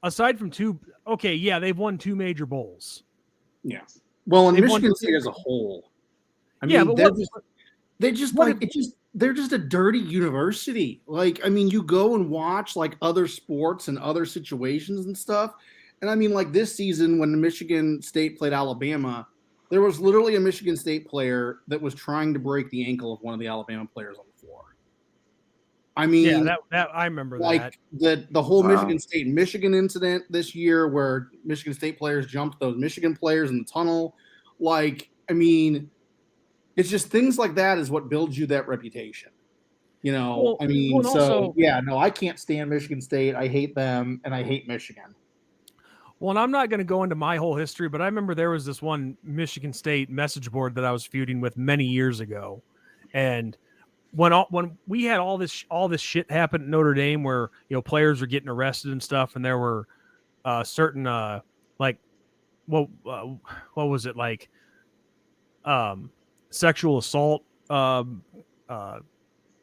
[SPEAKER 1] aside from 2, okay, yeah, they've won 2 major bowls.
[SPEAKER 2] Yeah. Well, in Michigan State as a whole, I mean, but they're just a dirty university. Like, I mean, you go and watch like other sports and other situations and stuff. And I mean, like this season when Michigan State played Alabama, there was literally a Michigan State player that was trying to break the ankle of one of the Alabama players on the floor. I mean,
[SPEAKER 1] that I remember
[SPEAKER 2] like
[SPEAKER 1] that.
[SPEAKER 2] the whole Michigan State Michigan incident this year where Michigan State players jumped those Michigan players in the tunnel. Like, I mean, it's just things like that is what builds you that reputation. I can't stand Michigan State. I hate them, and I hate Michigan.
[SPEAKER 1] Well, and I'm not going to go into my whole history, but I remember there was this one Michigan State message board that I was feuding with many years ago, and when we had all this shit happen at Notre Dame, where players were getting arrested and stuff, and there were certain like what was it like? Sexual assault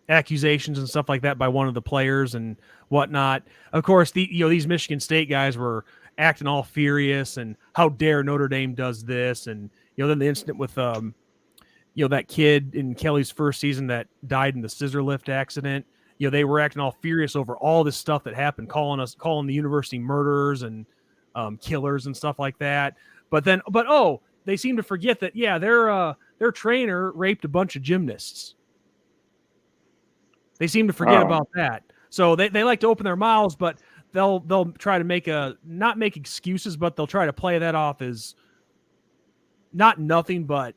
[SPEAKER 1] accusations and stuff like that by one of the players and whatnot. Of course, these Michigan State guys were acting all furious and how dare Notre Dame does this, and then the incident with that kid in Kelly's first season that died in the scissor lift accident. They were acting all furious over all this stuff that happened, calling the university murderers and killers and stuff like that. But they seem to forget that their trainer raped a bunch of gymnasts. They seem to forget about that. So they like to open their mouths, but they'll try to not make excuses, but they'll try to play that off as not nothing, but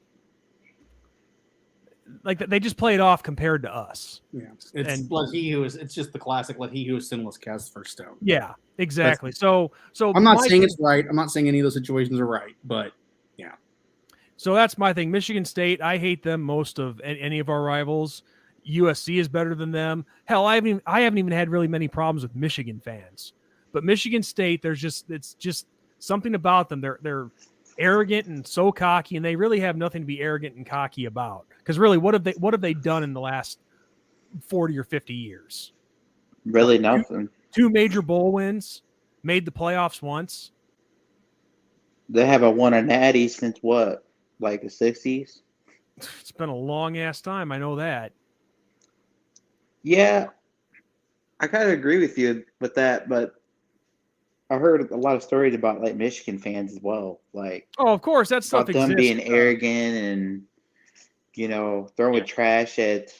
[SPEAKER 1] like they just play it off compared to us.
[SPEAKER 2] Yeah, it's just the classic. Let he who is sinless cast the first stone.
[SPEAKER 1] Yeah, exactly. So
[SPEAKER 2] I'm not saying it's right. I'm not saying any of those situations are right, but yeah.
[SPEAKER 1] So that's my thing. Michigan State, I hate them most of any of our rivals. USC is better than them. Hell, I haven't even had really many problems with Michigan fans. But Michigan State, it's just something about them. They're arrogant and so cocky, and they really have nothing to be arrogant and cocky about. Because really, what have they done in the last 40 or 50 years?
[SPEAKER 4] Really nothing.
[SPEAKER 1] Two major bowl wins, made the playoffs once.
[SPEAKER 4] They haven't won a natty since what, like the 60s?
[SPEAKER 1] It's been a long ass time. I know that.
[SPEAKER 4] Yeah, I kind of agree with you with that, but I heard a lot of stories about like Michigan fans as well. Like,
[SPEAKER 1] oh, of course, that stuff
[SPEAKER 4] about them
[SPEAKER 1] exists.
[SPEAKER 4] being arrogant and throwing trash at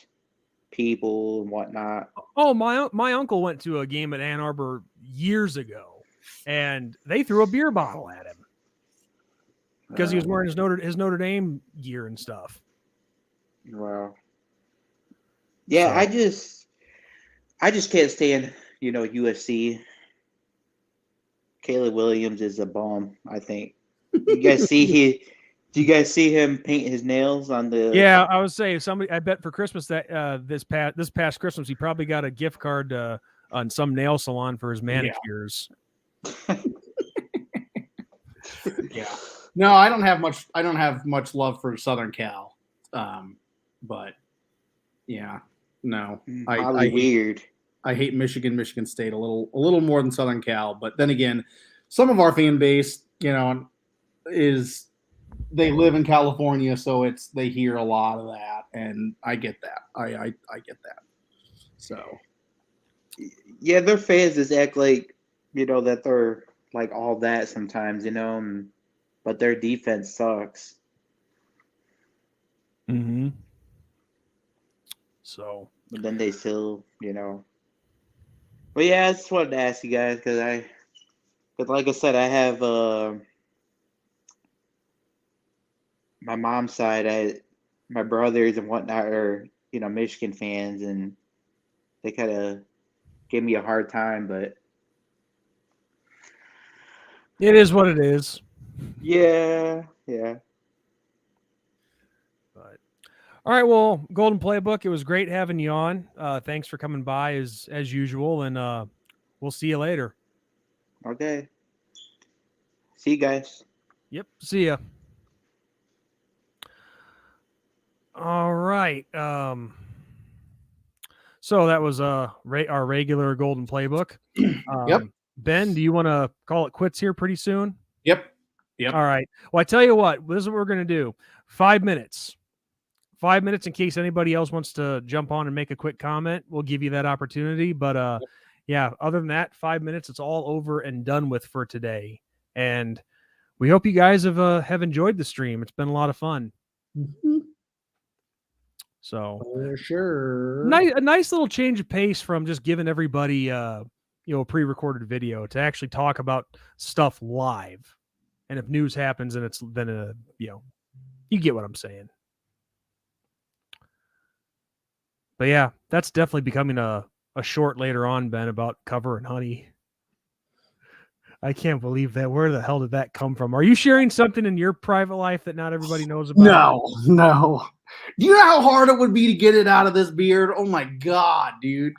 [SPEAKER 4] people and whatnot.
[SPEAKER 1] Oh, my uncle went to a game at Ann Arbor years ago, and they threw a beer bottle at him because he was wearing his Notre Dame gear and stuff.
[SPEAKER 4] Wow. Yeah, so. I just can't stand, USC. Caleb Williams is a bum, I think. Do you guys see him paint his nails on the?
[SPEAKER 1] Yeah, I would say I bet for Christmas that this past Christmas he probably got a gift card on some nail salon for his manicures.
[SPEAKER 2] Yeah. No, I don't have much love for Southern Cal. But yeah. No.
[SPEAKER 4] Weird.
[SPEAKER 2] I hate Michigan State a little more than Southern Cal, but then again, some of our fan base, is they live in California, so they hear a lot of that, and I get that. I get that. So
[SPEAKER 4] yeah, their fans just act like that they're like all that sometimes, but their defense sucks.
[SPEAKER 1] Mm-hmm. So
[SPEAKER 4] but then they still, But yeah, I just wanted to ask you guys because like I said, I have my mom's side. My brothers and whatnot are Michigan fans, and they kind of gave me a hard time. But
[SPEAKER 1] it is what it is.
[SPEAKER 4] Yeah.
[SPEAKER 1] But all right, well, Golden Playbook, it was great having you on. Thanks for coming by as usual, and we'll see you later.
[SPEAKER 4] Okay. See you guys.
[SPEAKER 1] Yep, see ya. All right. So that was our regular Golden Playbook.
[SPEAKER 2] Yep.
[SPEAKER 1] Ben, do you want to call it quits here pretty soon?
[SPEAKER 2] Yep.
[SPEAKER 1] All right. Well, I tell you what, this is what we're going to do. 5 minutes. 5 minutes in case anybody else wants to jump on and make a quick comment. We'll give you that opportunity. But yeah, other than that, 5 minutes, it's all over and done with for today. And we hope you guys have enjoyed the stream. It's been a lot of fun.
[SPEAKER 2] Mm-hmm.
[SPEAKER 1] So
[SPEAKER 2] for sure.
[SPEAKER 1] A nice little change of pace from just giving everybody a pre-recorded video to actually talk about stuff live. And if news happens, and you get what I'm saying. But yeah, that's definitely becoming a short later on, Ben, about Cover and Honey. I can't believe that. Where the hell did that come from? Are you sharing something in your private life that not everybody knows about?
[SPEAKER 2] No. Do you know how hard it would be to get it out of this beard? Oh my God, dude.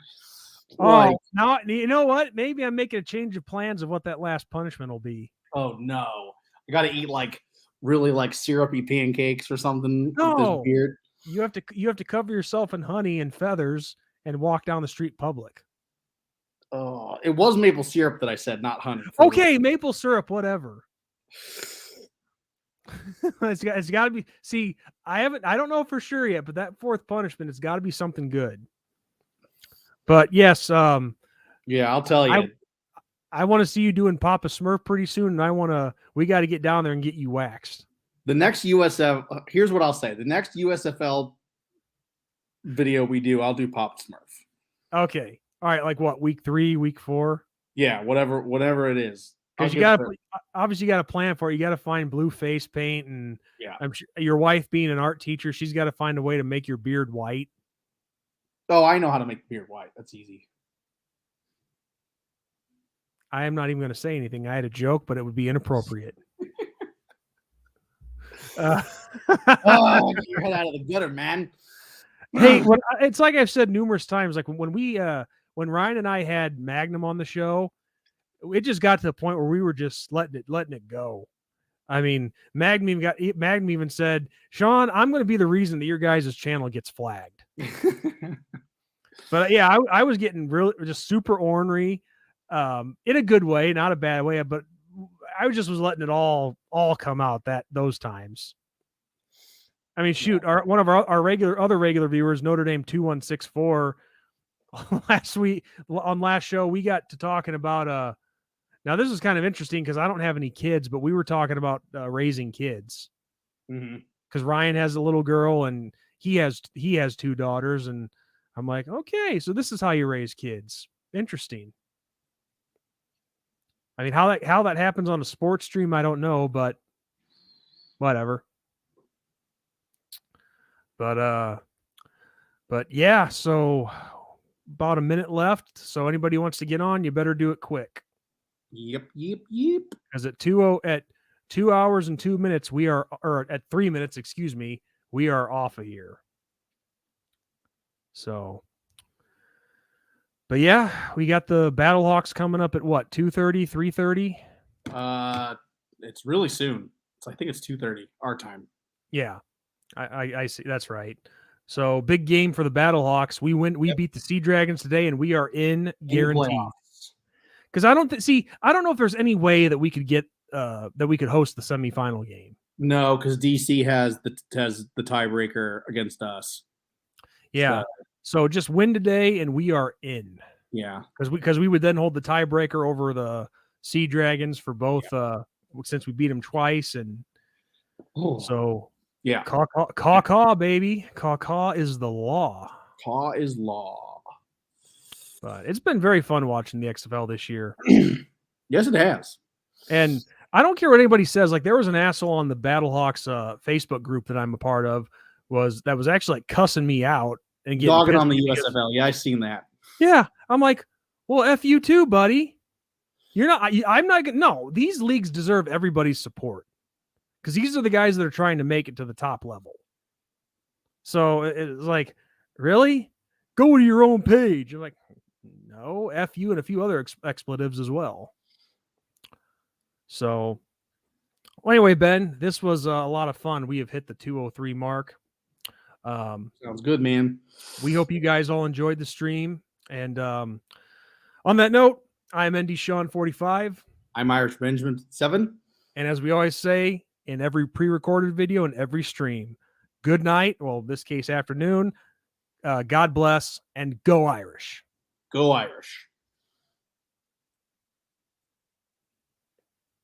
[SPEAKER 1] Oh, now you know what? Maybe I'm making a change of plans of what that last punishment will be.
[SPEAKER 2] Oh no. I got to eat like really like syrupy pancakes or something with this
[SPEAKER 1] No.
[SPEAKER 2] beard.
[SPEAKER 1] You have to cover yourself in honey and feathers and walk down the street public.
[SPEAKER 2] Oh, it was maple syrup that I said, not honey.
[SPEAKER 1] Okay, maple syrup, whatever. it's got to be. See, I don't know for sure yet, but that fourth punishment, it's got to be something good. But yes,
[SPEAKER 2] yeah, I'll tell you.
[SPEAKER 1] I want to see you doing Papa Smurf pretty soon, and we got to get down there and get you waxed.
[SPEAKER 2] The next here's what I'll say. The next USFL video we do, I'll do Papa Smurf.
[SPEAKER 1] Okay. All right. Like what? Week 3, week 4?
[SPEAKER 2] Yeah, whatever it is.
[SPEAKER 1] Because you obviously got to plan for it. You got to find blue face paint, and
[SPEAKER 2] yeah,
[SPEAKER 1] I'm sure your wife being an art teacher, she's got to find a way to make your beard white.
[SPEAKER 2] Oh, I know how to make the beard white. That's easy.
[SPEAKER 1] I am not even going to say anything. I had a joke, but it would be inappropriate.
[SPEAKER 2] Get your head out of the gutter, man.
[SPEAKER 1] Hey, it's like I've said numerous times. Like when Ryan and I had Magnum on the show, it just got to the point where we were just letting it go. I mean, Magnum even said, "Sean, I'm going to be the reason that your guys' channel gets flagged." But yeah, I was getting really just super ornery, in a good way, not a bad way. But I was letting it all come out those times. I mean, shoot, one of our other regular viewers, Notre Dame 2164, last show we got to talking about now this is kind of interesting because I don't have any kids, but we were talking about raising kids. Because Ryan has a little girl and he has 2 daughters, and I'm like, okay, so this is how you raise kids. Interesting. I mean, how that happens on a sports stream, I don't know, but whatever. But yeah, so about a minute left. So anybody who wants to get on, you better do it quick.
[SPEAKER 2] Yep.
[SPEAKER 1] Because at 2 hours and 2 minutes, or at 3 minutes, excuse me, we are off of here. So, but yeah, we got the Battlehawks coming up at what, 2:30, 3:30?
[SPEAKER 2] It's really soon. I think it's 2:30 our time.
[SPEAKER 1] Yeah. I see. That's right. So big game for the Battlehawks. We beat the Sea Dragons today, and we are in guaranteed. Because I don't know if there's any way that we could get that we could host the semifinal game.
[SPEAKER 2] No, because DC has the tiebreaker against us.
[SPEAKER 1] Yeah. So just win today, and we are in.
[SPEAKER 2] Yeah.
[SPEAKER 1] Because we would then hold the tiebreaker over the Sea Dragons for both. Since we beat them twice, and so.
[SPEAKER 2] Yeah.
[SPEAKER 1] Caw, baby. Caw is the law.
[SPEAKER 2] Caw is law.
[SPEAKER 1] But it's been very fun watching the XFL this year.
[SPEAKER 2] Yes, it has.
[SPEAKER 1] And I don't care what anybody says. Like, there was an asshole on the Battlehawks Facebook group that I'm a part of was actually like cussing me out and getting
[SPEAKER 2] dogging on the USFL. Yeah, I've seen that.
[SPEAKER 1] Yeah. I'm like, well, F you too, buddy. I'm not going to. No, these leagues deserve everybody's support. Because these are the guys that are trying to make it to the top level. So it's like, really? Go to your own page. You're like, no, F you and a few other expletives as well. So, well, anyway, Ben, this was a lot of fun. We have hit the 2:03 mark.
[SPEAKER 2] Sounds good, man.
[SPEAKER 1] We hope you guys all enjoyed the stream. And on that note, I'm ND Sean 45.
[SPEAKER 2] I'm Irish Benjamin 7.
[SPEAKER 1] And as we always say, in every pre-recorded video and every stream, good night. Well, in this case, afternoon. God bless, and go Irish.
[SPEAKER 2] Go Irish.